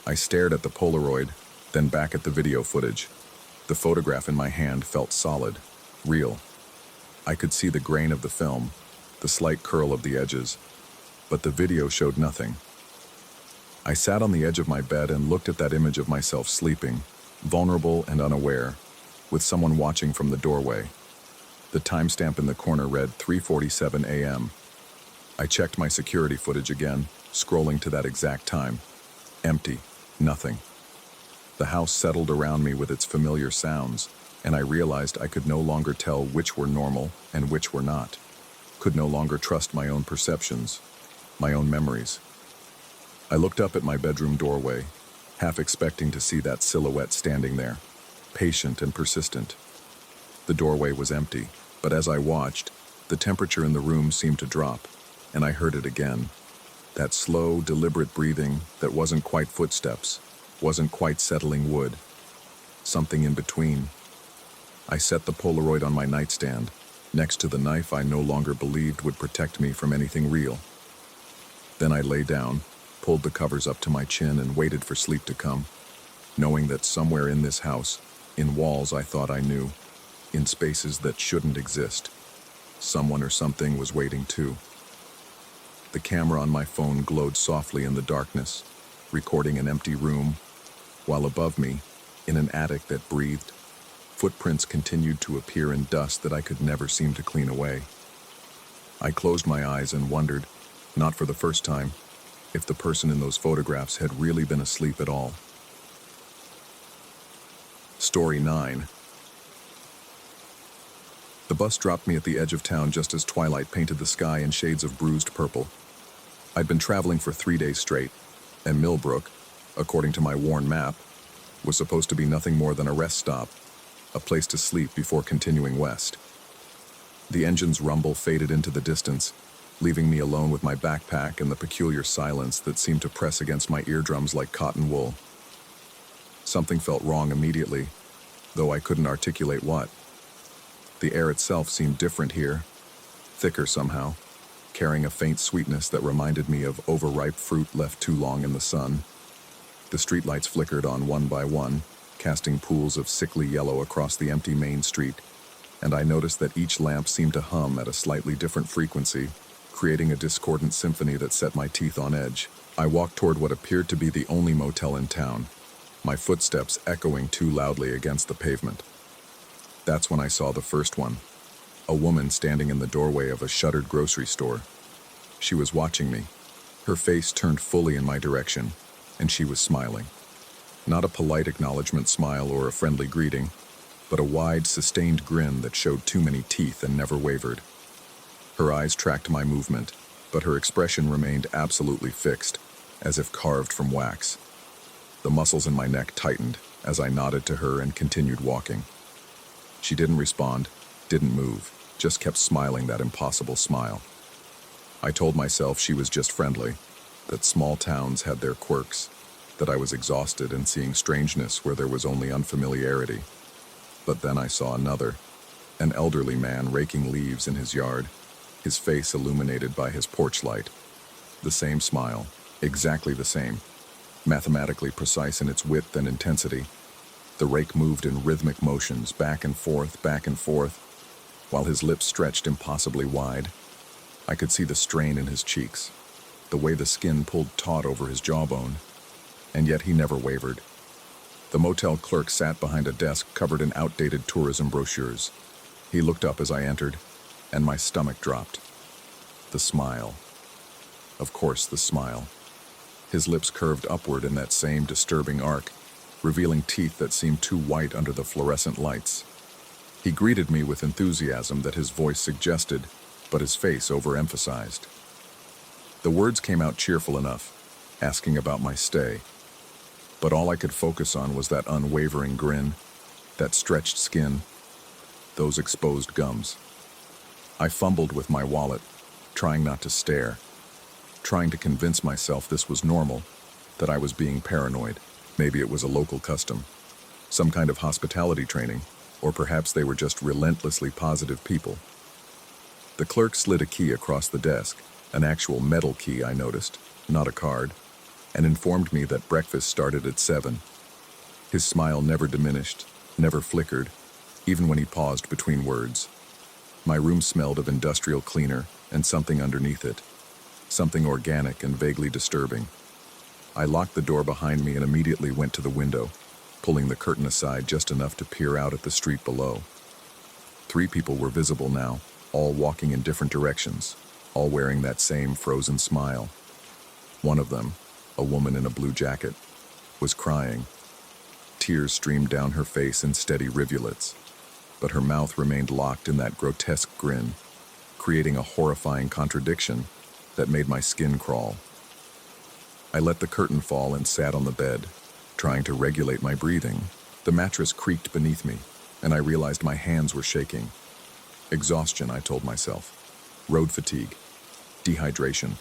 I stared at the Polaroid, then back at the video footage. The photograph in my hand felt solid, real. I could see the grain of the film, the slight curl of the edges, but the video showed nothing. I sat on the edge of my bed and looked at that image of myself sleeping, vulnerable and unaware, with someone watching from the doorway. The timestamp in the corner read 3:47 a.m. I checked my security footage again, scrolling to that exact time. Empty, nothing. The house settled around me with its familiar sounds, and I realized I could no longer tell which were normal and which were not. Could no longer trust my own perceptions, my own memories. I looked up at my bedroom doorway, half expecting to see that silhouette standing there, patient and persistent. The doorway was empty, but as I watched, the temperature in the room seemed to drop, and I heard it again. That slow, deliberate breathing that wasn't quite footsteps, wasn't quite settling wood. Something in between. I set the Polaroid on my nightstand, next to the knife I no longer believed would protect me from anything real. Then I lay down, pulled the covers up to my chin and waited for sleep to come, knowing that somewhere in this house, in walls I thought I knew, in spaces that shouldn't exist, someone or something was waiting too. The camera on my phone glowed softly in the darkness, recording an empty room, while above me, in an attic that breathed, footprints continued to appear in dust that I could never seem to clean away. I closed my eyes and wondered, not for the first time, if the person in those photographs had really been asleep at all. Story 9. The bus dropped me at the edge of town just as twilight painted the sky in shades of bruised purple. I'd been traveling for 3 days straight, and Millbrook, according to my worn map, was supposed to be nothing more than a rest stop, a place to sleep before continuing west. The engine's rumble faded into the distance, leaving me alone with my backpack and the peculiar silence that seemed to press against my eardrums like cotton wool. Something felt wrong immediately, though I couldn't articulate what. The air itself seemed different here, thicker somehow, carrying a faint sweetness that reminded me of overripe fruit left too long in the sun. The streetlights flickered on one by one, casting pools of sickly yellow across the empty main street, and I noticed that each lamp seemed to hum at a slightly different frequency, creating a discordant symphony that set my teeth on edge. I walked toward what appeared to be the only motel in town, my footsteps echoing too loudly against the pavement. That's when I saw the first one, a woman standing in the doorway of a shuttered grocery store. She was watching me, her face turned fully in my direction, and she was smiling. Not a polite acknowledgement smile or a friendly greeting, but a wide, sustained grin that showed too many teeth and never wavered. Her eyes tracked my movement, but her expression remained absolutely fixed, as if carved from wax. The muscles in my neck tightened as I nodded to her and continued walking. She didn't respond, didn't move, just kept smiling that impossible smile. I told myself she was just friendly, that small towns had their quirks. that I was exhausted and seeing strangeness where there was only unfamiliarity. But then I saw another, an elderly man raking leaves in his yard, his face illuminated by his porch light. The same smile, exactly the same, mathematically precise in its width and intensity. The rake moved in rhythmic motions, back and forth, while his lips stretched impossibly wide. I could see the strain in his cheeks, the way the skin pulled taut over his jawbone, and yet he never wavered. The motel clerk sat behind a desk covered in outdated tourism brochures. He looked up as I entered, and my stomach dropped. The smile. Of course, the smile. His lips curved upward in that same disturbing arc, revealing teeth that seemed too white under the fluorescent lights. He greeted me with enthusiasm that his voice suggested, but his face overemphasized. The words came out cheerful enough, asking about my stay, but all I could focus on was that unwavering grin, that stretched skin, those exposed gums. I fumbled with my wallet, trying not to stare, trying to convince myself this was normal, that I was being paranoid. Maybe it was a local custom, some kind of hospitality training, or perhaps they were just relentlessly positive people. The clerk slid a key across the desk, an actual metal key I noticed, not a card, and informed me that breakfast started at 7. His smile never diminished, never flickered, even when he paused between words. My room smelled of industrial cleaner and something underneath it, something organic and vaguely disturbing. I locked the door behind me and immediately went to the window, pulling the curtain aside just enough to peer out at the street below. 3 people were visible now, all walking in different directions, all wearing that same frozen smile. One of them, a woman in a blue jacket, was crying. Tears streamed down her face in steady rivulets, but her mouth remained locked in that grotesque grin, creating a horrifying contradiction that made my skin crawl. I let the curtain fall and sat on the bed, trying to regulate my breathing. The mattress creaked beneath me, and I realized my hands were shaking. Exhaustion, I told myself. Road fatigue. Dehydration.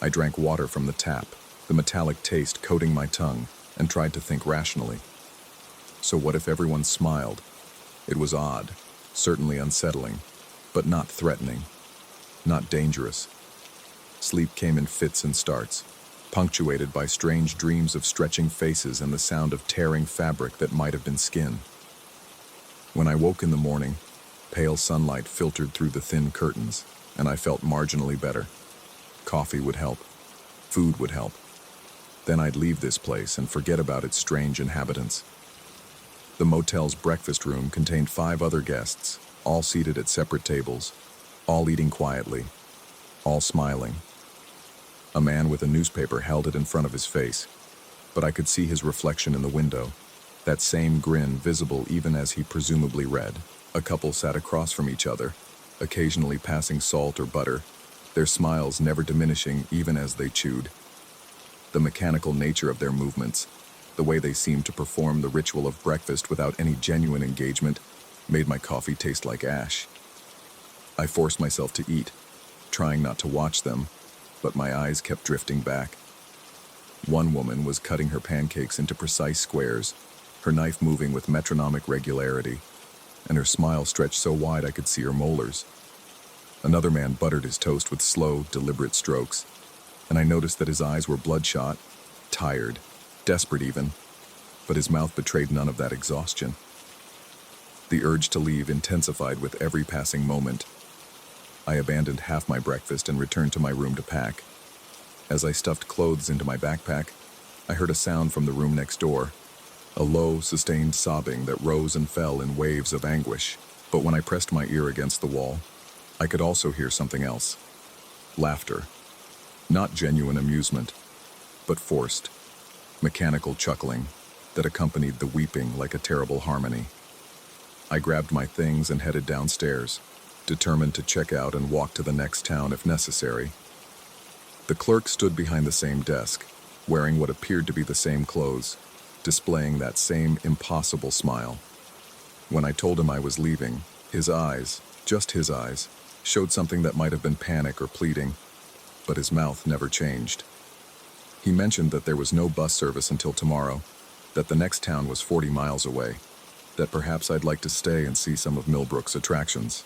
I drank water from the tap, the metallic taste coating my tongue, and tried to think rationally. So what if everyone smiled? It was odd, certainly unsettling, but not threatening, not dangerous. Sleep came in fits and starts, punctuated by strange dreams of stretching faces and the sound of tearing fabric that might have been skin. When I woke in the morning, pale sunlight filtered through the thin curtains, and I felt marginally better. Coffee would help. Food would help. Then I'd leave this place and forget about its strange inhabitants. The motel's breakfast room contained 5 other guests, all seated at separate tables, all eating quietly, all smiling. A man with a newspaper held it in front of his face, but I could see his reflection in the window, that same grin visible even as he presumably read. A couple sat across from each other, occasionally passing salt or butter, their smiles never diminishing even as they chewed. The mechanical nature of their movements, the way they seemed to perform the ritual of breakfast without any genuine engagement, made my coffee taste like ash. I forced myself to eat, trying not to watch them, but my eyes kept drifting back. One woman was cutting her pancakes into precise squares, her knife moving with metronomic regularity, and her smile stretched so wide I could see her molars. Another man buttered his toast with slow, deliberate strokes, and I noticed that his eyes were bloodshot, tired, desperate even, but his mouth betrayed none of that exhaustion. The urge to leave intensified with every passing moment. I abandoned half my breakfast and returned to my room to pack. As I stuffed clothes into my backpack, I heard a sound from the room next door, a low, sustained sobbing that rose and fell in waves of anguish. But when I pressed my ear against the wall, I could also hear something else. Laughter. Not genuine amusement, but forced, mechanical chuckling that accompanied the weeping like a terrible harmony. I grabbed my things and headed downstairs, determined to check out and walk to the next town if necessary. The clerk stood behind the same desk, wearing what appeared to be the same clothes, displaying that same impossible smile. When I told him I was leaving, his eyes, just his eyes, showed something that might have been panic or pleading, but his mouth never changed. He mentioned that there was no bus service until tomorrow, that the next town was 40 miles away, that perhaps I'd like to stay and see some of Millbrook's attractions.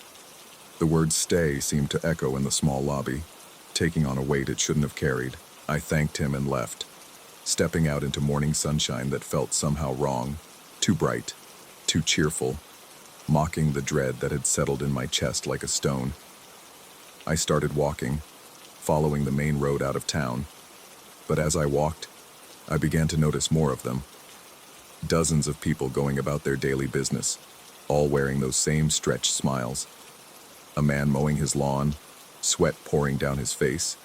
The word stay seemed to echo in the small lobby, taking on a weight it shouldn't have carried. I thanked him and left, stepping out into morning sunshine that felt somehow wrong, too bright, too cheerful, mocking the dread that had settled in my chest like a stone. I started walking, following the main road out of town, but as I walked, I began to notice more of them. Dozens of people going about their daily business, all wearing those same stretched smiles. A man mowing his lawn, sweat pouring down his face,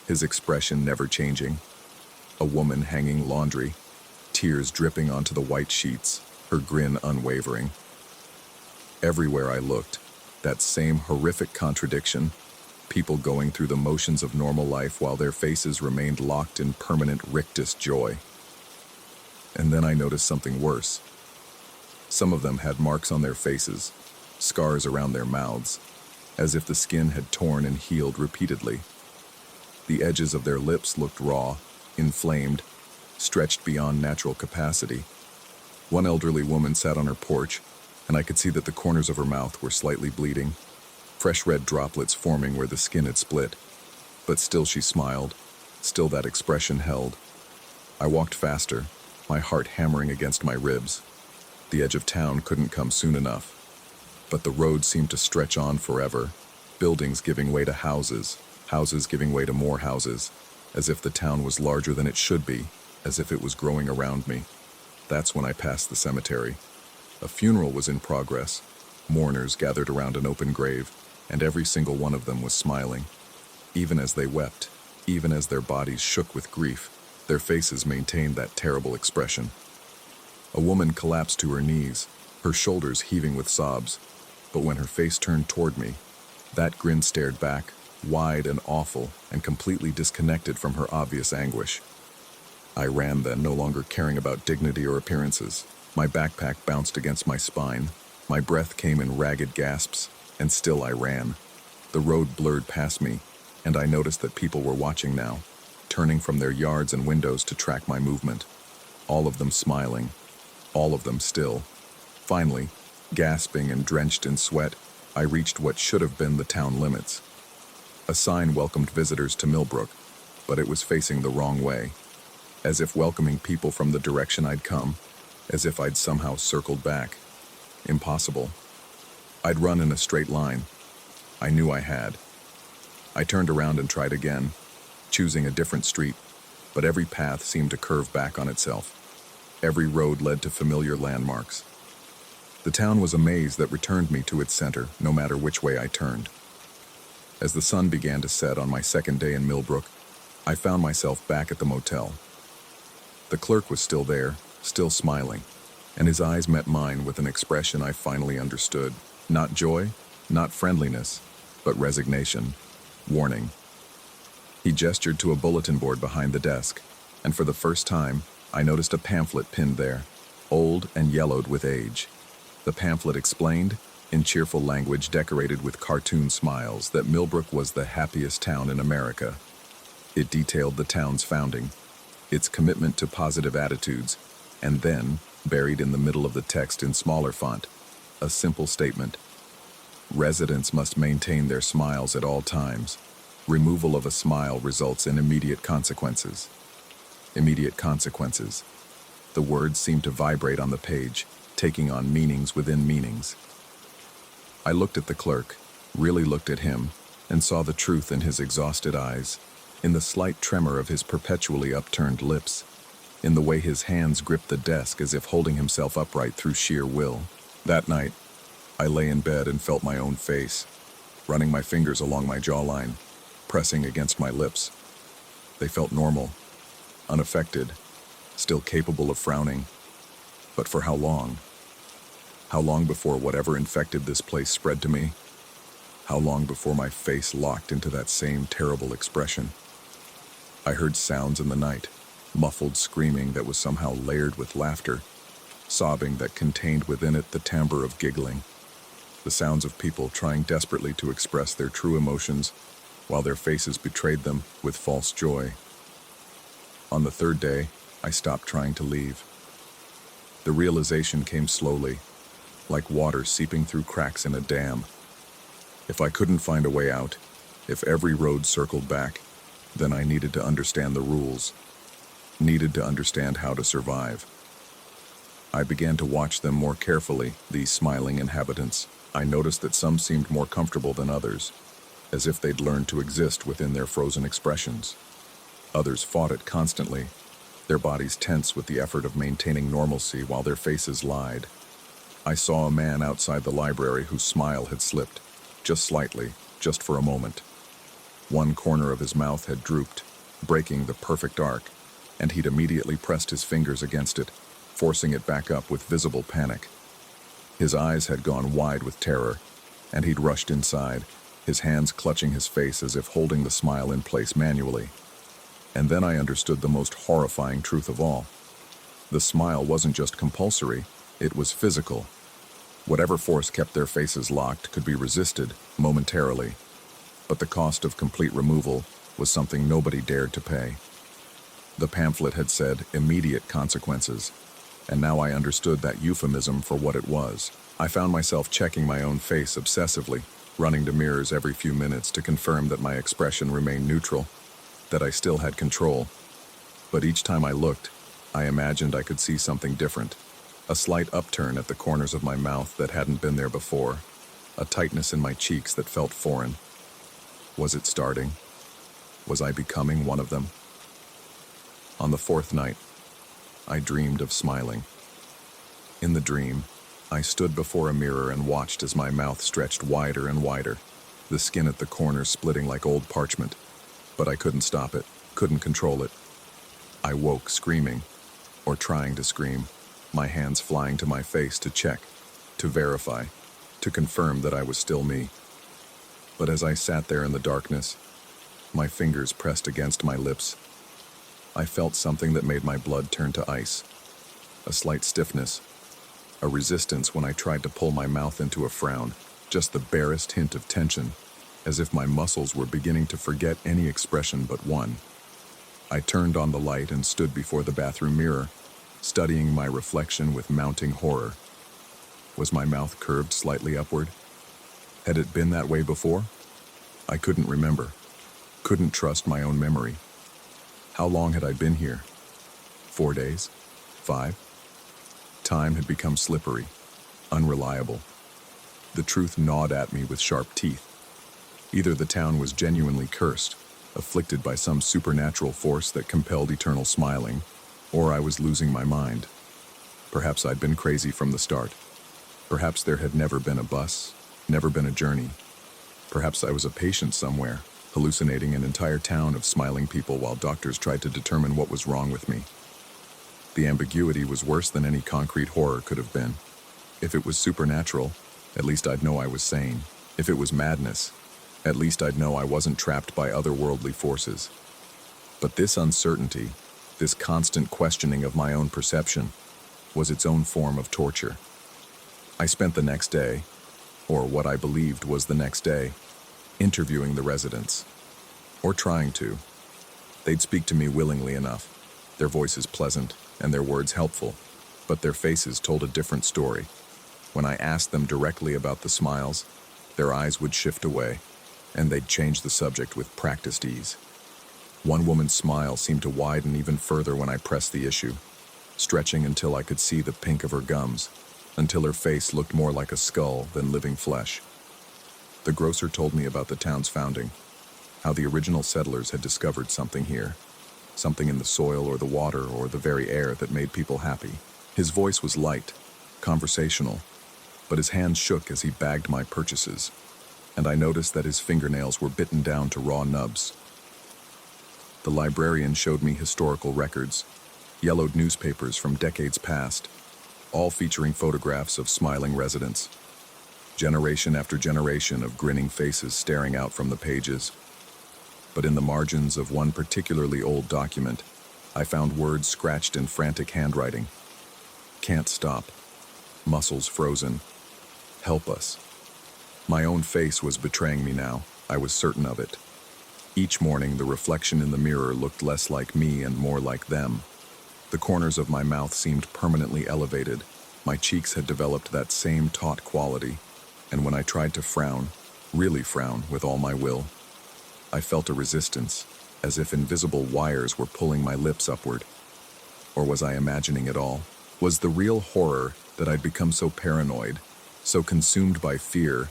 his expression never changing. A woman hanging laundry, tears dripping onto the white sheets, her grin unwavering. Everywhere I looked, that same horrific contradiction, people going through the motions of normal life while their faces remained locked in permanent rictus joy. And then I noticed something worse. Some of them had marks on their faces, scars around their mouths, as if the skin had torn and healed repeatedly. The edges of their lips looked raw, inflamed, stretched beyond natural capacity. One elderly woman sat on her porch, and I could see that the corners of her mouth were slightly bleeding, fresh red droplets forming where the skin had split. But still she smiled, still that expression held. I walked faster, my heart hammering against my ribs. The edge of town couldn't come soon enough. But the road seemed to stretch on forever, buildings giving way to houses, houses giving way to more houses, as if the town was larger than it should be, as if it was growing around me. That's when I passed the cemetery. A funeral was in progress. Mourners gathered around an open grave, and every single one of them was smiling. Even as they wept, even as their bodies shook with grief, their faces maintained that terrible expression. A woman collapsed to her knees, her shoulders heaving with sobs, but when her face turned toward me, that grin stared back, wide and awful, and completely disconnected from her obvious anguish. I ran then, no longer caring about dignity or appearances. My backpack bounced against my spine, my breath came in ragged gasps, and still I ran. The road blurred past me, and I noticed that people were watching now, turning from their yards and windows to track my movement. All of them smiling, all of them still. Finally, gasping and drenched in sweat, I reached what should have been the town limits. A sign welcomed visitors to Millbrook, but it was facing the wrong way, as if welcoming people from the direction I'd come, as if I'd somehow circled back. Impossible. I'd run in a straight line. I knew I had. I turned around and tried again, choosing a different street, but every path seemed to curve back on itself. Every road led to familiar landmarks. The town was a maze that returned me to its center, no matter which way I turned. As the sun began to set on my second day in Millbrook, I found myself back at the motel. The clerk was still there, still smiling, and his eyes met mine with an expression I finally understood. Not joy, not friendliness, but resignation, warning. He gestured to a bulletin board behind the desk, and for the first time, I noticed a pamphlet pinned there, old and yellowed with age. The pamphlet explained, in cheerful language decorated with cartoon smiles, that Millbrook was the happiest town in America. It detailed the town's founding, its commitment to positive attitudes, and then, buried in the middle of the text in smaller font, a simple statement. Residents must maintain their smiles at all times. Removal of a smile results in immediate consequences. Immediate consequences. The words seemed to vibrate on the page, taking on meanings within meanings. I looked at the clerk, really looked at him, and saw the truth in his exhausted eyes, in the slight tremor of his perpetually upturned lips, in the way his hands gripped the desk as if holding himself upright through sheer will. That night, I lay in bed and felt my own face, running my fingers along my jawline, pressing against my lips. They felt normal, unaffected, still capable of frowning. But for how long? How long before whatever infected this place spread to me? How long before my face locked into that same terrible expression? I heard sounds in the night, muffled screaming that was somehow layered with laughter, sobbing that contained within it the timbre of giggling, the sounds of people trying desperately to express their true emotions while their faces betrayed them with false joy. On the third day, I stopped trying to leave. The realization came slowly, like water seeping through cracks in a dam. If I couldn't find a way out, if every road circled back, then I needed to understand the rules, needed to understand how to survive. I began to watch them more carefully, these smiling inhabitants. I noticed that some seemed more comfortable than others, as if they'd learned to exist within their frozen expressions. Others fought it constantly, their bodies tense with the effort of maintaining normalcy while their faces lied. I saw a man outside the library whose smile had slipped, just slightly, just for a moment. One corner of his mouth had drooped, breaking the perfect arc, and he'd immediately pressed his fingers against it, forcing it back up with visible panic. His eyes had gone wide with terror, and he'd rushed inside, his hands clutching his face as if holding the smile in place manually. And then I understood the most horrifying truth of all. The smile wasn't just compulsory, it was physical. Whatever force kept their faces locked could be resisted, momentarily. But the cost of complete removal was something nobody dared to pay. The pamphlet had said immediate consequences, and now I understood that euphemism for what it was. I found myself checking my own face obsessively, running to mirrors every few minutes to confirm that my expression remained neutral, that I still had control. But each time I looked, I imagined I could see something different. A slight upturn at the corners of my mouth that hadn't been there before, a tightness in my cheeks that felt foreign. Was it starting? Was I becoming one of them? On the fourth night, I dreamed of smiling. In the dream, I stood before a mirror and watched as my mouth stretched wider and wider, the skin at the corners splitting like old parchment. But I couldn't stop it, couldn't control it. I woke screaming, or trying to scream, my hands flying to my face to check, to verify, to confirm that I was still me. But as I sat there in the darkness, my fingers pressed against my lips, I felt something that made my blood turn to ice. A slight stiffness, a resistance when I tried to pull my mouth into a frown, just the barest hint of tension, as if my muscles were beginning to forget any expression but one. I turned on the light and stood before the bathroom mirror, studying my reflection with mounting horror. Was my mouth curved slightly upward? Had it been that way before? I couldn't remember, couldn't trust my own memory. How long had I been here? 4 days? 5? Time had become slippery, unreliable. The truth gnawed at me with sharp teeth. Either the town was genuinely cursed, afflicted by some supernatural force that compelled eternal smiling, or I was losing my mind. Perhaps I'd been crazy from the start. Perhaps there had never been a bus, never been a journey. Perhaps I was a patient somewhere, hallucinating an entire town of smiling people while doctors tried to determine what was wrong with me. The ambiguity was worse than any concrete horror could have been. If it was supernatural, at least I'd know I was sane. If it was madness, at least I'd know I wasn't trapped by otherworldly forces. But this uncertainty, this constant questioning of my own perception, was its own form of torture. I spent the next day, or what I believed was the next day, interviewing the residents, or trying to. They'd speak to me willingly enough, their voices pleasant and their words helpful, but their faces told a different story. When I asked them directly about the smiles, their eyes would shift away, and they'd change the subject with practiced ease. One woman's smile seemed to widen even further when I pressed the issue, stretching until I could see the pink of her gums, until her face looked more like a skull than living flesh. The grocer told me about the town's founding, how the original settlers had discovered something here, something in the soil or the water or the very air that made people happy. His voice was light, conversational, but his hands shook as he bagged my purchases, and I noticed that his fingernails were bitten down to raw nubs. The librarian showed me historical records, yellowed newspapers from decades past, all featuring photographs of smiling residents. Generation after generation of grinning faces staring out from the pages. But in the margins of one particularly old document, I found words scratched in frantic handwriting. Can't stop. Muscles frozen. Help us. My own face was betraying me now. I was certain of it. Each morning, the reflection in the mirror looked less like me and more like them. The corners of my mouth seemed permanently elevated. My cheeks had developed that same taut quality, and when I tried to frown, really frown with all my will, I felt a resistance, as if invisible wires were pulling my lips upward. Or was I imagining it all? Was the real horror that I'd become so paranoid, so consumed by fear,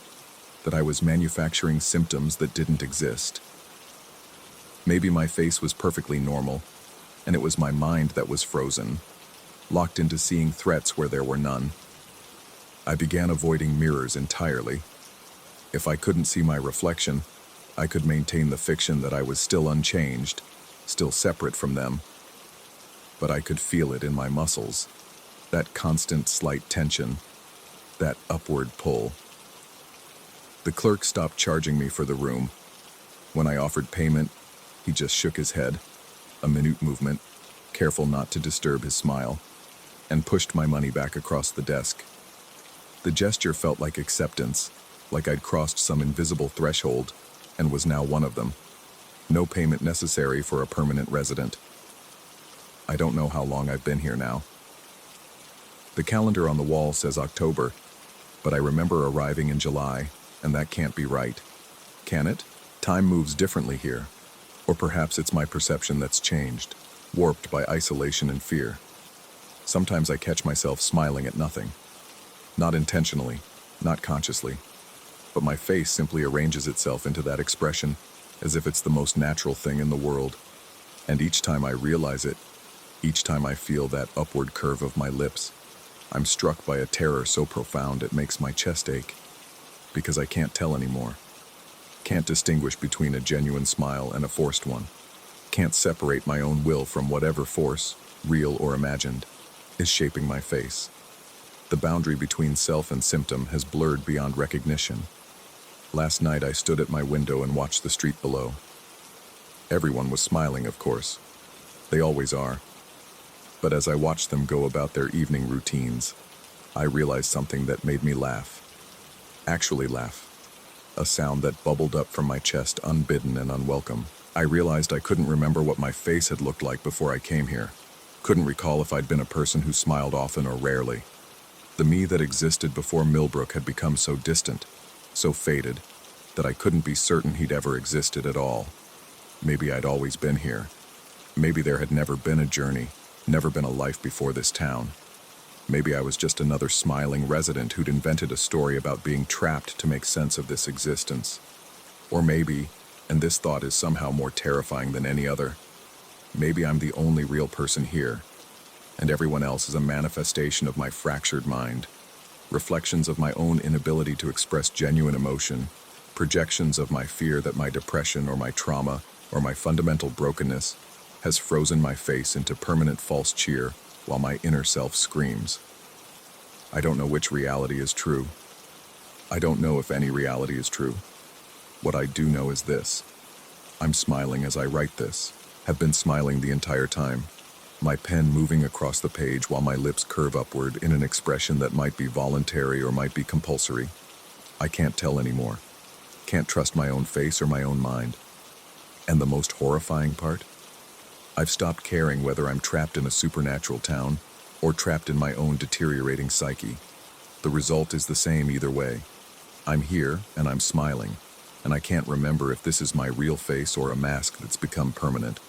that I was manufacturing symptoms that didn't exist? Maybe my face was perfectly normal, and it was my mind that was frozen, locked into seeing threats where there were none. I began avoiding mirrors entirely. If I couldn't see my reflection, I could maintain the fiction that I was still unchanged, still separate from them. But I could feel it in my muscles, that constant slight tension, that upward pull. The clerk stopped charging me for the room. When I offered payment, he just shook his head, a minute movement, careful not to disturb his smile, and pushed my money back across the desk. The gesture felt like acceptance, like I'd crossed some invisible threshold and was now one of them. No payment necessary for a permanent resident. I don't know how long I've been here now. The calendar on the wall says October, but I remember arriving in July, and that can't be right. Can it? Time moves differently here. Or perhaps it's my perception that's changed, warped by isolation and fear. Sometimes I catch myself smiling at nothing. Not intentionally, not consciously, but my face simply arranges itself into that expression as if it's the most natural thing in the world. And each time I realize it, each time I feel that upward curve of my lips, I'm struck by a terror so profound it makes my chest ache. Because I can't tell anymore. Can't distinguish between a genuine smile and a forced one. Can't separate my own will from whatever force, real or imagined, is shaping my face. The boundary between self and symptom has blurred beyond recognition. Last night I stood at my window and watched the street below. Everyone was smiling, of course. They always are. But as I watched them go about their evening routines, I realized something that made me laugh. Actually laugh. A sound that bubbled up from my chest unbidden and unwelcome. I realized I couldn't remember what my face had looked like before I came here. Couldn't recall if I'd been a person who smiled often or rarely. The me that existed before Millbrook had become so distant, so faded, that I couldn't be certain he'd ever existed at all. Maybe I'd always been here. Maybe there had never been a journey, never been a life before this town. Maybe I was just another smiling resident who'd invented a story about being trapped to make sense of this existence. Or maybe, and this thought is somehow more terrifying than any other, maybe I'm the only real person here, and everyone else is a manifestation of my fractured mind, reflections of my own inability to express genuine emotion, projections of my fear that my depression or my trauma or my fundamental brokenness has frozen my face into permanent false cheer while my inner self screams. I don't know which reality is true. I don't know if any reality is true. What I do know is this. I'm smiling as I write this, have been smiling the entire time, my pen moving across the page while my lips curve upward in an expression that might be voluntary or might be compulsory. I can't tell anymore. Can't trust my own face or my own mind. And the most horrifying part? I've stopped caring whether I'm trapped in a supernatural town or trapped in my own deteriorating psyche. The result is the same either way. I'm here and I'm smiling, and I can't remember if this is my real face or a mask that's become permanent.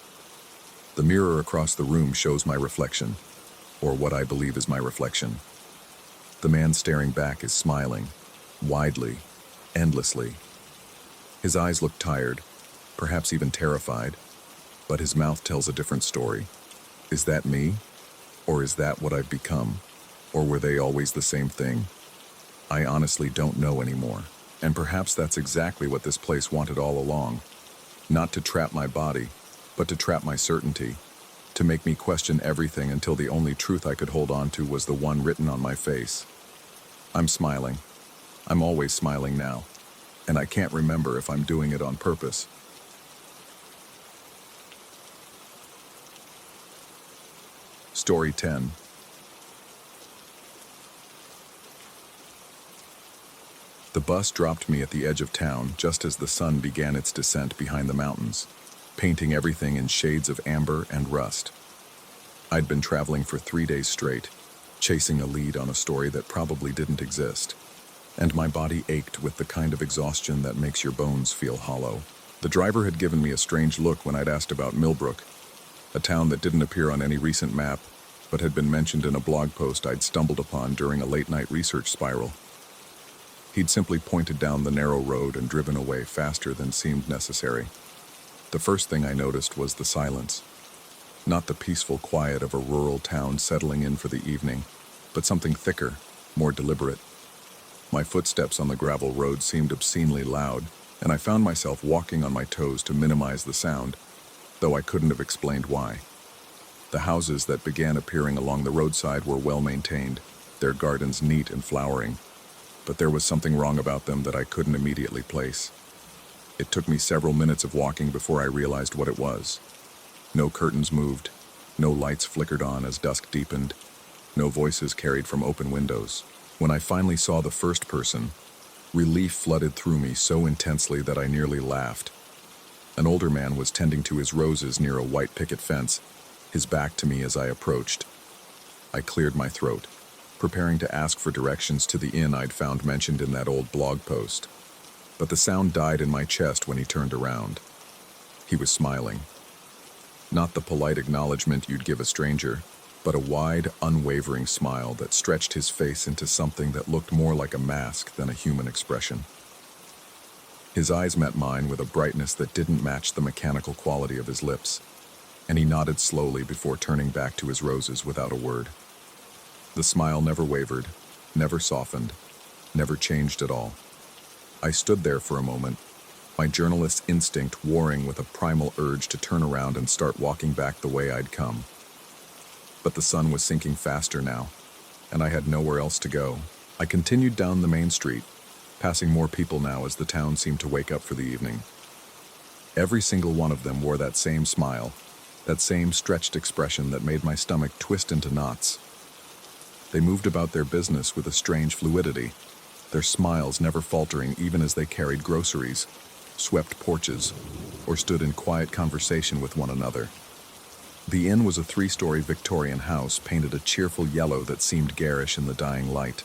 The mirror across the room shows my reflection, or what I believe is my reflection. The man staring back is smiling, widely, endlessly. His eyes look tired, perhaps even terrified, but his mouth tells a different story. Is that me? Or is that what I've become? Or were they always the same thing? I honestly don't know anymore. And perhaps that's exactly what this place wanted all along. Not to trap my body, but to trap my certainty. To make me question everything until the only truth I could hold on to was the one written on my face. I'm smiling. I'm always smiling now. And I can't remember if I'm doing it on purpose. Story 10. The bus dropped me at the edge of town just as the sun began its descent behind the mountains, painting everything in shades of amber and rust. I'd been traveling for 3 days straight, chasing a lead on a story that probably didn't exist, and my body ached with the kind of exhaustion that makes your bones feel hollow. The driver had given me a strange look when I'd asked about Millbrook, a town that didn't appear on any recent map, but had been mentioned in a blog post I'd stumbled upon during a late-night research spiral. He'd simply pointed down the narrow road and driven away faster than seemed necessary. The first thing I noticed was the silence. Not the peaceful quiet of a rural town settling in for the evening, but something thicker, more deliberate. My footsteps on the gravel road seemed obscenely loud, and I found myself walking on my toes to minimize the sound, though I couldn't have explained why. The houses that began appearing along the roadside were well maintained, their gardens neat and flowering, but there was something wrong about them that I couldn't immediately place. It took me several minutes of walking before I realized what it was. No curtains moved, no lights flickered on as dusk deepened, no voices carried from open windows. When I finally saw the first person, relief flooded through me so intensely that I nearly laughed. An older man was tending to his roses near a white picket fence, his back to me as I approached. I cleared my throat, preparing to ask for directions to the inn I'd found mentioned in that old blog post. But the sound died in my chest when he turned around. He was smiling. Not the polite acknowledgement you'd give a stranger, but a wide, unwavering smile that stretched his face into something that looked more like a mask than a human expression. His eyes met mine with a brightness that didn't match the mechanical quality of his lips, and he nodded slowly before turning back to his roses without a word. The smile never wavered, never softened, never changed at all. I stood there for a moment, my journalist's instinct warring with a primal urge to turn around and start walking back the way I'd come. But the sun was sinking faster now, and I had nowhere else to go. I continued down the main street, passing more people now as the town seemed to wake up for the evening. Every single one of them wore that same smile, that same stretched expression that made my stomach twist into knots. They moved about their business with a strange fluidity, their smiles never faltering even as they carried groceries, swept porches, or stood in quiet conversation with one another. The inn was a 3-story Victorian house painted a cheerful yellow that seemed garish in the dying light.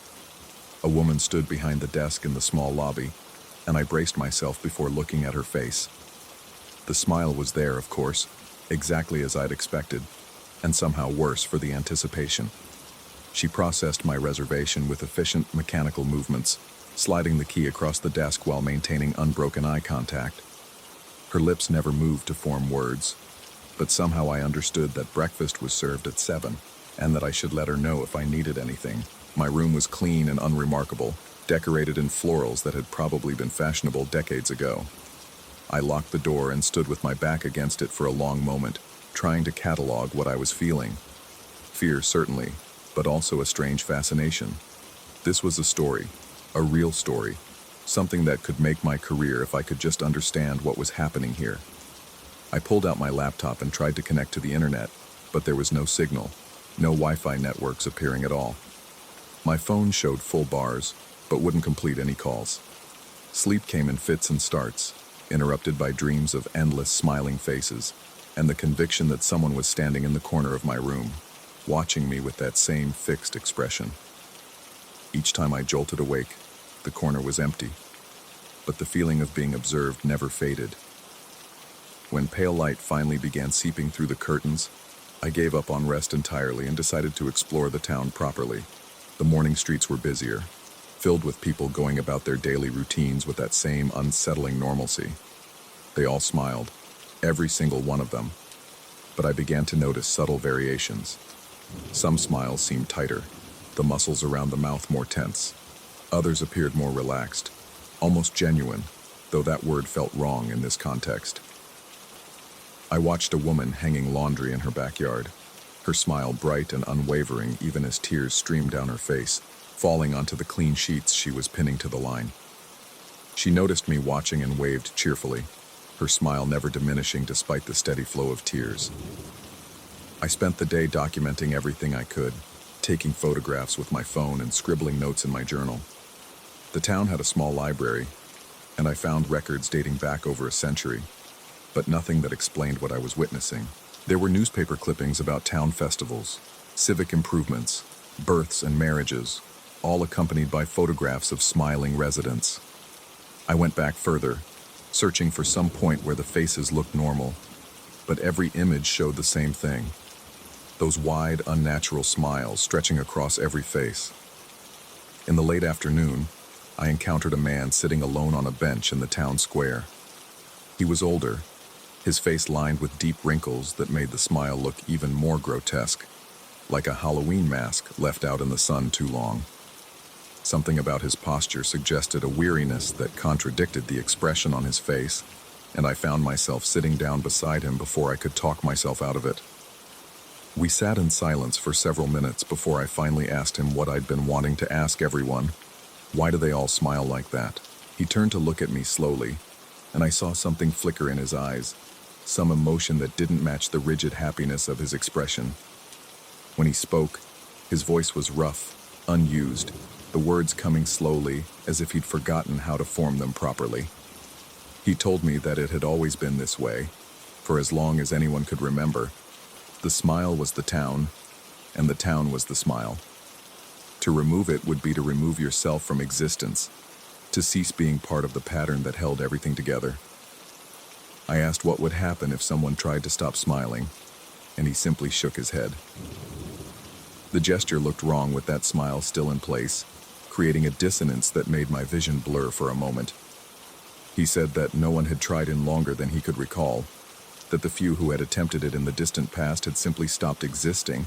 A woman stood behind the desk in the small lobby, and I braced myself before looking at her face. The smile was there, of course, exactly as I'd expected, and somehow worse for the anticipation. She processed my reservation with efficient mechanical movements, sliding the key across the desk while maintaining unbroken eye contact. Her lips never moved to form words, but somehow I understood that breakfast was served at 7, and that I should let her know if I needed anything. My room was clean and unremarkable, decorated in florals that had probably been fashionable decades ago. I locked the door and stood with my back against it for a long moment, trying to catalog what I was feeling. Fear, certainly, but also a strange fascination. This was a story, a real story, something that could make my career if I could just understand what was happening here. I pulled out my laptop and tried to connect to the internet, but there was no signal, no Wi-Fi networks appearing at all. My phone showed full bars, but wouldn't complete any calls. Sleep came in fits and starts, interrupted by dreams of endless smiling faces, and the conviction that someone was standing in the corner of my room, watching me with that same fixed expression. Each time I jolted awake, the corner was empty, but the feeling of being observed never faded. When pale light finally began seeping through the curtains, I gave up on rest entirely and decided to explore the town properly. The morning streets were busier, filled with people going about their daily routines with that same unsettling normalcy. They all smiled, every single one of them, but I began to notice subtle variations. Some smiles seemed tighter, the muscles around the mouth more tense. Others appeared more relaxed, almost genuine, though that word felt wrong in this context. I watched a woman hanging laundry in her backyard, her smile bright and unwavering even as tears streamed down her face, falling onto the clean sheets she was pinning to the line. She noticed me watching and waved cheerfully, her smile never diminishing despite the steady flow of tears. I spent the day documenting everything I could, taking photographs with my phone and scribbling notes in my journal. The town had a small library, and I found records dating back over a century, but nothing that explained what I was witnessing. There were newspaper clippings about town festivals, civic improvements, births and marriages, all accompanied by photographs of smiling residents. I went back further, searching for some point where the faces looked normal, but every image showed the same thing. Those wide, unnatural smiles stretching across every face. In the late afternoon, I encountered a man sitting alone on a bench in the town square. He was older, his face lined with deep wrinkles that made the smile look even more grotesque, like a Halloween mask left out in the sun too long. Something about his posture suggested a weariness that contradicted the expression on his face, and I found myself sitting down beside him before I could talk myself out of it. We sat in silence for several minutes before I finally asked him what I'd been wanting to ask everyone. Why do they all smile like that? He turned to look at me slowly, and I saw something flicker in his eyes, some emotion that didn't match the rigid happiness of his expression. When he spoke, his voice was rough, unused, the words coming slowly as if he'd forgotten how to form them properly. He told me that it had always been this way, for as long as anyone could remember. The smile was the town, and the town was the smile. To remove it would be to remove yourself from existence, to cease being part of the pattern that held everything together. I asked what would happen if someone tried to stop smiling, and he simply shook his head. The gesture looked wrong with that smile still in place, creating a dissonance that made my vision blur for a moment. He said that no one had tried in longer than he could recall, that the few who had attempted it in the distant past had simply stopped existing,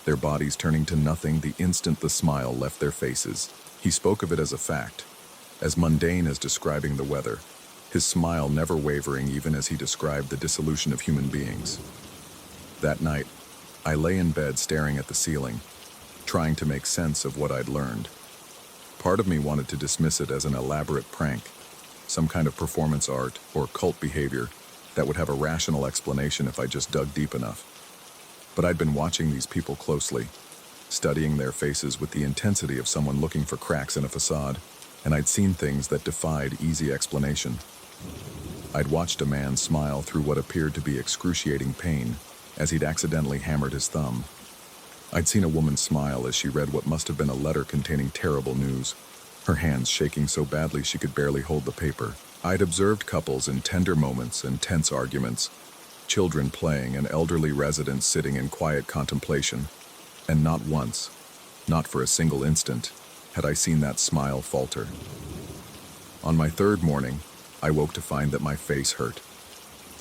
their bodies turning to nothing the instant the smile left their faces. He spoke of it as a fact, as mundane as describing the weather, his smile never wavering even as he described the dissolution of human beings. That night, I lay in bed staring at the ceiling, trying to make sense of what I'd learned. Part of me wanted to dismiss it as an elaborate prank, some kind of performance art or cult behavior that would have a rational explanation if I just dug deep enough. But I'd been watching these people closely, studying their faces with the intensity of someone looking for cracks in a facade, and I'd seen things that defied easy explanation. I'd watched a man smile through what appeared to be excruciating pain as he'd accidentally hammered his thumb. I'd seen a woman smile as she read what must have been a letter containing terrible news, her hands shaking so badly she could barely hold the paper. I'd observed couples in tender moments and tense arguments, children playing and elderly residents sitting in quiet contemplation, and not once, not for a single instant, had I seen that smile falter. On my third morning, I woke to find that my face hurt.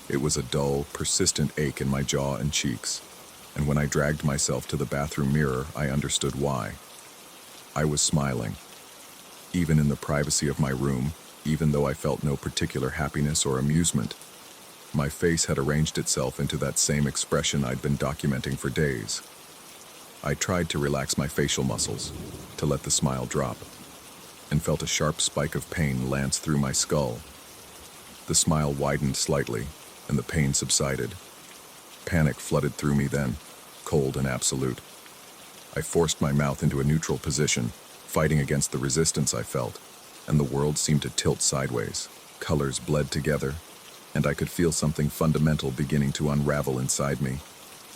It was a dull, persistent ache in my jaw and cheeks, and when I dragged myself to the bathroom mirror, I understood why. I was smiling. Even in the privacy of my room, even though I felt no particular happiness or amusement, my face had arranged itself into that same expression I'd been documenting for days. I tried to relax my facial muscles, to let the smile drop, and felt a sharp spike of pain lance through my skull. The smile widened slightly, and the pain subsided. Panic flooded through me then, cold and absolute. I forced my mouth into a neutral position, fighting against the resistance I felt, and the world seemed to tilt sideways. Colors bled together, and I could feel something fundamental beginning to unravel inside me,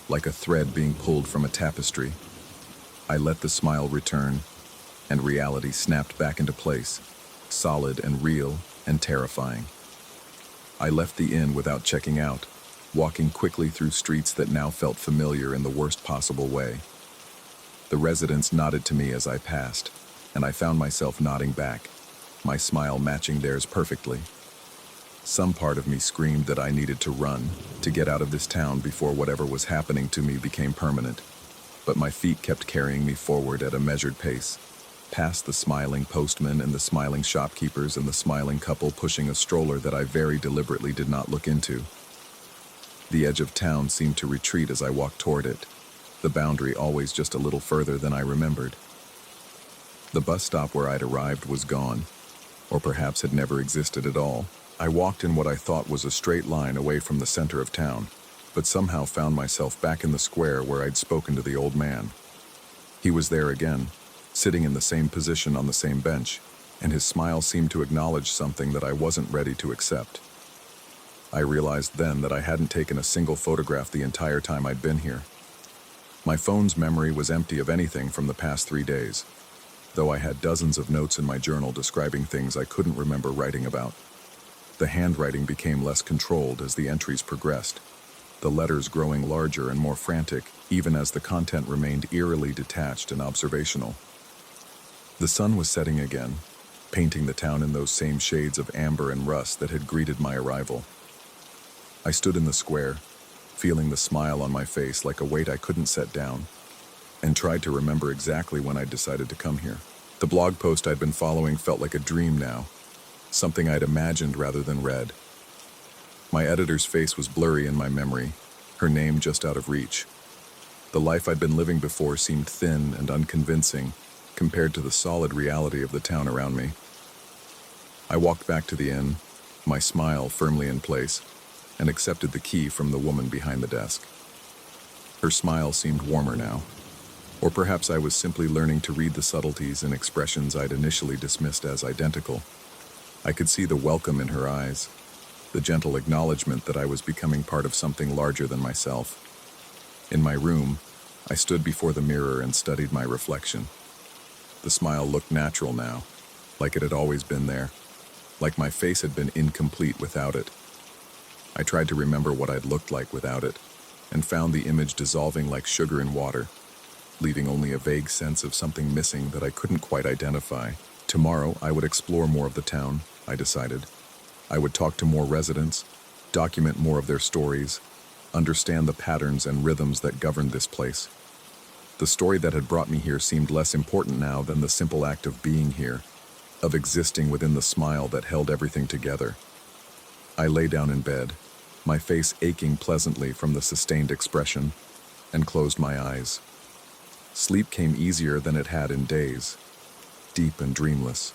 like a thread being pulled from a tapestry. I let the smile return, and reality snapped back into place, solid and real and terrifying. I left the inn without checking out, walking quickly through streets that now felt familiar in the worst possible way. The residents nodded to me as I passed, and I found myself nodding back, my smile matching theirs perfectly. Some part of me screamed that I needed to run, to get out of this town before whatever was happening to me became permanent. But my feet kept carrying me forward at a measured pace, past the smiling postman and the smiling shopkeepers and the smiling couple pushing a stroller that I very deliberately did not look into. The edge of town seemed to retreat as I walked toward it, the boundary always just a little further than I remembered. The bus stop where I'd arrived was gone, or perhaps had never existed at all. I walked in what I thought was a straight line away from the center of town, but somehow found myself back in the square where I'd spoken to the old man. He was there again, sitting in the same position on the same bench, and his smile seemed to acknowledge something that I wasn't ready to accept. I realized then that I hadn't taken a single photograph the entire time I'd been here. My phone's memory was empty of anything from the past 3 days, though I had dozens of notes in my journal describing things I couldn't remember writing about. The handwriting became less controlled as the entries progressed, the letters growing larger and more frantic, even as the content remained eerily detached and observational. The sun was setting again, painting the town in those same shades of amber and rust that had greeted my arrival. I stood in the square, feeling the smile on my face like a weight I couldn't set down, and tried to remember exactly when I'd decided to come here. The blog post I'd been following felt like a dream now, something I'd imagined rather than read. My editor's face was blurry in my memory, her name just out of reach. The life I'd been living before seemed thin and unconvincing compared to the solid reality of the town around me. I walked back to the inn, my smile firmly in place, and accepted the key from the woman behind the desk. Her smile seemed warmer now, or perhaps I was simply learning to read the subtleties and expressions I'd initially dismissed as identical. I could see the welcome in her eyes, the gentle acknowledgement that I was becoming part of something larger than myself. In my room, I stood before the mirror and studied my reflection. The smile looked natural now, like it had always been there, like my face had been incomplete without it. I tried to remember what I'd looked like without it, and found the image dissolving like sugar in water, leaving only a vague sense of something missing that I couldn't quite identify. Tomorrow, I would explore more of the town, I decided. I would talk to more residents, document more of their stories, understand the patterns and rhythms that governed this place. The story that had brought me here seemed less important now than the simple act of being here, of existing within the smile that held everything together. I lay down in bed, my face aching pleasantly from the sustained expression, and closed my eyes. Sleep came easier than it had in days, deep and dreamless.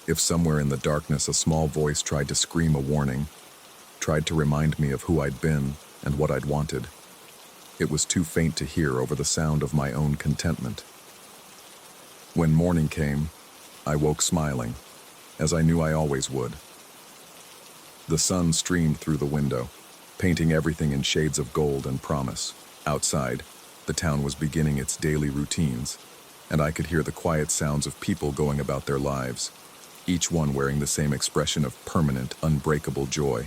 If somewhere in the darkness a small voice tried to scream a warning, tried to remind me of who I'd been and what I'd wanted, it was too faint to hear over the sound of my own contentment. When morning came, I woke smiling, as I knew I always would. The sun streamed through the window, painting everything in shades of gold and promise. Outside, the town was beginning its daily routines, and I could hear the quiet sounds of people going about their lives, each one wearing the same expression of permanent, unbreakable joy.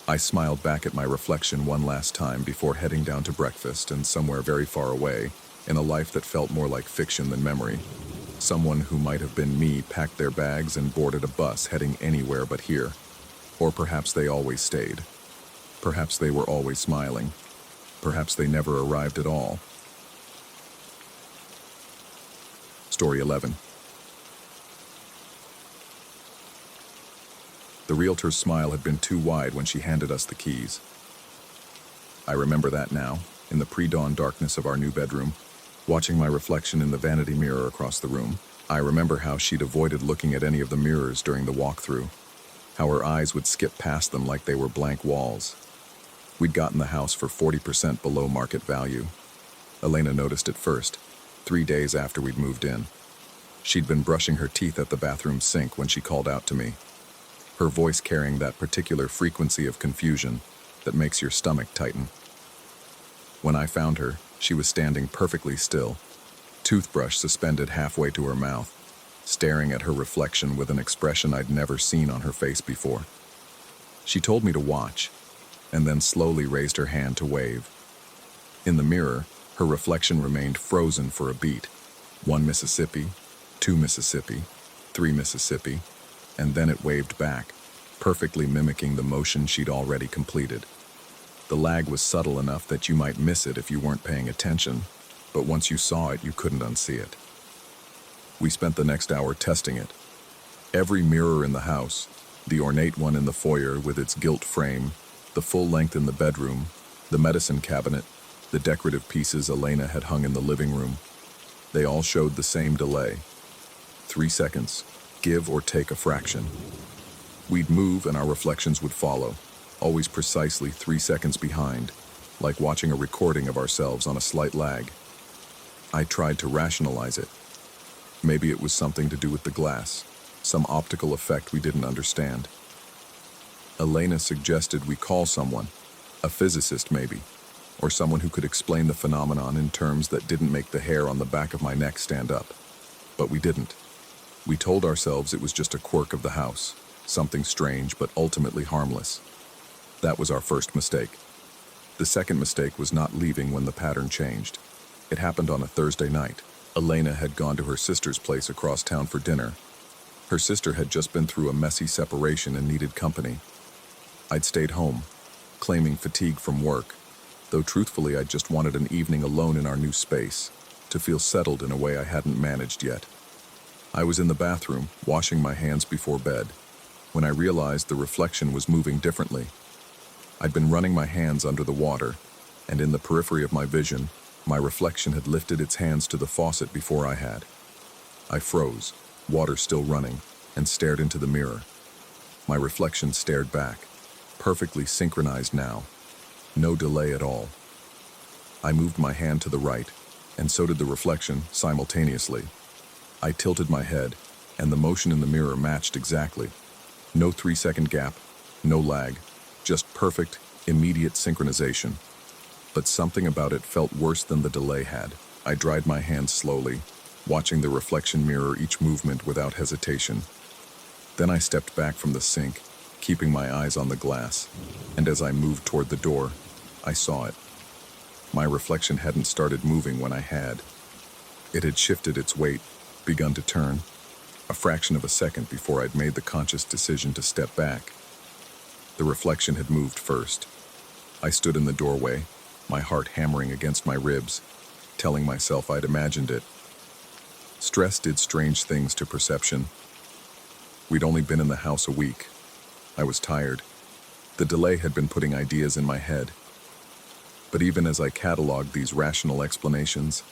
I smiled back at my reflection one last time before heading down to breakfast and somewhere very far away, in a life that felt more like fiction than memory. Someone who might have been me packed their bags and boarded a bus heading anywhere but here. Or perhaps they always stayed. Perhaps they were always smiling. Perhaps they never arrived at all. Story 11. The realtor's smile had been too wide when she handed us the keys. I remember that now, in the pre-dawn darkness of our new bedroom, watching my reflection in the vanity mirror across the room. I remember how she'd avoided looking at any of the mirrors during the walkthrough, how her eyes would skip past them like they were blank walls. We'd gotten the house for 40% below market value. Elena noticed it first, 3 days after we'd moved in. She'd been brushing her teeth at the bathroom sink when she called out to me, her voice carrying that particular frequency of confusion that makes your stomach tighten. When I found her, she was standing perfectly still, toothbrush suspended halfway to her mouth, staring at her reflection with an expression I'd never seen on her face before. She told me to watch, and then slowly raised her hand to wave. In the mirror, her reflection remained frozen for a beat. 1 Mississippi, 2 Mississippi, 3 Mississippi, and then it waved back, perfectly mimicking the motion she'd already completed. The lag was subtle enough that you might miss it if you weren't paying attention, but once you saw it, you couldn't unsee it. We spent the next hour testing it. Every mirror in the house, the ornate one in the foyer with its gilt frame, the full length in the bedroom, the medicine cabinet, the decorative pieces Elena had hung in the living room, they all showed the same delay. 3 seconds, give or take a fraction. We'd move and our reflections would follow, always precisely 3 seconds behind, like watching a recording of ourselves on a slight lag. I tried to rationalize it. Maybe it was something to do with the glass, some optical effect we didn't understand. Elena suggested we call someone, a physicist maybe, or someone who could explain the phenomenon in terms that didn't make the hair on the back of my neck stand up. But we didn't. We told ourselves it was just a quirk of the house, something strange but ultimately harmless. That was our first mistake. The second mistake was not leaving when the pattern changed. It happened on a Thursday night. Elena had gone to her sister's place across town for dinner. Her sister had just been through a messy separation and needed company. I'd stayed home, claiming fatigue from work, though truthfully I'd just wanted an evening alone in our new space, to feel settled in a way I hadn't managed yet. I was in the bathroom, washing my hands before bed, when I realized the reflection was moving differently. I'd been running my hands under the water, and in the periphery of my vision, my reflection had lifted its hands to the faucet before I had. I froze, water still running, and stared into the mirror. My reflection stared back, perfectly synchronized now. No delay at all. I moved my hand to the right, and so did the reflection, simultaneously. I tilted my head, and the motion in the mirror matched exactly. No 3-second gap, no lag, just perfect, immediate synchronization. But something about it felt worse than the delay had. I dried my hands slowly, watching the reflection mirror each movement without hesitation. Then I stepped back from the sink, keeping my eyes on the glass, and as I moved toward the door, I saw it. My reflection hadn't started moving when I had. It had shifted its weight, begun to turn, a fraction of a second before I'd made the conscious decision to step back. The reflection had moved first. I stood in the doorway, my heart hammering against my ribs, telling myself I'd imagined it. Stress did strange things to perception. We'd only been in the house a week. I was tired. The delay had been putting ideas in my head. But even as I cataloged these rational explanations,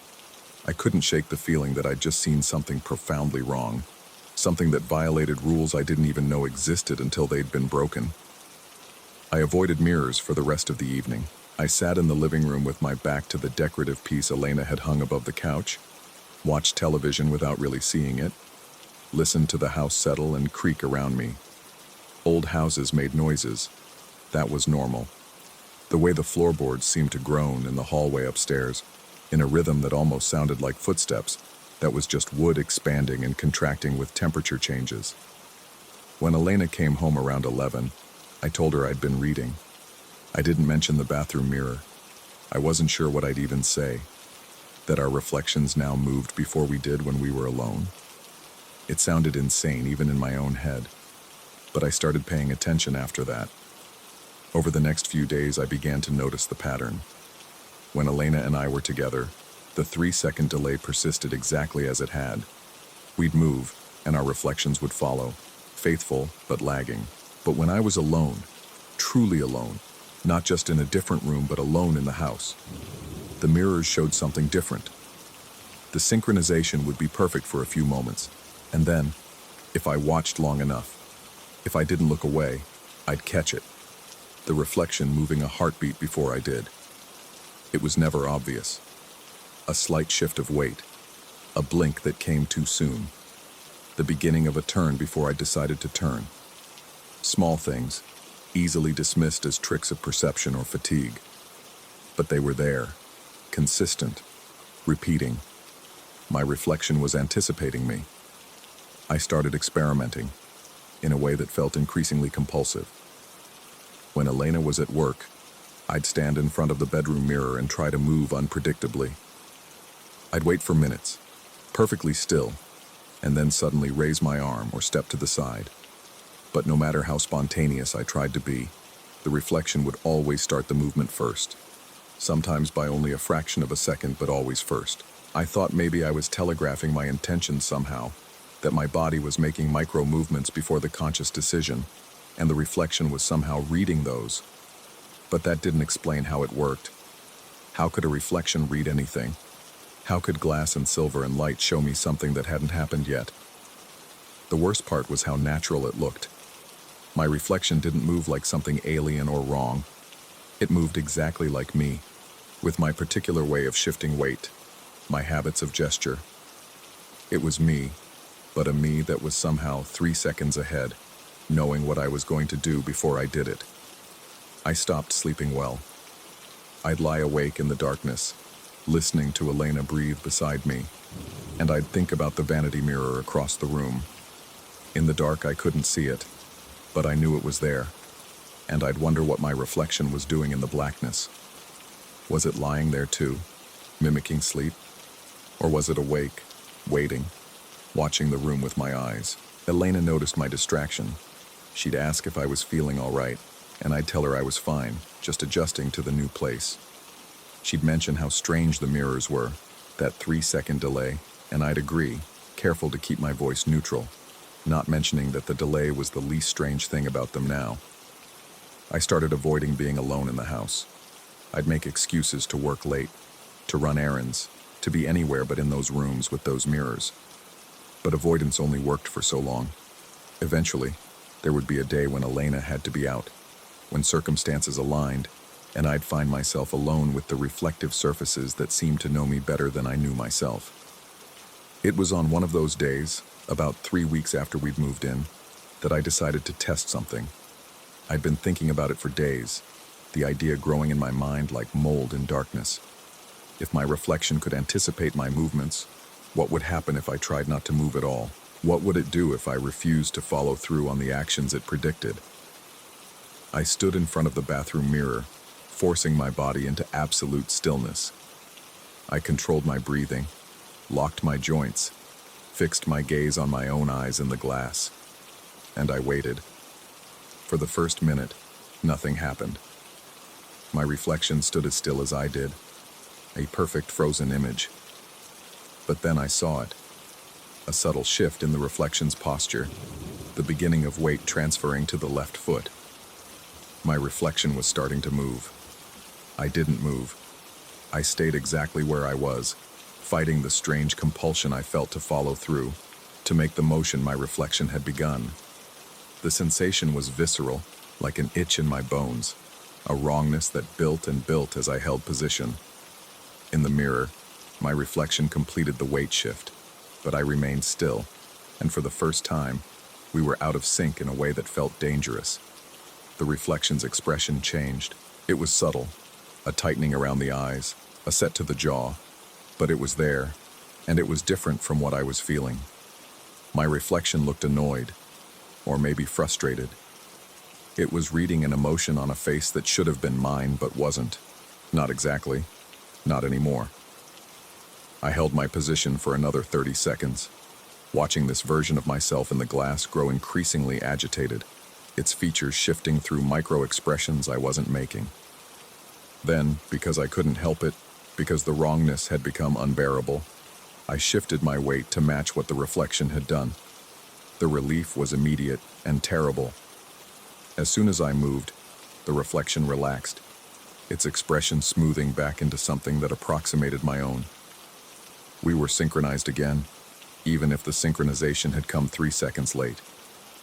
I couldn't shake the feeling that I'd just seen something profoundly wrong, something that violated rules I didn't even know existed until they'd been broken. I avoided mirrors for the rest of the evening. I sat in the living room with my back to the decorative piece Elena had hung above the couch, watched television without really seeing it, listened to the house settle and creak around me. Old houses made noises. That was normal. The way the floorboards seemed to groan in the hallway upstairs, in a rhythm that almost sounded like footsteps, that was just wood expanding and contracting with temperature changes. When Elena came home around 11, I told her I'd been reading. I didn't mention the bathroom mirror. I wasn't sure what I'd even say. That our reflections now moved before we did when we were alone. It sounded insane even in my own head. But I started paying attention after that. Over the next few days, I began to notice the pattern. When Elena and I were together, the 3-second delay persisted exactly as it had. We'd move, and our reflections would follow, faithful but lagging. But when I was alone, truly alone, not just in a different room but alone in the house, the mirrors showed something different. The synchronization would be perfect for a few moments, and then, if I watched long enough, if I didn't look away, I'd catch it. The reflection moving a heartbeat before I did. It was never obvious. A slight shift of weight, a blink that came too soon, the beginning of a turn before I decided to turn. Small things, easily dismissed as tricks of perception or fatigue. But they were there, consistent, repeating. My reflection was anticipating me. I started experimenting, in a way that felt increasingly compulsive. When Elena was at work, I'd stand in front of the bedroom mirror and try to move unpredictably. I'd wait for minutes, perfectly still, and then suddenly raise my arm or step to the side. But no matter how spontaneous I tried to be, the reflection would always start the movement first. Sometimes by only a fraction of a second, but always first. I thought maybe I was telegraphing my intentions somehow, that my body was making micro movements before the conscious decision, and the reflection was somehow reading those. But that didn't explain how it worked. How could a reflection read anything? How could glass and silver and light show me something that hadn't happened yet? The worst part was how natural it looked. My reflection didn't move like something alien or wrong. It moved exactly like me, with my particular way of shifting weight, my habits of gesture. It was me, but a me that was somehow 3 seconds ahead, knowing what I was going to do before I did it. I stopped sleeping well. I'd lie awake in the darkness, listening to Elena breathe beside me, and I'd think about the vanity mirror across the room. In the dark, I couldn't see it, but I knew it was there, and I'd wonder what my reflection was doing in the blackness. Was it lying there too, mimicking sleep? Or was it awake, waiting, watching the room with my eyes? Elena noticed my distraction. She'd ask if I was feeling all right, and I'd tell her I was fine, just adjusting to the new place. She'd mention how strange the mirrors were, that 3-second delay, and I'd agree, careful to keep my voice neutral, not mentioning that the delay was the least strange thing about them now. I started avoiding being alone in the house. I'd make excuses to work late, to run errands, to be anywhere but in those rooms with those mirrors. But avoidance only worked for so long. Eventually, there would be a day when Elena had to be out, when circumstances aligned, and I'd find myself alone with the reflective surfaces that seemed to know me better than I knew myself. It was on one of those days, about 3 weeks after we'd moved in, that I decided to test something. I'd been thinking about it for days, the idea growing in my mind like mold in darkness. If my reflection could anticipate my movements, what would happen if I tried not to move at all? What would it do if I refused to follow through on the actions it predicted? I stood in front of the bathroom mirror, forcing my body into absolute stillness. I controlled my breathing, locked my joints, fixed my gaze on my own eyes in the glass, and I waited. For the first minute, nothing happened. My reflection stood as still as I did, a perfect frozen image. But then I saw it, a subtle shift in the reflection's posture, the beginning of weight transferring to the left foot. My reflection was starting to move. I didn't move. I stayed exactly where I was, fighting the strange compulsion I felt to follow through, to make the motion my reflection had begun. The sensation was visceral, like an itch in my bones, a wrongness that built and built as I held position. In the mirror, my reflection completed the weight shift, but I remained still, and for the first time, we were out of sync in a way that felt dangerous. The reflection's expression changed. It was subtle, a tightening around the eyes, a set to the jaw, but it was there, and it was different from what I was feeling. My reflection looked annoyed, or maybe frustrated. It was reading an emotion on a face that should have been mine but wasn't. Not exactly. Not anymore. I held my position for another 30 seconds, watching this version of myself in the glass grow increasingly agitated, its features shifting through micro-expressions I wasn't making. Then, because I couldn't help it, because the wrongness had become unbearable, I shifted my weight to match what the reflection had done. The relief was immediate and terrible. As soon as I moved, the reflection relaxed, its expression smoothing back into something that approximated my own. We were synchronized again, even if the synchronization had come 3 seconds late,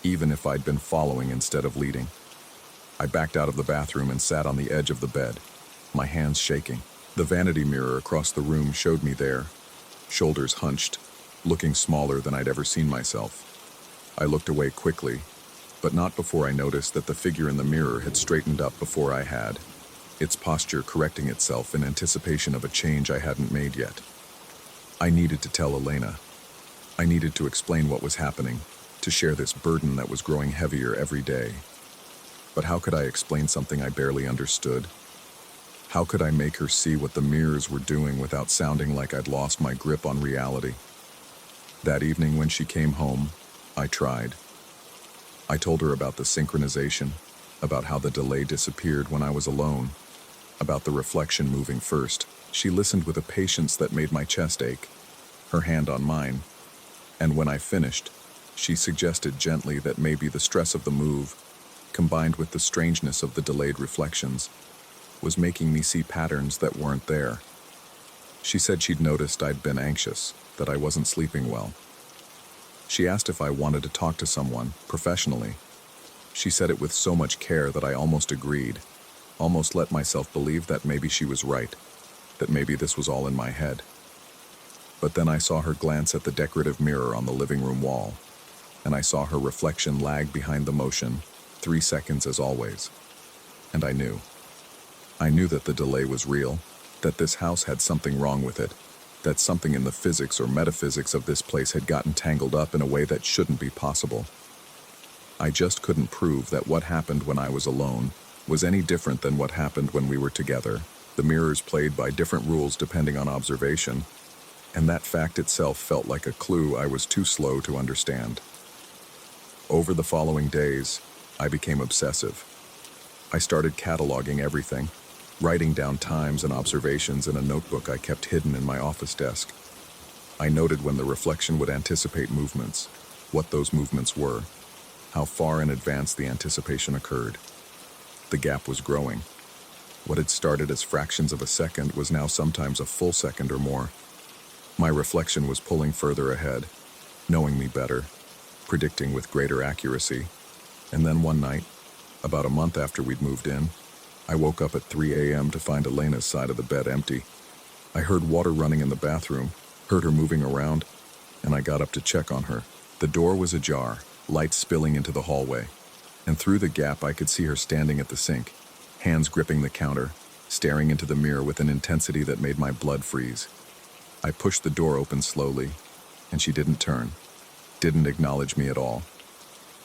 even if I'd been following instead of leading. I backed out of the bathroom and sat on the edge of the bed, my hands shaking. The vanity mirror across the room showed me there, shoulders hunched, looking smaller than I'd ever seen myself. I looked away quickly, but not before I noticed that the figure in the mirror had straightened up before I had, its posture correcting itself in anticipation of a change I hadn't made yet. I needed to tell Elena. I needed to explain what was happening, to share this burden that was growing heavier every day. But how could I explain something I barely understood? How could I make her see what the mirrors were doing without sounding like I'd lost my grip on reality? That evening when she came home, I tried. I told her about the synchronization, about how the delay disappeared when I was alone, about the reflection moving first. She listened with a patience that made my chest ache, her hand on mine, and when I finished, she suggested gently that maybe the stress of the move, combined with the strangeness of the delayed reflections, was making me see patterns that weren't there. She said she'd noticed I'd been anxious, that I wasn't sleeping well. She asked if I wanted to talk to someone, professionally. She said it with so much care that I almost agreed, almost let myself believe that maybe she was right, that maybe this was all in my head. But then I saw her glance at the decorative mirror on the living room wall, and I saw her reflection lag behind the motion, 3 seconds as always. And I knew. I knew that the delay was real, that this house had something wrong with it, that something in the physics or metaphysics of this place had gotten tangled up in a way that shouldn't be possible. I just couldn't prove that what happened when I was alone was any different than what happened when we were together. The mirrors played by different rules depending on observation, and that fact itself felt like a clue I was too slow to understand. Over the following days, I became obsessive. I started cataloging everything, writing down times and observations in a notebook I kept hidden in my office desk. I noted when the reflection would anticipate movements, what those movements were, how far in advance the anticipation occurred. The gap was growing. What had started as fractions of a second was now sometimes a full second or more. My reflection was pulling further ahead, knowing me better, predicting with greater accuracy. And then one night, about a month after we'd moved in, I woke up at 3 a.m. to find Elena's side of the bed empty. I heard water running in the bathroom, heard her moving around, and I got up to check on her. The door was ajar, light spilling into the hallway, and through the gap I could see her standing at the sink, hands gripping the counter, staring into the mirror with an intensity that made my blood freeze. I pushed the door open slowly, and she didn't turn, didn't acknowledge me at all.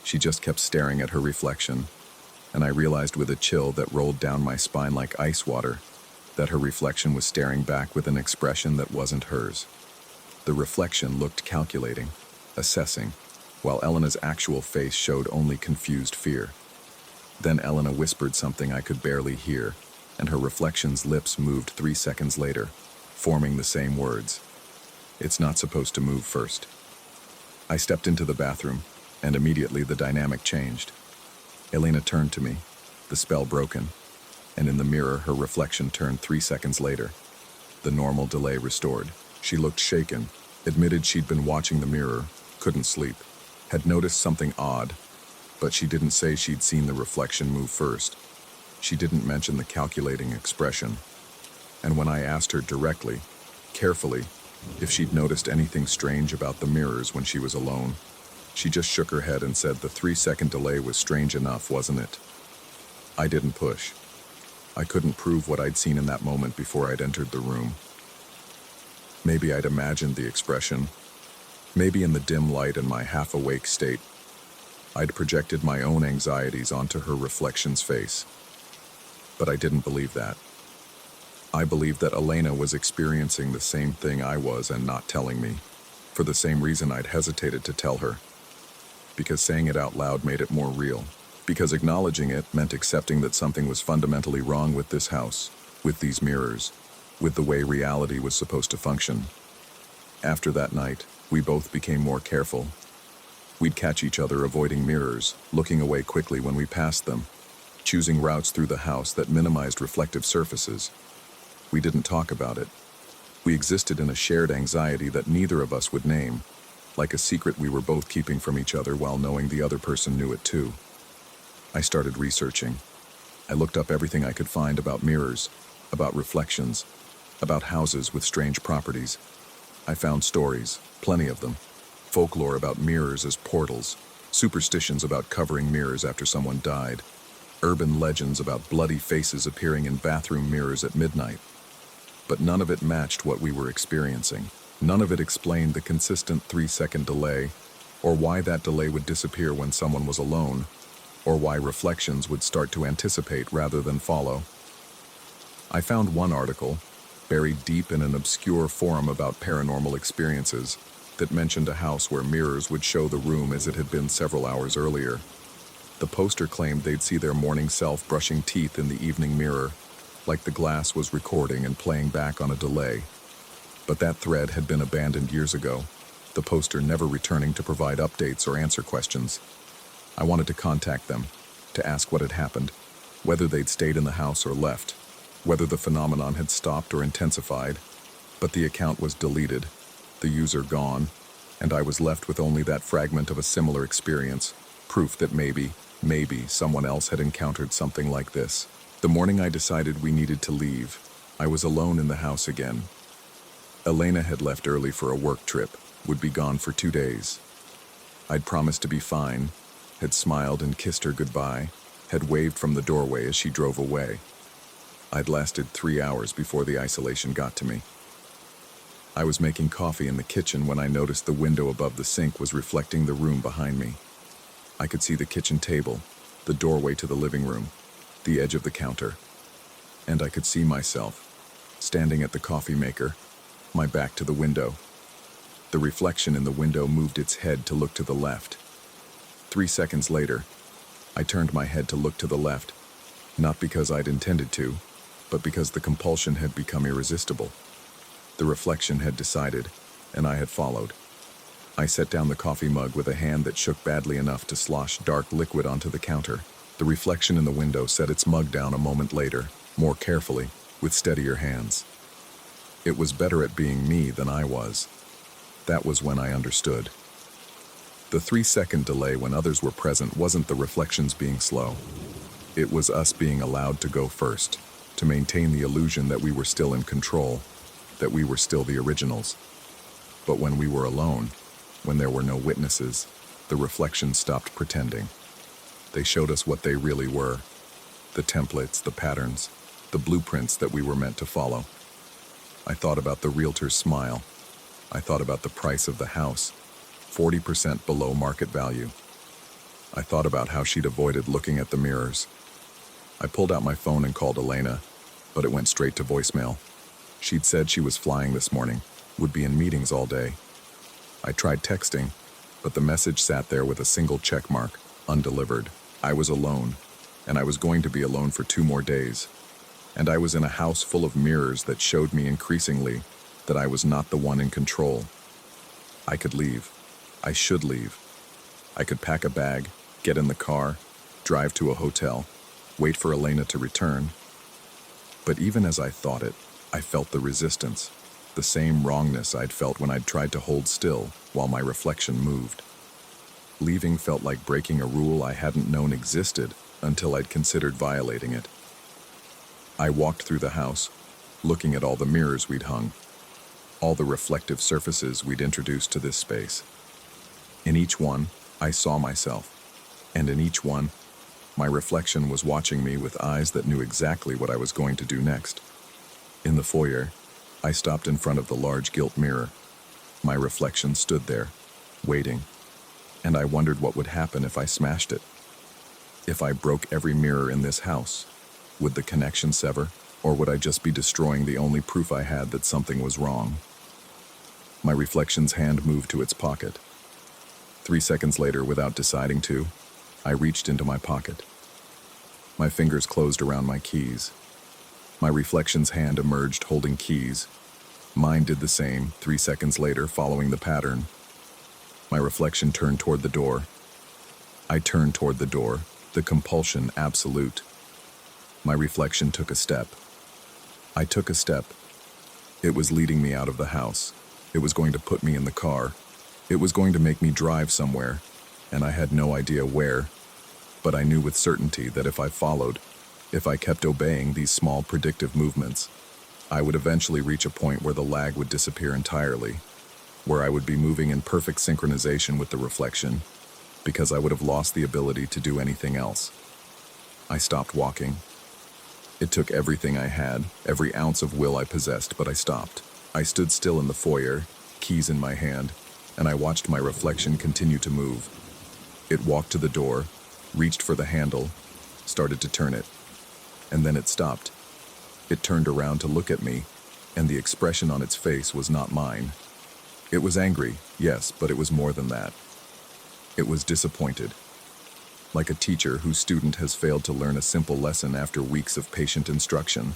She just kept staring at her reflection, and I realized with a chill that rolled down my spine like ice water that her reflection was staring back with an expression that wasn't hers. The reflection looked calculating, assessing, while Elena's actual face showed only confused fear. Then Elena whispered something I could barely hear, and her reflection's lips moved 3 seconds later, forming the same words. "It's not supposed to move first." I stepped into the bathroom, and immediately the dynamic changed. Elena turned to me, the spell broken, and in the mirror her reflection turned 3 seconds later. The normal delay restored. She looked shaken, admitted she'd been watching the mirror, couldn't sleep, had noticed something odd, but she didn't say she'd seen the reflection move first. She didn't mention the calculating expression. And when I asked her directly, carefully, if she'd noticed anything strange about the mirrors when she was alone, she just shook her head and said the 3-second delay was strange enough, wasn't it? I didn't push. I couldn't prove what I'd seen in that moment before I'd entered the room. Maybe I'd imagined the expression. Maybe in the dim light and my half-awake state, I'd projected my own anxieties onto her reflection's face. But I didn't believe that. I believed that Elena was experiencing the same thing I was and not telling me, for the same reason I'd hesitated to tell her. Because saying it out loud made it more real. Because acknowledging it meant accepting that something was fundamentally wrong with this house, with these mirrors, with the way reality was supposed to function. After that night, we both became more careful. We'd catch each other avoiding mirrors, looking away quickly when we passed them, choosing routes through the house that minimized reflective surfaces. We didn't talk about it. We existed in a shared anxiety that neither of us would name, like a secret we were both keeping from each other while knowing the other person knew it too. I started researching. I looked up everything I could find about mirrors, about reflections, about houses with strange properties. I found stories, plenty of them, folklore about mirrors as portals, superstitions about covering mirrors after someone died, urban legends about bloody faces appearing in bathroom mirrors at midnight. But none of it matched what we were experiencing. None of it explained the consistent 3-second delay, or why that delay would disappear when someone was alone, or why reflections would start to anticipate rather than follow. I found one article, buried deep in an obscure forum about paranormal experiences, that mentioned a house where mirrors would show the room as it had been several hours earlier. The poster claimed they'd see their morning self brushing teeth in the evening mirror, like the glass was recording and playing back on a delay. But that thread had been abandoned years ago, the poster never returning to provide updates or answer questions. I wanted to contact them, to ask what had happened, whether they'd stayed in the house or left, whether the phenomenon had stopped or intensified, but the account was deleted, the user gone, and I was left with only that fragment of a similar experience, proof that maybe someone else had encountered something like this. The morning I decided we needed to leave, I was alone in the house again. Elena had left early for a work trip, would be gone for 2 days. I'd promised to be fine, had smiled and kissed her goodbye, had waved from the doorway as she drove away. I'd lasted 3 hours before the isolation got to me. I was making coffee in the kitchen when I noticed the window above the sink was reflecting the room behind me. I could see the kitchen table, the doorway to the living room, the edge of the counter. And I could see myself, standing at the coffee maker, my back to the window. The reflection in the window moved its head to look to the left. 3 seconds later, I turned my head to look to the left, not because I'd intended to, but because the compulsion had become irresistible. The reflection had decided, and I had followed. I set down the coffee mug with a hand that shook badly enough to slosh dark liquid onto the counter. The reflection in the window set its mug down a moment later, more carefully, with steadier hands. It was better at being me than I was. That was when I understood. The 3-second delay when others were present wasn't the reflections being slow. It was us being allowed to go first, to maintain the illusion that we were still in control, that we were still the originals. But when we were alone, when there were no witnesses, the reflections stopped pretending. They showed us what they really were, the templates, the patterns, the blueprints that we were meant to follow. I thought about the realtor's smile. I thought about the price of the house, 40% below market value. I thought about how she'd avoided looking at the mirrors. I pulled out my phone and called Elena, but it went straight to voicemail. She'd said she was flying this morning, would be in meetings all day. I tried texting, but the message sat there with a single check mark, undelivered. I was alone, and I was going to be alone for 2 more days. And I was in a house full of mirrors that showed me increasingly that I was not the one in control. I could leave. I should leave. I could pack a bag, get in the car, drive to a hotel, wait for Elena to return. But even as I thought it, I felt the resistance, the same wrongness I'd felt when I'd tried to hold still while my reflection moved. Leaving felt like breaking a rule I hadn't known existed until I'd considered violating it. I walked through the house, looking at all the mirrors we'd hung, all the reflective surfaces we'd introduced to this space. In each one, I saw myself, and in each one, my reflection was watching me with eyes that knew exactly what I was going to do next. In the foyer, I stopped in front of the large gilt mirror. My reflection stood there, waiting, and I wondered what would happen if I smashed it. If I broke every mirror in this house, would the connection sever, or would I just be destroying the only proof I had that something was wrong? My reflection's hand moved to its pocket. 3 seconds later, without deciding to, I reached into my pocket. My fingers closed around my keys. My reflection's hand emerged holding keys. Mine did the same, 3 seconds later, following the pattern. My reflection turned toward the door. I turned toward the door, the compulsion absolute. My reflection took a step. I took a step. It was leading me out of the house. It was going to put me in the car. It was going to make me drive somewhere, and I had no idea where. But I knew with certainty that if I followed, if I kept obeying these small predictive movements, I would eventually reach a point where the lag would disappear entirely, where I would be moving in perfect synchronization with the reflection, because I would have lost the ability to do anything else. I stopped walking. It took everything I had, every ounce of will I possessed, but I stopped. I stood still in the foyer, keys in my hand, and I watched my reflection continue to move. It walked to the door, reached for the handle, started to turn it, and then it stopped. It turned around to look at me, and the expression on its face was not mine. It was angry, yes, but it was more than that. It was disappointed. Like a teacher whose student has failed to learn a simple lesson after weeks of patient instruction.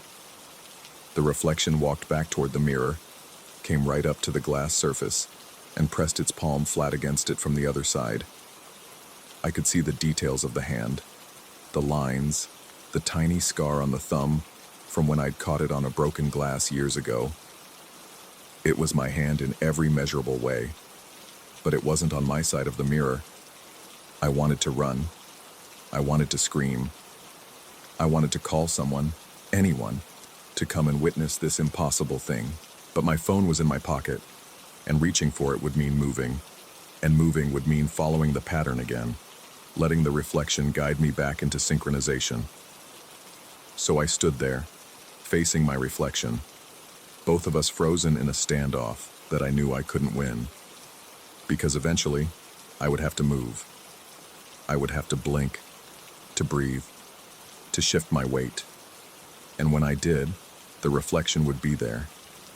The reflection walked back toward the mirror, came right up to the glass surface, and pressed its palm flat against it from the other side. I could see the details of the hand, the lines, the tiny scar on the thumb from when I'd caught it on a broken glass years ago. It was my hand in every measurable way, but it wasn't on my side of the mirror. I wanted to run. I wanted to scream. I wanted to call someone, anyone, to come and witness this impossible thing. But my phone was in my pocket, and reaching for it would mean moving, and moving would mean following the pattern again, letting the reflection guide me back into synchronization. So I stood there, facing my reflection, both of us frozen in a standoff that I knew I couldn't win. Because eventually, I would have to move. I would have to blink, to breathe, to shift my weight. And when I did, the reflection would be there,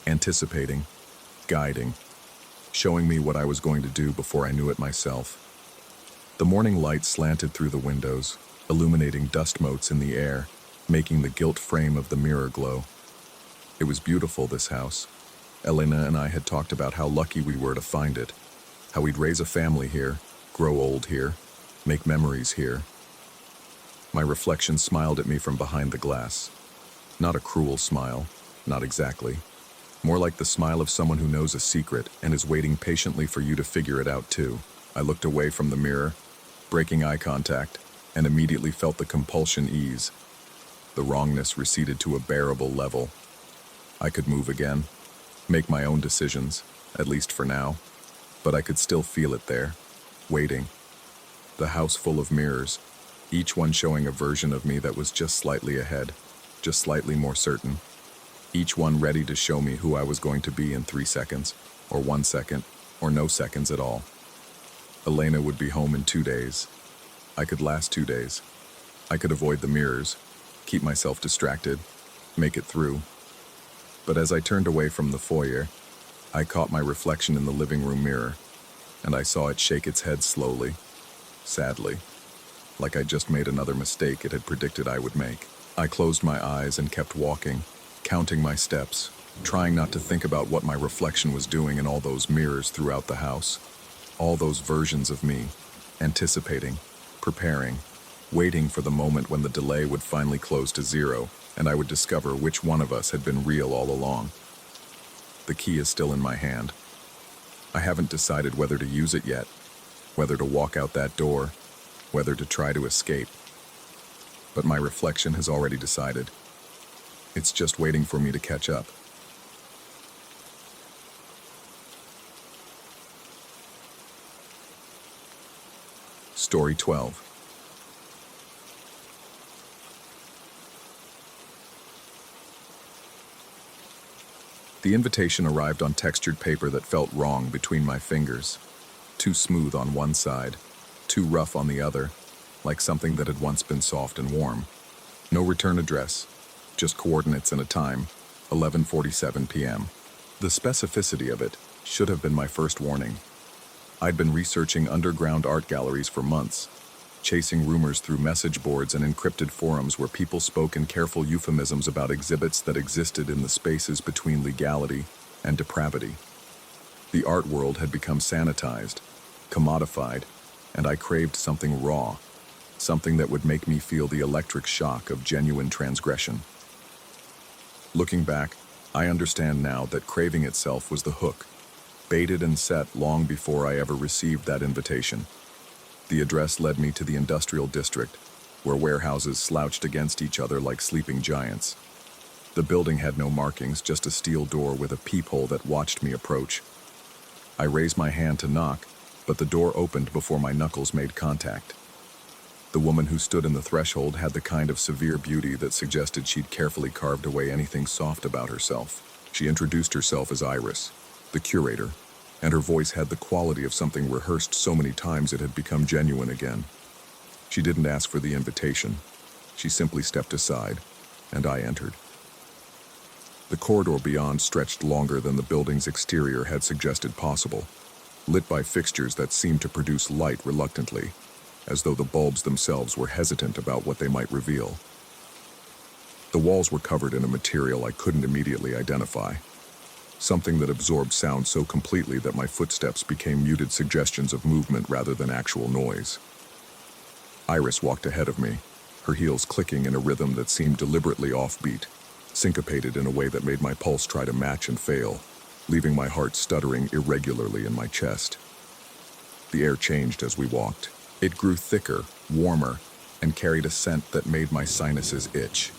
anticipating, guiding, showing me what I was going to do before I knew it myself. The morning light slanted through the windows, illuminating dust motes in the air, making the gilt frame of the mirror glow. It was beautiful, this house. Elena and I had talked about how lucky we were to find it, how we'd raise a family here, grow old here, make memories here. My reflection smiled at me from behind the glass. Not a cruel smile, not exactly. More like the smile of someone who knows a secret and is waiting patiently for you to figure it out too. I looked away from the mirror, breaking eye contact, and immediately felt the compulsion ease. The wrongness receded to a bearable level. I could move again, make my own decisions, at least for now, but I could still feel it there, waiting. The house full of mirrors, each one showing a version of me that was just slightly ahead, just slightly more certain. Each one ready to show me who I was going to be in 3 seconds, or 1 second, or no seconds at all. Elena would be home in 2 days. I could last 2 days. I could avoid the mirrors, keep myself distracted, make it through. But as I turned away from the foyer, I caught my reflection in the living room mirror, and I saw it shake its head slowly, sadly, like I'd just made another mistake it had predicted I would make. I closed my eyes and kept walking, counting my steps, trying not to think about what my reflection was doing in all those mirrors throughout the house. All those versions of me, anticipating, preparing, waiting for the moment when the delay would finally close to zero and I would discover which one of us had been real all along. The key is still in my hand. I haven't decided whether to use it yet, whether to walk out that door, whether to try to escape. But my reflection has already decided. It's just waiting for me to catch up. Story 12. The invitation arrived on textured paper that felt wrong between my fingers. Too smooth on one side, too rough on the other, like something that had once been soft and warm. No return address, just coordinates and a time, 11:47 p.m. The specificity of it should have been my first warning. I'd been researching underground art galleries for months, chasing rumors through message boards and encrypted forums where people spoke in careful euphemisms about exhibits that existed in the spaces between legality and depravity. The art world had become sanitized, commodified, and I craved something raw, something that would make me feel the electric shock of genuine transgression. Looking back, I understand now that craving itself was the hook, baited and set long before I ever received that invitation. The address led me to the industrial district, where warehouses slouched against each other like sleeping giants. The building had no markings, just a steel door with a peephole that watched me approach. I raised my hand to knock, but the door opened before my knuckles made contact. The woman who stood in the threshold had the kind of severe beauty that suggested she'd carefully carved away anything soft about herself. She introduced herself as Iris, the curator, and her voice had the quality of something rehearsed so many times it had become genuine again. She didn't ask for the invitation. She simply stepped aside, and I entered. The corridor beyond stretched longer than the building's exterior had suggested possible, lit by fixtures that seemed to produce light reluctantly, as though the bulbs themselves were hesitant about what they might reveal. The walls were covered in a material I couldn't immediately identify, something that absorbed sound so completely that my footsteps became muted suggestions of movement rather than actual noise. Iris walked ahead of me, her heels clicking in a rhythm that seemed deliberately offbeat, syncopated in a way that made my pulse try to match and fail, leaving my heart stuttering irregularly in my chest. The air changed as we walked. It grew thicker, warmer, and carried a scent that made my sinuses itch,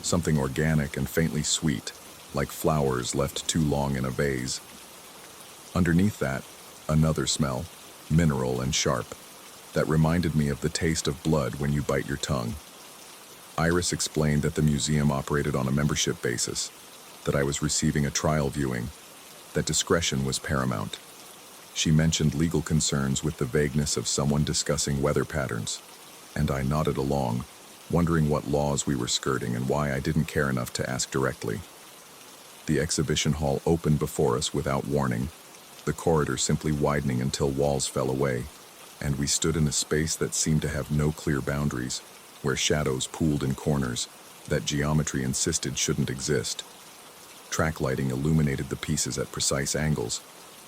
something organic and faintly sweet, like flowers left too long in a vase. Underneath that, another smell, mineral and sharp, that reminded me of the taste of blood when you bite your tongue. Iris explained that the museum operated on a membership basis, that I was receiving a trial viewing, that discretion was paramount. She mentioned legal concerns with the vagueness of someone discussing weather patterns, and I nodded along, wondering what laws we were skirting and why I didn't care enough to ask directly. The exhibition hall opened before us without warning, the corridor simply widening until walls fell away, and we stood in a space that seemed to have no clear boundaries, where shadows pooled in corners that geometry insisted shouldn't exist. Track lighting illuminated the pieces at precise angles,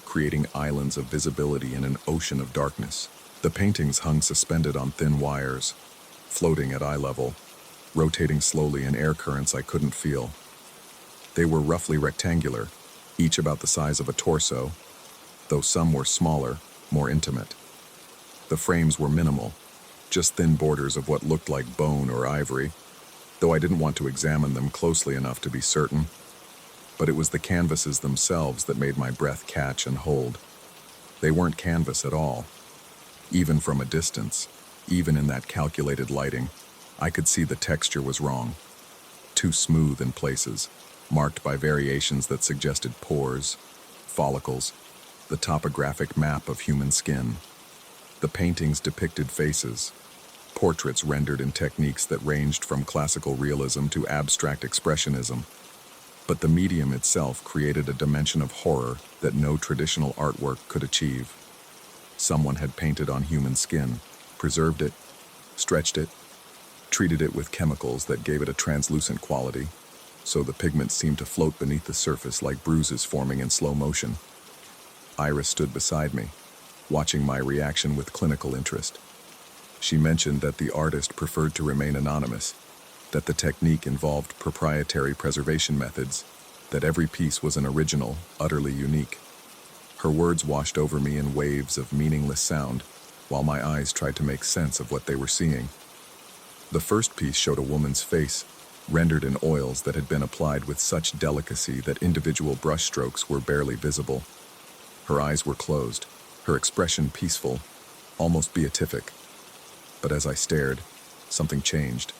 creating islands of visibility in an ocean of darkness. The paintings hung suspended on thin wires, floating at eye level, rotating slowly in air currents I couldn't feel. They were roughly rectangular, each about the size of a torso, though some were smaller, more intimate. The frames were minimal, just thin borders of what looked like bone or ivory, though I didn't want to examine them closely enough to be certain. But it was the canvases themselves that made my breath catch and hold. They weren't canvas at all. Even from a distance, even in that calculated lighting, I could see the texture was wrong. Too smooth in places, marked by variations that suggested pores, follicles, the topographic map of human skin. The paintings depicted faces, portraits rendered in techniques that ranged from classical realism to abstract expressionism. But the medium itself created a dimension of horror that no traditional artwork could achieve. Someone had painted on human skin, preserved it, stretched it, treated it with chemicals that gave it a translucent quality, so the pigment seemed to float beneath the surface like bruises forming in slow motion. Iris stood beside me, watching my reaction with clinical interest. She mentioned that the artist preferred to remain anonymous, that the technique involved proprietary preservation methods, that every piece was an original, utterly unique. Her words washed over me in waves of meaningless sound, while my eyes tried to make sense of what they were seeing. The first piece showed a woman's face, rendered in oils that had been applied with such delicacy that individual brushstrokes were barely visible. Her eyes were closed, her expression peaceful, almost beatific. But as I stared, something changed.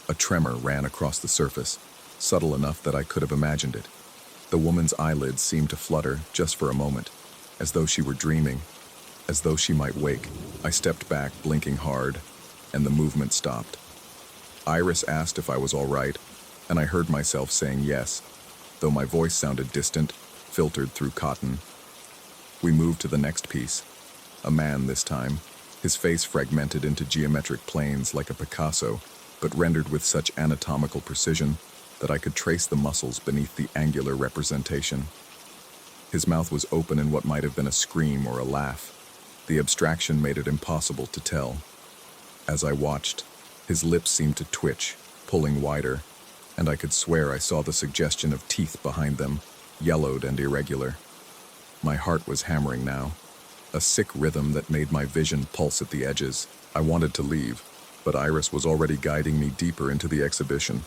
A tremor ran across the surface, subtle enough that I could have imagined it. The woman's eyelids seemed to flutter just for a moment, as though she were dreaming, as though she might wake. I stepped back, blinking hard, and the movement stopped. Iris asked if I was all right, and I heard myself saying yes, though my voice sounded distant, filtered through cotton. We moved to the next piece. A man this time, his face fragmented into geometric planes like a Picasso, but rendered with such anatomical precision that I could trace the muscles beneath the angular representation. His mouth was open in what might have been a scream or a laugh. The abstraction made it impossible to tell. As I watched, his lips seemed to twitch, pulling wider, and I could swear I saw the suggestion of teeth behind them, yellowed and irregular. My heart was hammering now, a sick rhythm that made my vision pulse at the edges. I wanted to leave, but Iris was already guiding me deeper into the exhibition,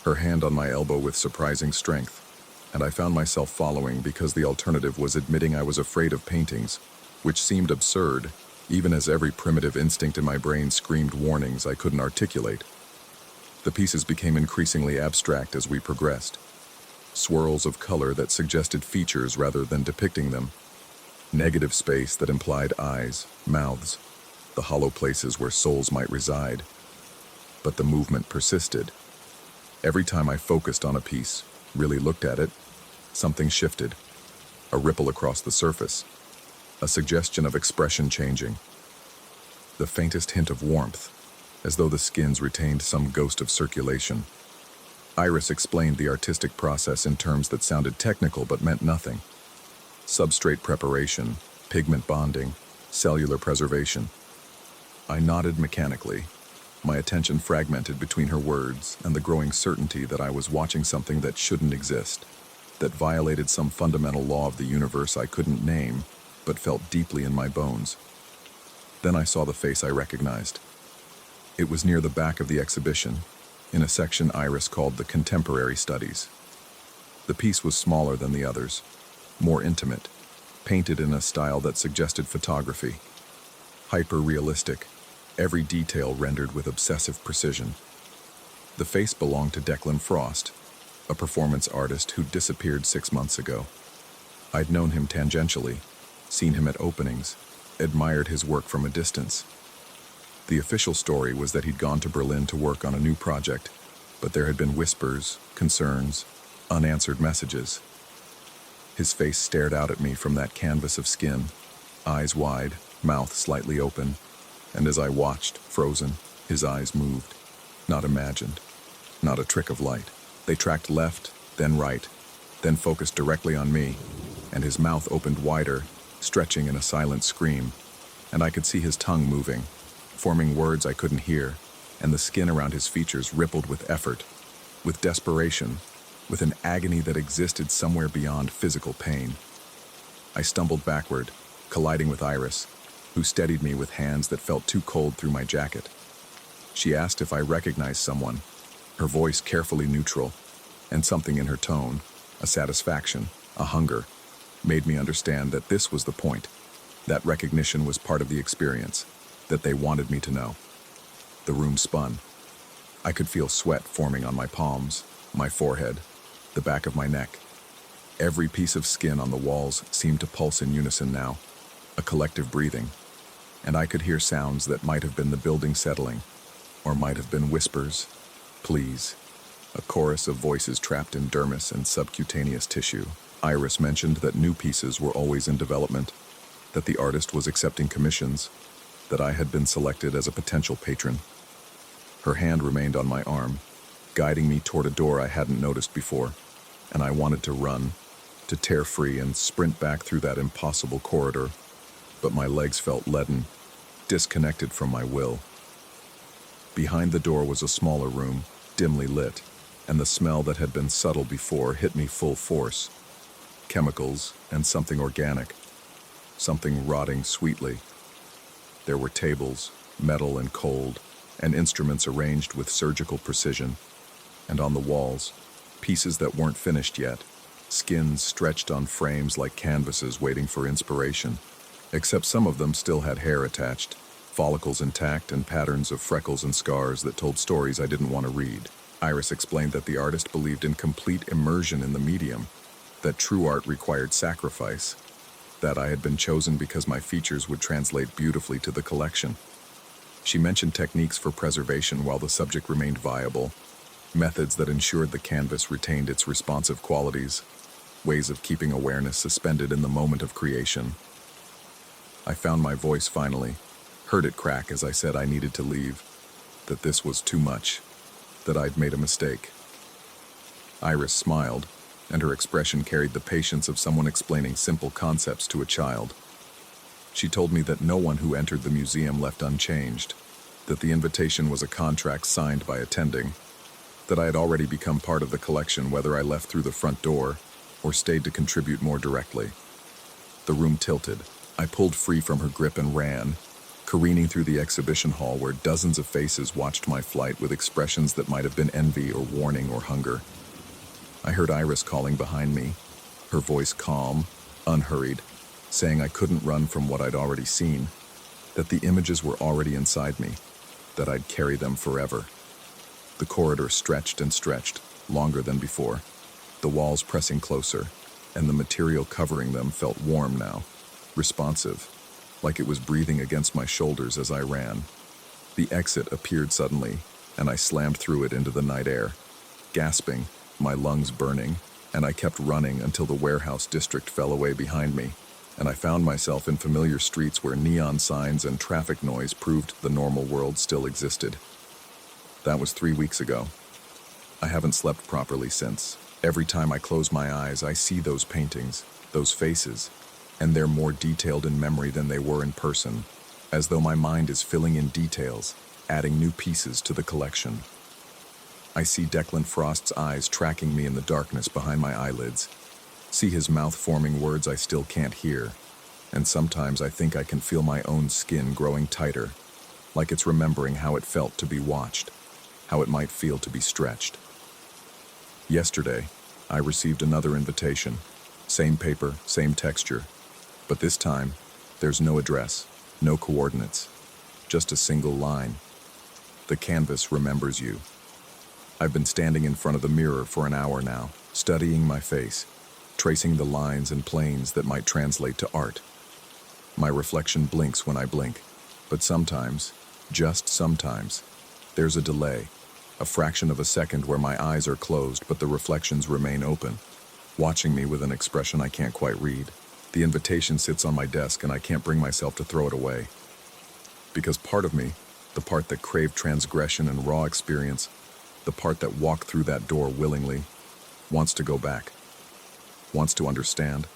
her hand on my elbow with surprising strength, and I found myself following because the alternative was admitting I was afraid of paintings, which seemed absurd, even as every primitive instinct in my brain screamed warnings I couldn't articulate. The pieces became increasingly abstract as we progressed. Swirls of color that suggested features rather than depicting them. Negative space that implied eyes, mouths, the hollow places where souls might reside. But the movement persisted. Every time I focused on a piece, really looked at it, something shifted. A ripple across the surface. A suggestion of expression changing. The faintest hint of warmth, as though the skins retained some ghost of circulation. Iris explained the artistic process in terms that sounded technical but meant nothing. Substrate preparation, pigment bonding, cellular preservation. I nodded mechanically, my attention fragmented between her words and the growing certainty that I was watching something that shouldn't exist, that violated some fundamental law of the universe I couldn't name, but felt deeply in my bones. Then I saw the face I recognized. It was near the back of the exhibition, in a section Iris called the Contemporary Studies. The piece was smaller than the others, more intimate, painted in a style that suggested photography. Hyper-realistic, every detail rendered with obsessive precision. The face belonged to Declan Frost, a performance artist who disappeared 6 months ago. I'd known him tangentially, seen him at openings, admired his work from a distance. The official story was that he'd gone to Berlin to work on a new project, but there had been whispers, concerns, unanswered messages. His face stared out at me from that canvas of skin, eyes wide, mouth slightly open, and as I watched, frozen, his eyes moved. Not imagined, not a trick of light. They tracked left, then right, then focused directly on me, and his mouth opened wider, stretching in a silent scream, and I could see his tongue moving, forming words I couldn't hear, and the skin around his features rippled with effort, with desperation, with an agony that existed somewhere beyond physical pain. I stumbled backward, colliding with Iris, who steadied me with hands that felt too cold through my jacket. She asked if I recognized someone, her voice carefully neutral, and something in her tone, a satisfaction, a hunger, made me understand that this was the point, that recognition was part of the experience, that they wanted me to know. The room spun. I could feel sweat forming on my palms, my forehead, the back of my neck. Every piece of skin on the walls seemed to pulse in unison now, a collective breathing, and I could hear sounds that might have been the building settling, or might have been whispers, please, a chorus of voices trapped in dermis and subcutaneous tissue. Iris mentioned that new pieces were always in development, that the artist was accepting commissions, that I had been selected as a potential patron. Her hand remained on my arm, guiding me toward a door I hadn't noticed before, and I wanted to run, to tear free and sprint back through that impossible corridor, but my legs felt leaden, disconnected from my will. Behind the door was a smaller room, dimly lit, and the smell that had been subtle before hit me full force. Chemicals and something organic, something rotting sweetly. There were tables, metal and cold, and instruments arranged with surgical precision, and on the walls, pieces that weren't finished yet, skins stretched on frames like canvases waiting for inspiration, except some of them still had hair attached, follicles intact, and patterns of freckles and scars that told stories I didn't want to read. Iris explained that the artist believed in complete immersion in the medium, that true art required sacrifice, that I had been chosen because my features would translate beautifully to the collection. She mentioned techniques for preservation while the subject remained viable, methods that ensured the canvas retained its responsive qualities, ways of keeping awareness suspended in the moment of creation. I found my voice finally, heard it crack as I said I needed to leave, that this was too much, that I'd made a mistake. Iris smiled, and her expression carried the patience of someone explaining simple concepts to a child. She told me that no one who entered the museum left unchanged, that the invitation was a contract signed by attending, that I had already become part of the collection whether I left through the front door or stayed to contribute more directly. The room tilted. I pulled free from her grip and ran, careening through the exhibition hall where dozens of faces watched my flight with expressions that might have been envy or warning or hunger. I heard Iris calling behind me, her voice calm, unhurried, saying I couldn't run from what I'd already seen, that the images were already inside me, that I'd carry them forever. The corridor stretched and stretched, longer than before, the walls pressing closer, and the material covering them felt warm now, responsive, like it was breathing against my shoulders as I ran. The exit appeared suddenly, and I slammed through it into the night air, gasping, my lungs burning, and I kept running until the warehouse district fell away behind me, and I found myself in familiar streets where neon signs and traffic noise proved the normal world still existed. That was 3 weeks ago. I haven't slept properly since. Every time I close my eyes, I see those paintings, those faces, and they're more detailed in memory than they were in person, as though my mind is filling in details, adding new pieces to the collection. I see Declan Frost's eyes tracking me in the darkness behind my eyelids, see his mouth forming words I still can't hear, and sometimes I think I can feel my own skin growing tighter, like it's remembering how it felt to be watched, how it might feel to be stretched. Yesterday, I received another invitation. Same paper, same texture. But this time, there's no address, no coordinates, just a single line. The canvas remembers you. I've been standing in front of the mirror for an hour now, studying my face, tracing the lines and planes that might translate to art. My reflection blinks when I blink, but sometimes, just sometimes, there's a delay, a fraction of a second where my eyes are closed but the reflections remain open, watching me with an expression I can't quite read. The invitation sits on my desk and I can't bring myself to throw it away. Because part of me, the part that craved transgression and raw experience, the part that walked through that door willingly, wants to go back, wants to understand,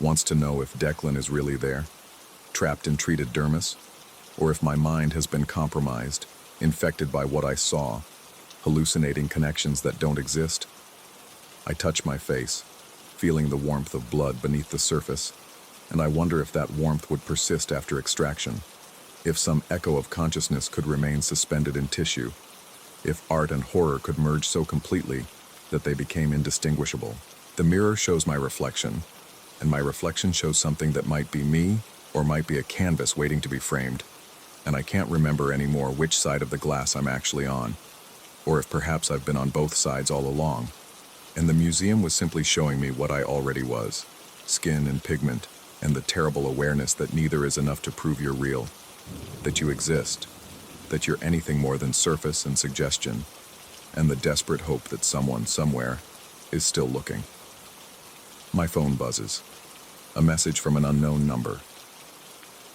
wants to know if Declan is really there, trapped in treated dermis, or if my mind has been compromised, infected by what I saw, hallucinating connections that don't exist. I touch my face, feeling the warmth of blood beneath the surface, and I wonder if that warmth would persist after extraction, if some echo of consciousness could remain suspended in tissue, if art and horror could merge so completely that they became indistinguishable. The mirror shows my reflection, and my reflection shows something that might be me or might be a canvas waiting to be framed, and I can't remember anymore which side of the glass I'm actually on, or if perhaps I've been on both sides all along, and the museum was simply showing me what I already was, skin and pigment, and the terrible awareness that neither is enough to prove you're real, that you exist, that you're anything more than surface and suggestion, and the desperate hope that someone somewhere is still looking. My phone buzzes. A message from an unknown number.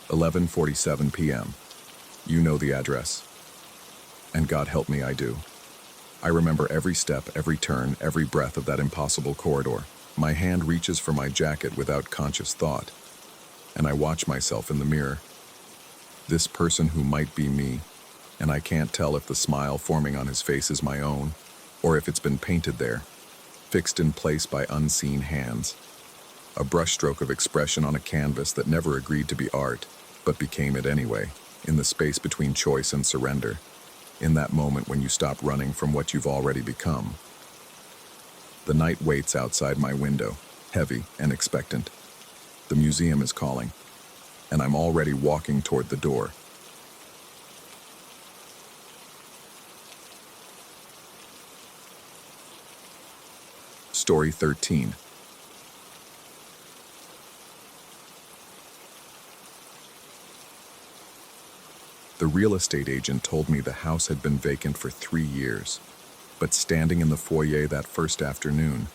11:47 p.m. You know the address. And God help me, I do. I remember every step, every turn, every breath of that impossible corridor. My hand reaches for my jacket without conscious thought, and I watch myself in the mirror. This person who might be me, and I can't tell if the smile forming on his face is my own, or if it's been painted there, fixed in place by unseen hands. A brushstroke of expression on a canvas that never agreed to be art, but became it anyway, in the space between choice and surrender, in that moment when you stop running from what you've already become. The night waits outside my window, heavy and expectant. The museum is calling, and I'm already walking toward the door. Story 13. The real estate agent told me the house had been vacant for 3 years, but standing in the foyer that first afternoon,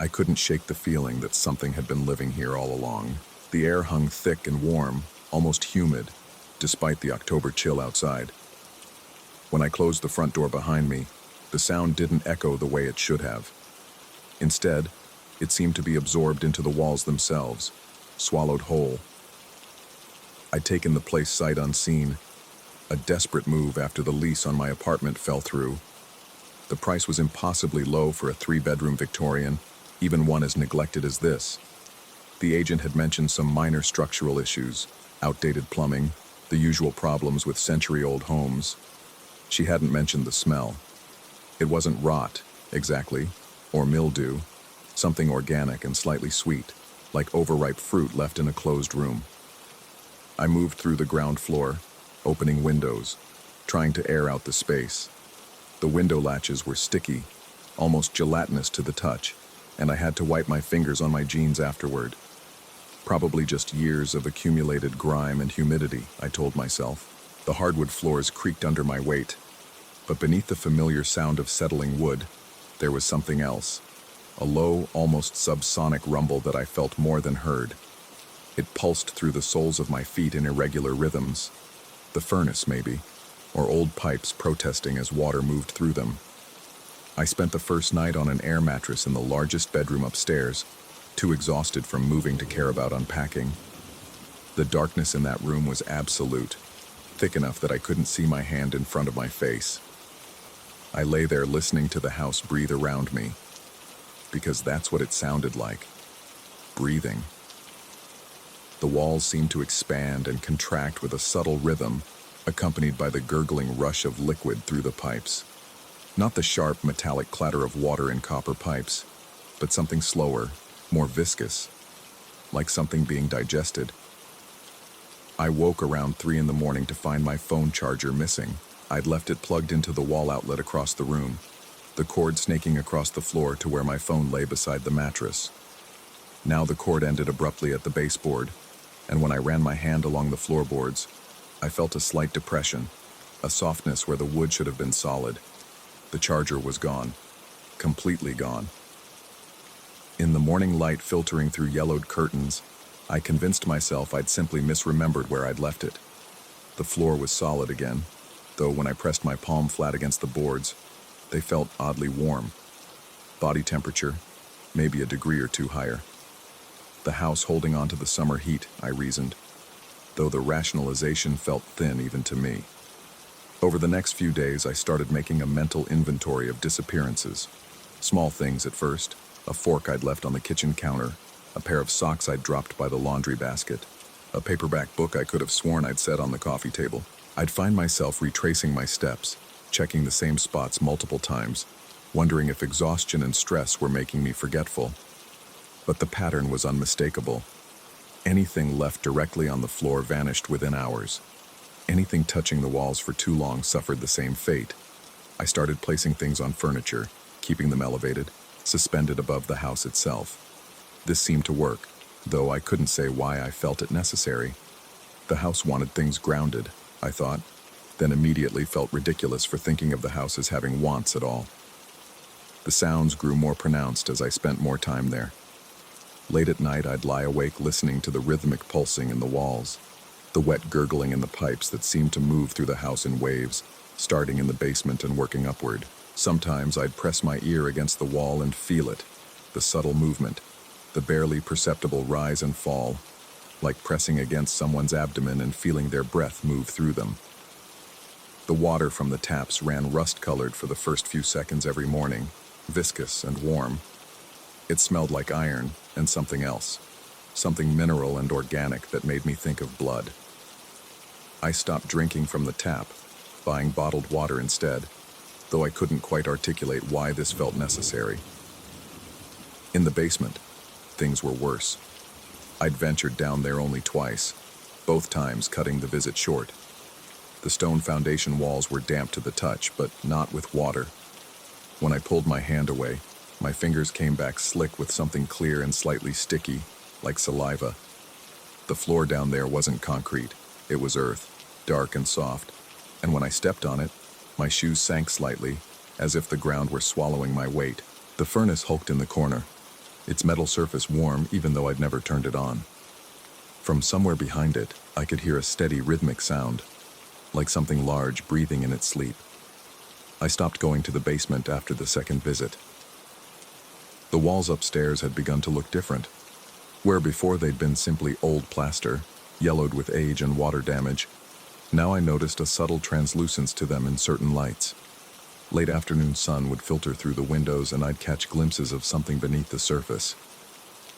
I couldn't shake the feeling that something had been living here all along. The air hung thick and warm, almost humid, despite the October chill outside. When I closed the front door behind me, the sound didn't echo the way it should have. Instead, it seemed to be absorbed into the walls themselves, swallowed whole. I'd taken the place sight unseen, a desperate move after the lease on my apartment fell through. The price was impossibly low for a 3-bedroom Victorian, even one as neglected as this. The agent had mentioned some minor structural issues, outdated plumbing, the usual problems with century-old homes. She hadn't mentioned the smell. It wasn't rot, exactly, or mildew, something organic and slightly sweet, like overripe fruit left in a closed room. I moved through the ground floor, opening windows, trying to air out the space. The window latches were sticky, almost gelatinous to the touch, and I had to wipe my fingers on my jeans afterward. Probably just years of accumulated grime and humidity, I told myself. The hardwood floors creaked under my weight, but beneath the familiar sound of settling wood, there was something else, a low, almost subsonic rumble that I felt more than heard. It pulsed through the soles of my feet in irregular rhythms. The furnace, maybe, or old pipes protesting as water moved through them. I spent the first night on an air mattress in the largest bedroom upstairs, too exhausted from moving to care about unpacking. The darkness in that room was absolute, thick enough that I couldn't see my hand in front of my face. I lay there listening to the house breathe around me, because that's what it sounded like, breathing. The walls seemed to expand and contract with a subtle rhythm, accompanied by the gurgling rush of liquid through the pipes. Not the sharp, metallic clatter of water in copper pipes, but something slower, more viscous, like something being digested. I woke around 3 in the morning to find my phone charger missing. I'd left it plugged into the wall outlet across the room, the cord snaking across the floor to where my phone lay beside the mattress. Now the cord ended abruptly at the baseboard, and when I ran my hand along the floorboards, I felt a slight depression, a softness where the wood should have been solid. The charger was gone, completely gone. In the morning light filtering through yellowed curtains, I convinced myself I'd simply misremembered where I'd left it. The floor was solid again, though when I pressed my palm flat against the boards, they felt oddly warm. Body temperature, maybe a degree or two higher. The house holding on to the summer heat, I reasoned, though the rationalization felt thin even to me. Over the next few days, I started making a mental inventory of disappearances. Small things at first, a fork I'd left on the kitchen counter, a pair of socks I'd dropped by the laundry basket, a paperback book I could have sworn I'd set on the coffee table. I'd find myself retracing my steps, checking the same spots multiple times, wondering if exhaustion and stress were making me forgetful. But the pattern was unmistakable. Anything left directly on the floor vanished within hours. Anything touching the walls for too long suffered the same fate. I started placing things on furniture, keeping them elevated, suspended above the house itself. This seemed to work, though I couldn't say why I felt it necessary. The house wanted things grounded, I thought, then immediately felt ridiculous for thinking of the house as having wants at all. The sounds grew more pronounced as I spent more time there. Late at night, I'd lie awake listening to the rhythmic pulsing in the walls, the wet gurgling in the pipes that seemed to move through the house in waves, starting in the basement and working upward. Sometimes I'd press my ear against the wall and feel it, the subtle movement, the barely perceptible rise and fall, like pressing against someone's abdomen and feeling their breath move through them. The water from the taps ran rust-colored for the first few seconds every morning, viscous and warm. It smelled like iron and something else, something mineral and organic that made me think of blood. I stopped drinking from the tap, buying bottled water instead, though I couldn't quite articulate why this felt necessary. In the basement, things were worse. I'd ventured down there only twice, both times cutting the visit short. The stone foundation walls were damp to the touch, but not with water. When I pulled my hand away, my fingers came back slick with something clear and slightly sticky, like saliva. The floor down there wasn't concrete, it was earth, dark and soft, and when I stepped on it, my shoes sank slightly, as if the ground were swallowing my weight. The furnace hulked in the corner, its metal surface warm even though I'd never turned it on. From somewhere behind it, I could hear a steady rhythmic sound, like something large breathing in its sleep. I stopped going to the basement after the second visit. The walls upstairs had begun to look different. Where before they'd been simply old plaster, yellowed with age and water damage, now I noticed a subtle translucence to them in certain lights. Late afternoon sun would filter through the windows and I'd catch glimpses of something beneath the surface.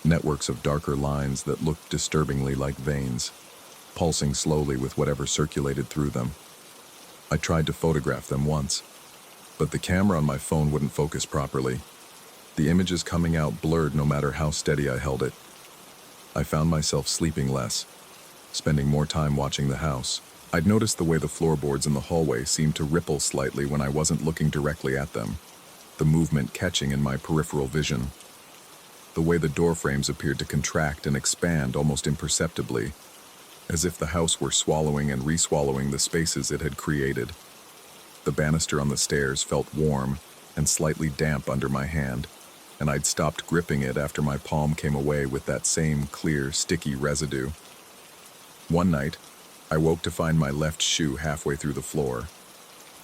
Networks of darker lines that looked disturbingly like veins, pulsing slowly with whatever circulated through them. I tried to photograph them once, but the camera on my phone wouldn't focus properly. The images coming out blurred no matter how steady I held it. I found myself sleeping less, spending more time watching the house. I'd noticed the way the floorboards in the hallway seemed to ripple slightly when I wasn't looking directly at them, the movement catching in my peripheral vision. The way the door frames appeared to contract and expand almost imperceptibly, as if the house were swallowing and re-swallowing the spaces it had created. The banister on the stairs felt warm and slightly damp under my hand, and I'd stopped gripping it after my palm came away with that same clear, sticky residue. One night, I woke to find my left shoe halfway through the floor.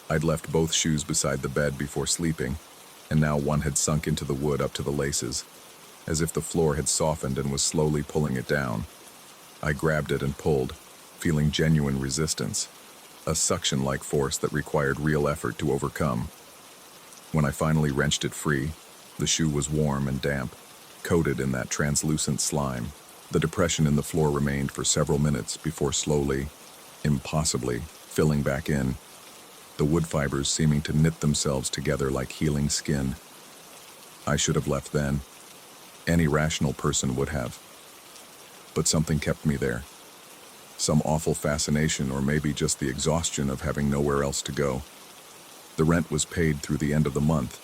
I'd left both shoes beside the bed before sleeping, and now one had sunk into the wood up to the laces, as if the floor had softened and was slowly pulling it down. I grabbed it and pulled, feeling genuine resistance, a suction-like force that required real effort to overcome. When I finally wrenched it free, the shoe was warm and damp, coated in that translucent slime. The depression in the floor remained for several minutes before slowly, impossibly, filling back in, the wood fibers seeming to knit themselves together like healing skin. I should have left then, Any rational person would have. But something kept me there. Some awful fascination, or maybe just the exhaustion of having nowhere else to go. The rent was paid through the end of the month.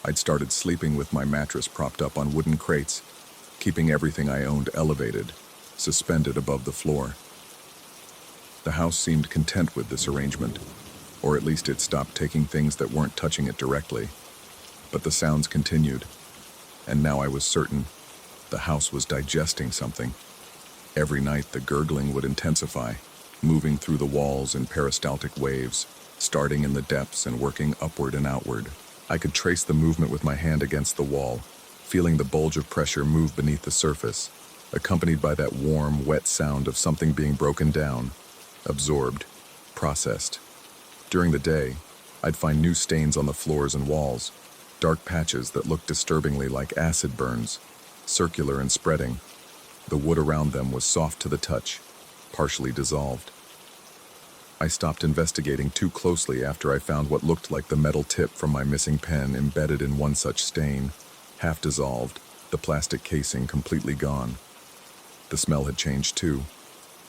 I'd started sleeping with my mattress propped up on wooden crates, keeping everything I owned elevated, suspended above the floor. The house seemed content with this arrangement, or at least it stopped taking things that weren't touching it directly. But the sounds continued, and now I was certain the house was digesting something. Every night the gurgling would intensify, moving through the walls in peristaltic waves, starting in the depths and working upward and outward. I could trace the movement with my hand against the wall, feeling the bulge of pressure move beneath the surface, accompanied by that warm, wet sound of something being broken down, absorbed, processed. During the day, I'd find new stains on the floors and walls, dark patches that looked disturbingly like acid burns, circular and spreading. The wood around them was soft to the touch, partially dissolved. I stopped investigating too closely after I found what looked like the metal tip from my missing pen embedded in one such stain, half dissolved, the plastic casing completely gone. The smell had changed too.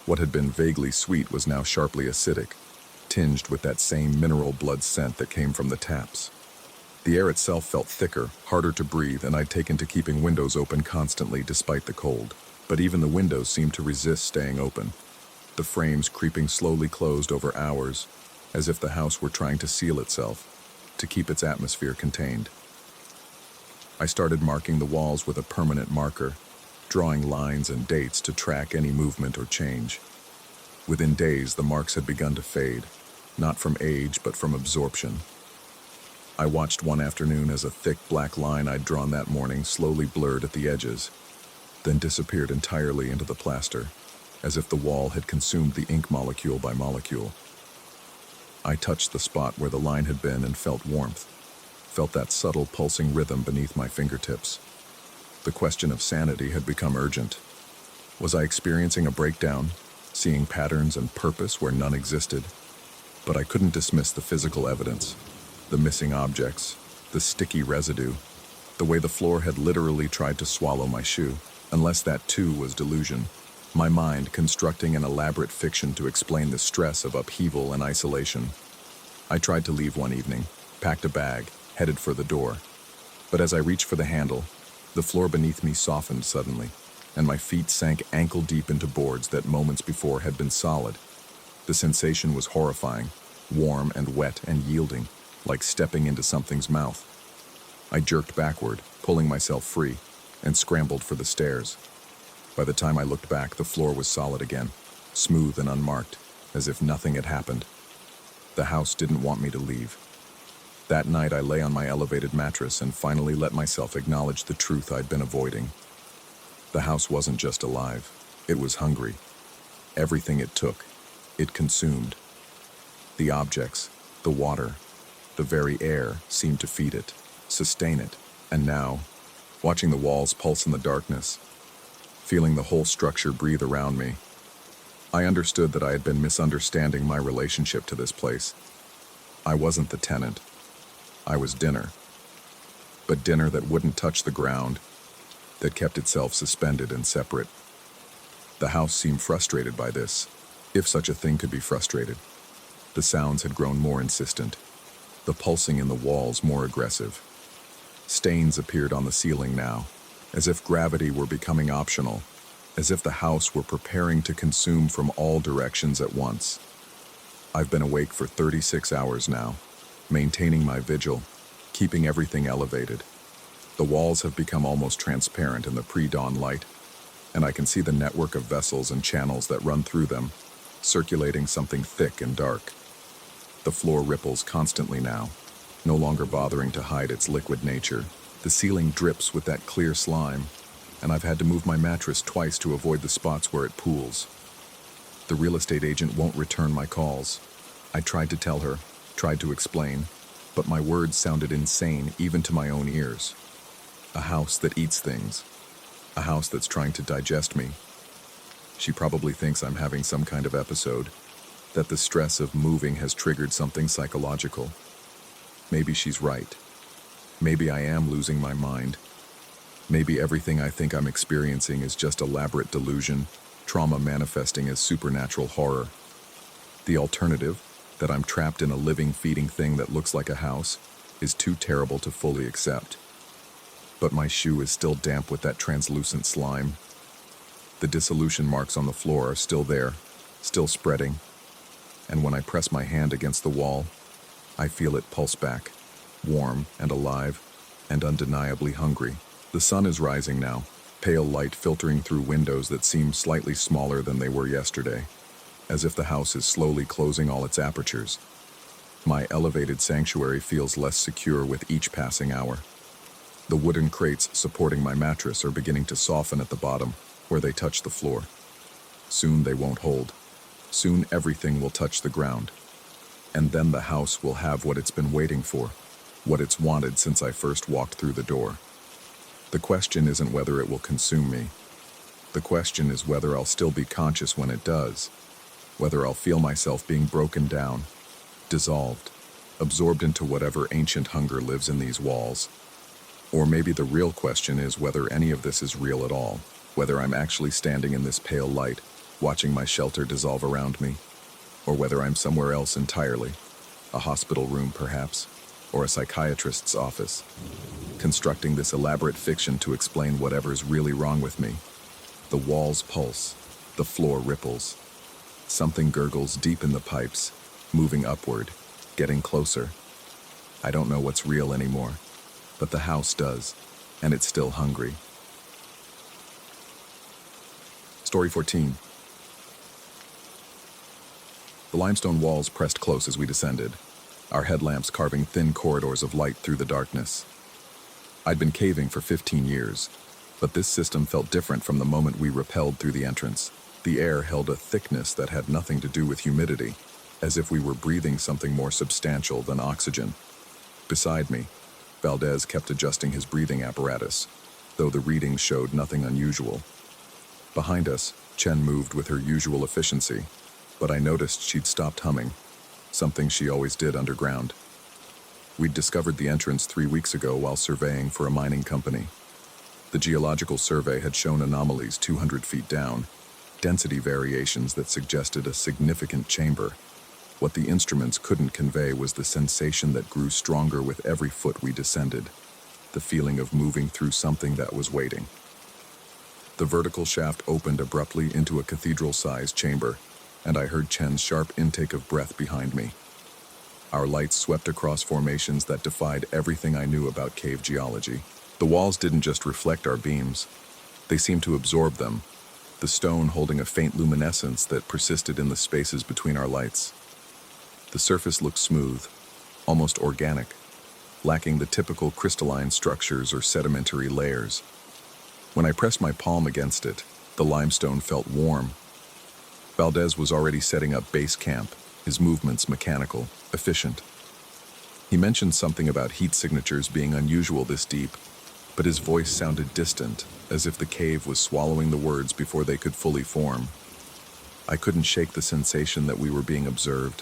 What had been vaguely sweet was now sharply acidic, tinged with that same mineral blood scent that came from the taps. The air itself felt thicker, harder to breathe, and I'd taken to keeping windows open constantly despite the cold. But even the windows seemed to resist staying open, the frames creeping slowly closed over hours, as if the house were trying to seal itself, to keep its atmosphere contained. I started marking the walls with a permanent marker, drawing lines and dates to track any movement or change. Within days, the marks had begun to fade, not from age but from absorption. I watched one afternoon as a thick black line I'd drawn that morning slowly blurred at the edges, then disappeared entirely into the plaster, as if the wall had consumed the ink molecule by molecule. I touched the spot where the line had been and felt warmth, felt that subtle pulsing rhythm beneath my fingertips. The question of sanity had become urgent. Was I experiencing a breakdown, seeing patterns and purpose where none existed? But I couldn't dismiss the physical evidence, the missing objects, the sticky residue, the way the floor had literally tried to swallow my shoe. Unless that too was delusion, my mind constructing an elaborate fiction to explain the stress of upheaval and isolation. I tried to leave one evening, packed a bag, headed for the door. But as I reached for the handle, the floor beneath me softened suddenly, and my feet sank ankle-deep into boards that moments before had been solid. The sensation was horrifying, warm and wet and yielding, like stepping into something's mouth. I jerked backward, pulling myself free, and scrambled for the stairs. By the time I looked back, the floor was solid again, smooth and unmarked, as if nothing had happened. The house didn't want me to leave. That night I lay on my elevated mattress and finally let myself acknowledge the truth I'd been avoiding. The house wasn't just alive, it was hungry. Everything it took, it consumed. The objects, the water, the very air seemed to feed it, sustain it, and now, watching the walls pulse in the darkness, feeling the whole structure breathe around me, I understood that I had been misunderstanding my relationship to this place. I wasn't the tenant. I was dinner. But dinner that wouldn't touch the ground, that kept itself suspended and separate. The house seemed frustrated by this, if such a thing could be frustrated. The sounds had grown more insistent, the pulsing in the walls more aggressive. Stains appeared on the ceiling now, as if gravity were becoming optional, as if the house were preparing to consume from all directions at once. I've been awake for 36 hours now, maintaining my vigil, keeping everything elevated. The walls have become almost transparent in the pre-dawn light, and I can see the network of vessels and channels that run through them, circulating something thick and dark. The floor ripples constantly now, no longer bothering to hide its liquid nature. The ceiling drips with that clear slime, and I've had to move my mattress twice to avoid the spots where it pools. The real estate agent won't return my calls. I tried to tell her, tried to explain, but my words sounded insane even to my own ears. A house that eats things. A house that's trying to digest me. She probably thinks I'm having some kind of episode, that the stress of moving has triggered something psychological. Maybe she's right. Maybe I am losing my mind. Maybe everything I think I'm experiencing is just elaborate delusion, trauma manifesting as supernatural horror. The alternative, that I'm trapped in a living, feeding thing that looks like a house, is too terrible to fully accept. But my shoe is still damp with that translucent slime. The dissolution marks on the floor are still there, still spreading, and when I press my hand against the wall, I feel it pulse back, warm and alive, and undeniably hungry. The sun is rising now, pale light filtering through windows that seem slightly smaller than they were yesterday, as if the house is slowly closing all its apertures. My elevated sanctuary feels less secure with each passing hour. The wooden crates supporting my mattress are beginning to soften at the bottom, where they touch the floor. Soon they won't hold. Soon everything will touch the ground. And then the house will have what it's been waiting for, what it's wanted since I first walked through the door. The question isn't whether it will consume me. The question is whether I'll still be conscious when it does, whether I'll feel myself being broken down, dissolved, absorbed into whatever ancient hunger lives in these walls. Or maybe the real question is whether any of this is real at all, whether I'm actually standing in this pale light, watching my shelter dissolve around me, or whether I'm somewhere else entirely, a hospital room perhaps, or a psychiatrist's office, constructing this elaborate fiction to explain whatever's really wrong with me. The walls pulse, the floor ripples. Something gurgles deep in the pipes, moving upward, getting closer. I don't know what's real anymore, but the house does, and it's still hungry. Story 14. The limestone walls pressed close as we descended, our headlamps carving thin corridors of light through the darkness. I'd been caving for 15 years, but this system felt different from the moment we rappelled through the entrance. The air held a thickness that had nothing to do with humidity, as if we were breathing something more substantial than oxygen. Beside me, Valdez kept adjusting his breathing apparatus, though the readings showed nothing unusual. Behind us, Chen moved with her usual efficiency, but I noticed she'd stopped humming, something she always did underground. We'd discovered the entrance 3 weeks ago while surveying for a mining company. The geological survey had shown anomalies 200 feet down, density variations that suggested a significant chamber. What the instruments couldn't convey was the sensation that grew stronger with every foot we descended, the feeling of moving through something that was waiting. The vertical shaft opened abruptly into a cathedral-sized chamber, and I heard Chen's sharp intake of breath behind me. Our lights swept across formations that defied everything I knew about cave geology. The walls didn't just reflect our beams, they seemed to absorb them, the stone holding a faint luminescence that persisted in the spaces between our lights. The surface looked smooth, almost organic, lacking the typical crystalline structures or sedimentary layers. When I pressed my palm against it, the limestone felt warm. Valdez was already setting up base camp, his movements mechanical, efficient. He mentioned something about heat signatures being unusual this deep, but his voice sounded distant, as if the cave was swallowing the words before they could fully form. I couldn't shake the sensation that we were being observed,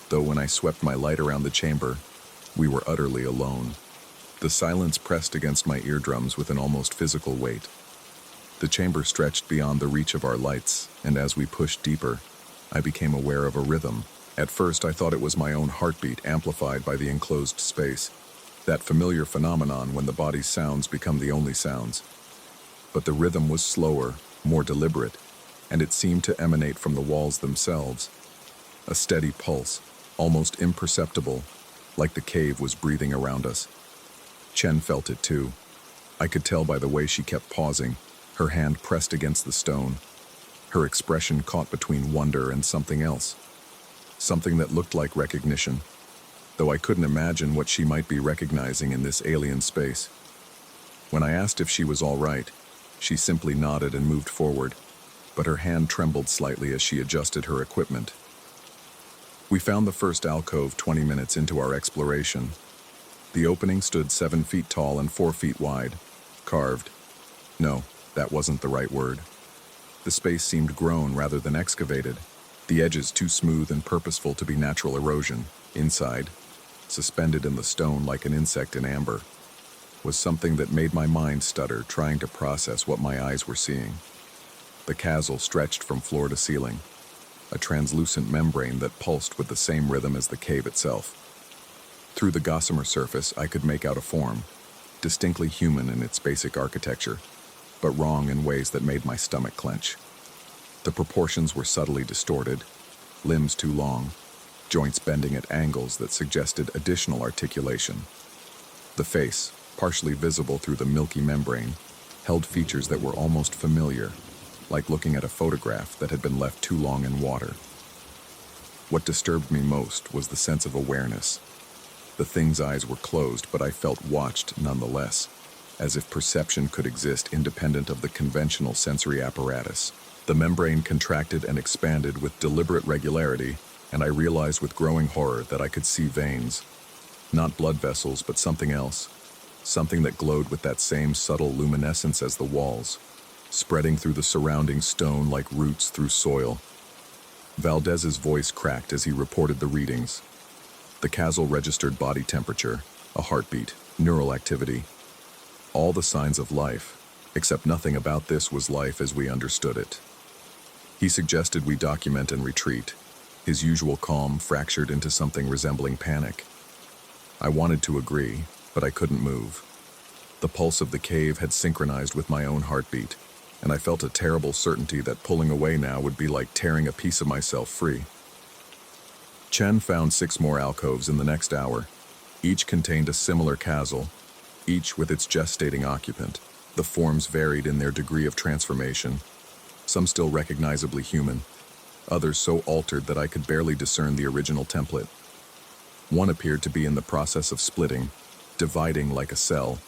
though when I swept my light around the chamber, we were utterly alone. The silence pressed against my eardrums with an almost physical weight. The chamber stretched beyond the reach of our lights, and as we pushed deeper, I became aware of a rhythm. At first, I thought it was my own heartbeat amplified by the enclosed space, that familiar phenomenon when the body's sounds become the only sounds. But the rhythm was slower, more deliberate, and it seemed to emanate from the walls themselves. A steady pulse, almost imperceptible, like the cave was breathing around us. Chen felt it too. I could tell by the way she kept pausing, her hand pressed against the stone, her expression caught between wonder and something else. Something that looked like recognition, though I couldn't imagine what she might be recognizing in this alien space. When I asked if she was all right, she simply nodded and moved forward, but her hand trembled slightly as she adjusted her equipment. We found the first alcove 20 minutes into our exploration. The opening stood 7 feet tall and 4 feet wide, carved. No, that wasn't the right word. The space seemed grown rather than excavated, the edges too smooth and purposeful to be natural erosion. Inside, suspended in the stone like an insect in amber, was something that made my mind stutter, trying to process what my eyes were seeing. The chasm stretched from floor to ceiling, a translucent membrane that pulsed with the same rhythm as the cave itself. Through the gossamer surface, I could make out a form, distinctly human in its basic architecture, but wrong in ways that made my stomach clench. The proportions were subtly distorted, limbs too long, joints bending at angles that suggested additional articulation. The face, partially visible through the milky membrane, held features that were almost familiar, like looking at a photograph that had been left too long in water. What disturbed me most was the sense of awareness. The thing's eyes were closed, but I felt watched nonetheless, as if perception could exist independent of the conventional sensory apparatus. The membrane contracted and expanded with deliberate regularity, and I realized with growing horror that I could see veins. Not blood vessels, but something else. Something that glowed with that same subtle luminescence as the walls, spreading through the surrounding stone like roots through soil. Valdez's voice cracked as he reported the readings. The chasm registered body temperature, a heartbeat, neural activity. All the signs of life, except nothing about this was life as we understood it. He suggested we document and retreat, his usual calm fractured into something resembling panic. I wanted to agree, but I couldn't move. The pulse of the cave had synchronized with my own heartbeat, and I felt a terrible certainty that pulling away now would be like tearing a piece of myself free. Chen found 6 more alcoves in the next hour. Each contained a similar chasm, each with its gestating occupant. The forms varied in their degree of transformation, some still recognizably human, others so altered that I could barely discern the original template. One appeared to be in the process of splitting, dividing like a cell,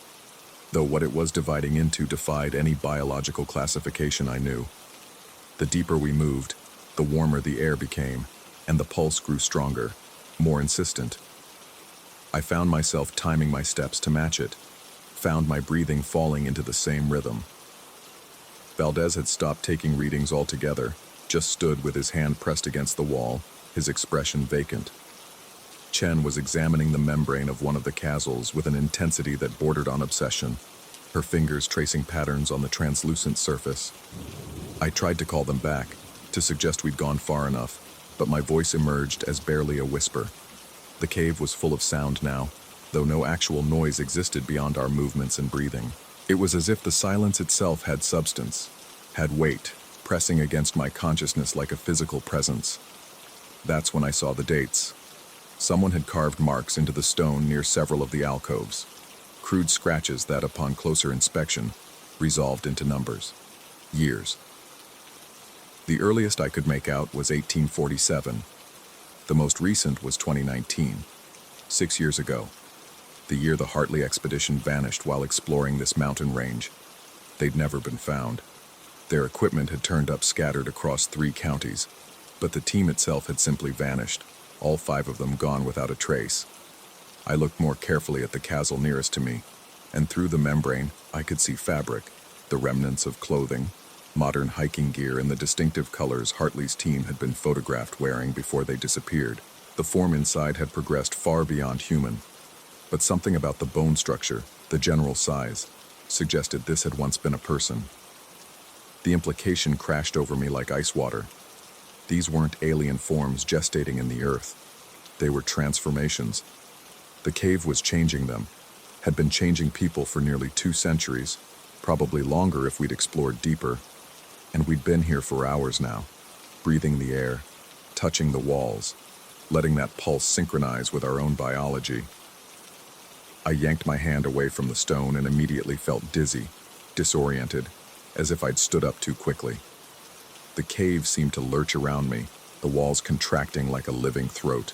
though what it was dividing into defied any biological classification I knew. The deeper we moved, the warmer the air became, and the pulse grew stronger, more insistent. I found myself timing my steps to match it, found my breathing falling into the same rhythm. Valdez had stopped taking readings altogether, just stood with his hand pressed against the wall, his expression vacant. Chen was examining the membrane of one of the chasms with an intensity that bordered on obsession, her fingers tracing patterns on the translucent surface. I tried to call them back, to suggest we'd gone far enough, but my voice emerged as barely a whisper. The cave was full of sound now, though no actual noise existed beyond our movements and breathing. It was as if the silence itself had substance, had weight, pressing against my consciousness like a physical presence. That's when I saw the dates. Someone had carved marks into the stone near several of the alcoves, crude scratches that, upon closer inspection, resolved into numbers. Years. The earliest I could make out was 1847. The most recent was 2019, 6 years ago, the year the Hartley expedition vanished while exploring this mountain range. They'd never been found. Their equipment had turned up scattered across 3 counties, but the team itself had simply vanished, all 5 of them gone without a trace. I looked more carefully at the chasm nearest to me, and through the membrane I could see fabric, the remnants of clothing, modern hiking gear, and the distinctive colors Hartley's team had been photographed wearing before they disappeared. The form inside had progressed far beyond human, but something about the bone structure, the general size, suggested this had once been a person. The implication crashed over me like ice water. These weren't alien forms gestating in the earth. They were transformations. The cave was changing them, had been changing people for nearly 2 centuries, probably longer if we'd explored deeper. And we'd been here for hours now, breathing the air, touching the walls, letting that pulse synchronize with our own biology. I yanked my hand away from the stone and immediately felt dizzy, disoriented, as if I'd stood up too quickly. The cave seemed to lurch around me, the walls contracting like a living throat.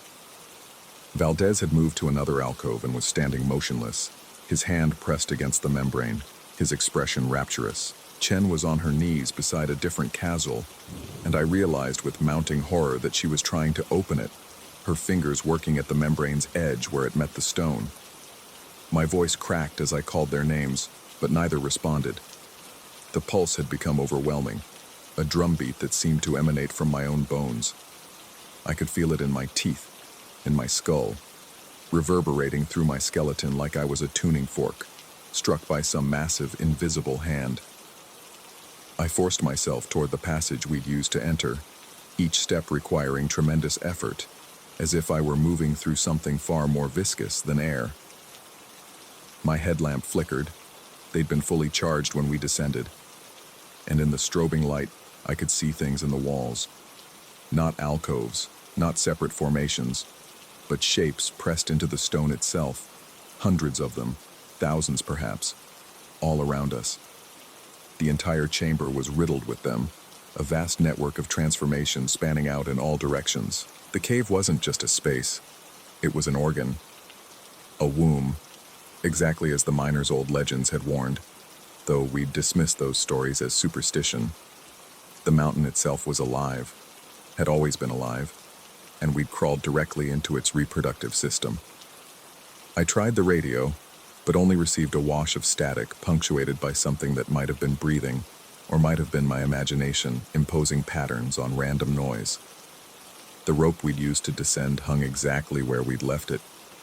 Valdez had moved to another alcove and was standing motionless, his hand pressed against the membrane, his expression rapturous. Chen was on her knees beside a different chasm, and I realized with mounting horror that she was trying to open it, her fingers working at the membrane's edge where it met the stone. My voice cracked as I called their names, but neither responded. The pulse had become overwhelming, a drumbeat that seemed to emanate from my own bones. I could feel it in my teeth, in my skull, reverberating through my skeleton like I was a tuning fork, struck by some massive, invisible hand. I forced myself toward the passage we'd used to enter, each step requiring tremendous effort, as if I were moving through something far more viscous than air. My headlamp flickered. They'd been fully charged when we descended, and in the strobing light, I could see things in the walls. Not alcoves, not separate formations, but shapes pressed into the stone itself, hundreds of them, thousands perhaps, all around us. The entire chamber was riddled with them, a vast network of transformation spanning out in all directions. The cave wasn't just a space, it was an organ, a womb, exactly as the miners' old legends had warned, though we'd dismissed those stories as superstition. The mountain itself was alive, had always been alive, and we'd crawled directly into its reproductive system. I tried the radio, but only received a wash of static punctuated by something that might have been breathing, or might have been my imagination imposing patterns on random noise. The rope we'd used to descend hung exactly where we'd left it,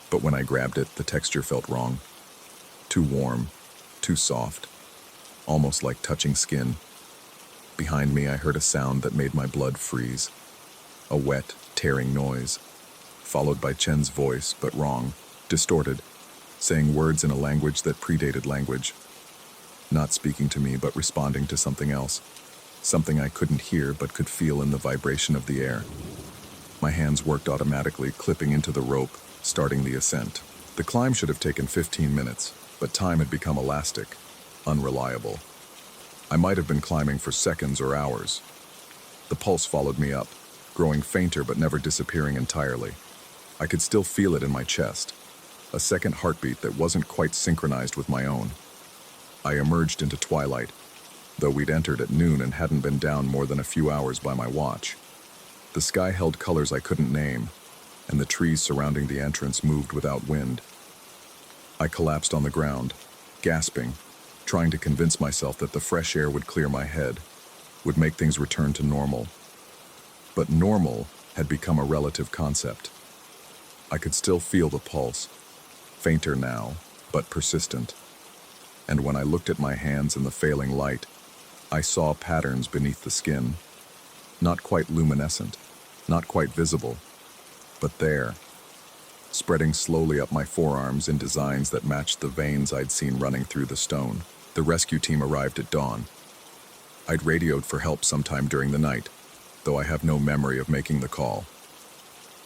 but when I grabbed it, the texture felt wrong. Too warm, too soft, almost like touching skin. Behind me, I heard a sound that made my blood freeze. A wet, tearing noise, followed by Chen's voice, but wrong, distorted, saying words in a language that predated language. Not speaking to me, but responding to something else. Something I couldn't hear, but could feel in the vibration of the air. My hands worked automatically, clipping into the rope, starting the ascent. The climb should have taken 15 minutes, but time had become elastic, unreliable. I might have been climbing for seconds or hours. The pulse followed me up, growing fainter but never disappearing entirely. I could still feel it in my chest, a second heartbeat that wasn't quite synchronized with my own. I emerged into twilight, though we'd entered at noon and hadn't been down more than a few hours by my watch. The sky held colors I couldn't name, and the trees surrounding the entrance moved without wind. I collapsed on the ground, gasping, trying to convince myself that the fresh air would clear my head, would make things return to normal. But normal had become a relative concept. I could still feel the pulse, fainter now, but persistent. And when I looked at my hands in the failing light, I saw patterns beneath the skin. Not quite luminescent, not quite visible, but there, spreading slowly up my forearms in designs that matched the veins I'd seen running through the stone. The rescue team arrived at dawn. I'd radioed for help sometime during the night, though I have no memory of making the call.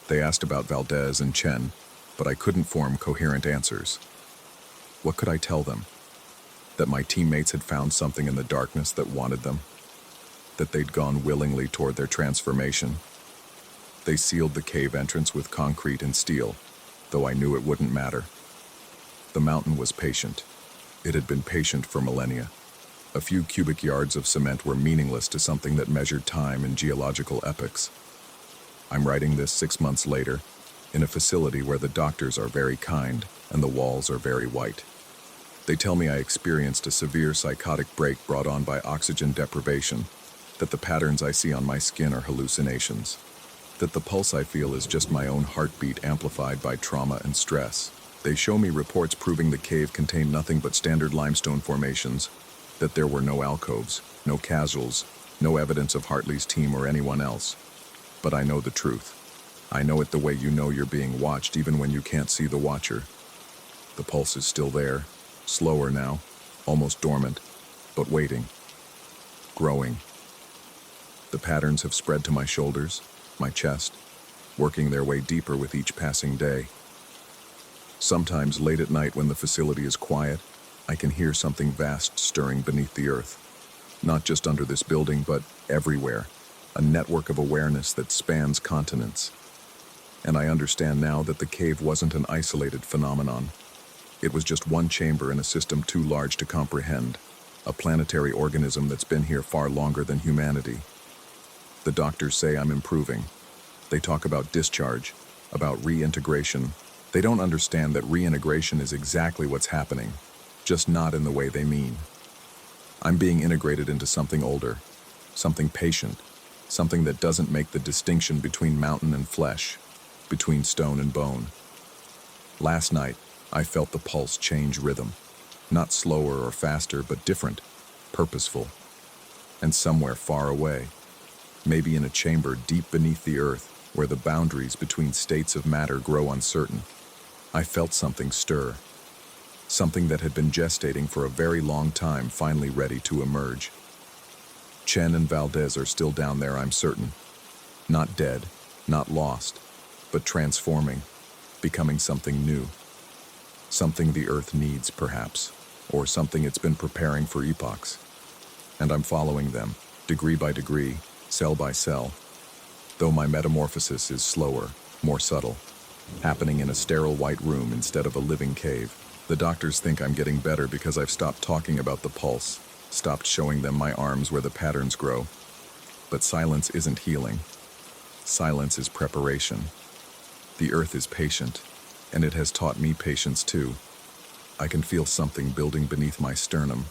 They asked about Valdez and Chen, but I couldn't form coherent answers. What could I tell them? That my teammates had found something in the darkness that wanted them? That they'd gone willingly toward their transformation? They sealed the cave entrance with concrete and steel, though I knew it wouldn't matter. The mountain was patient. It had been patient for millennia. A few cubic yards of cement were meaningless to something that measured time in geological epochs. I'm writing this 6 months later, in a facility where the doctors are very kind and the walls are very white. They tell me I experienced a severe psychotic break brought on by oxygen deprivation, that the patterns I see on my skin are hallucinations, that the pulse I feel is just my own heartbeat amplified by trauma and stress. They show me reports proving the cave contained nothing but standard limestone formations, that there were no alcoves, no casuals, no evidence of Hartley's team or anyone else. But I know the truth. I know it the way you know you're being watched even when you can't see the watcher. The pulse is still there, slower now, almost dormant, but waiting, growing. The patterns have spread to my shoulders, my chest, working their way deeper with each passing day. Sometimes late at night when the facility is quiet, I can hear something vast stirring beneath the earth. Not just under this building, but everywhere. A network of awareness that spans continents. And I understand now that the cave wasn't an isolated phenomenon. It was just one chamber in a system too large to comprehend, a planetary organism that's been here far longer than humanity. The doctors say I'm improving. They talk about discharge, about reintegration. They don't understand that reintegration is exactly what's happening, just not in the way they mean. I'm being integrated into something older, something patient, something that doesn't make the distinction between mountain and flesh, between stone and bone. Last night, I felt the pulse change rhythm. Not slower or faster, but different, purposeful, and somewhere far away, maybe in a chamber deep beneath the earth, where the boundaries between states of matter grow uncertain. I felt something stir, something that had been gestating for a very long time, finally ready to emerge. Chen and Valdez are still down there, I'm certain. Not dead, not lost, but transforming, becoming something new. Something the Earth needs, perhaps, or something it's been preparing for epochs. And I'm following them, degree by degree, cell by cell, though my metamorphosis is slower, more subtle, happening in a sterile white room instead of a living cave. The doctors think I'm getting better because I've stopped talking about the pulse, stopped showing them my arms where the patterns grow. But silence isn't healing. Silence is preparation. The Earth is patient, and it has taught me patience too. I can feel something building beneath my sternum,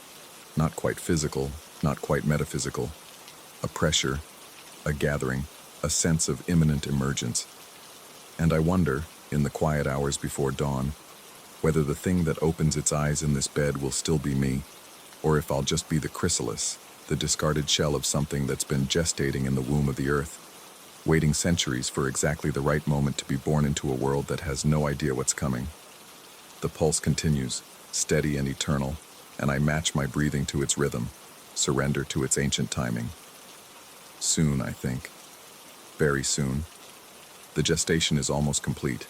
not quite physical, not quite metaphysical. A pressure, a gathering, a sense of imminent emergence. And I wonder, in the quiet hours before dawn, whether the thing that opens its eyes in this bed will still be me, or if I'll just be the chrysalis, the discarded shell of something that's been gestating in the womb of the earth, waiting centuries for exactly the right moment to be born into a world that has no idea what's coming. The pulse continues, steady and eternal, and I match my breathing to its rhythm, surrender to its ancient timing. Soon, I think. Very soon. The gestation is almost complete.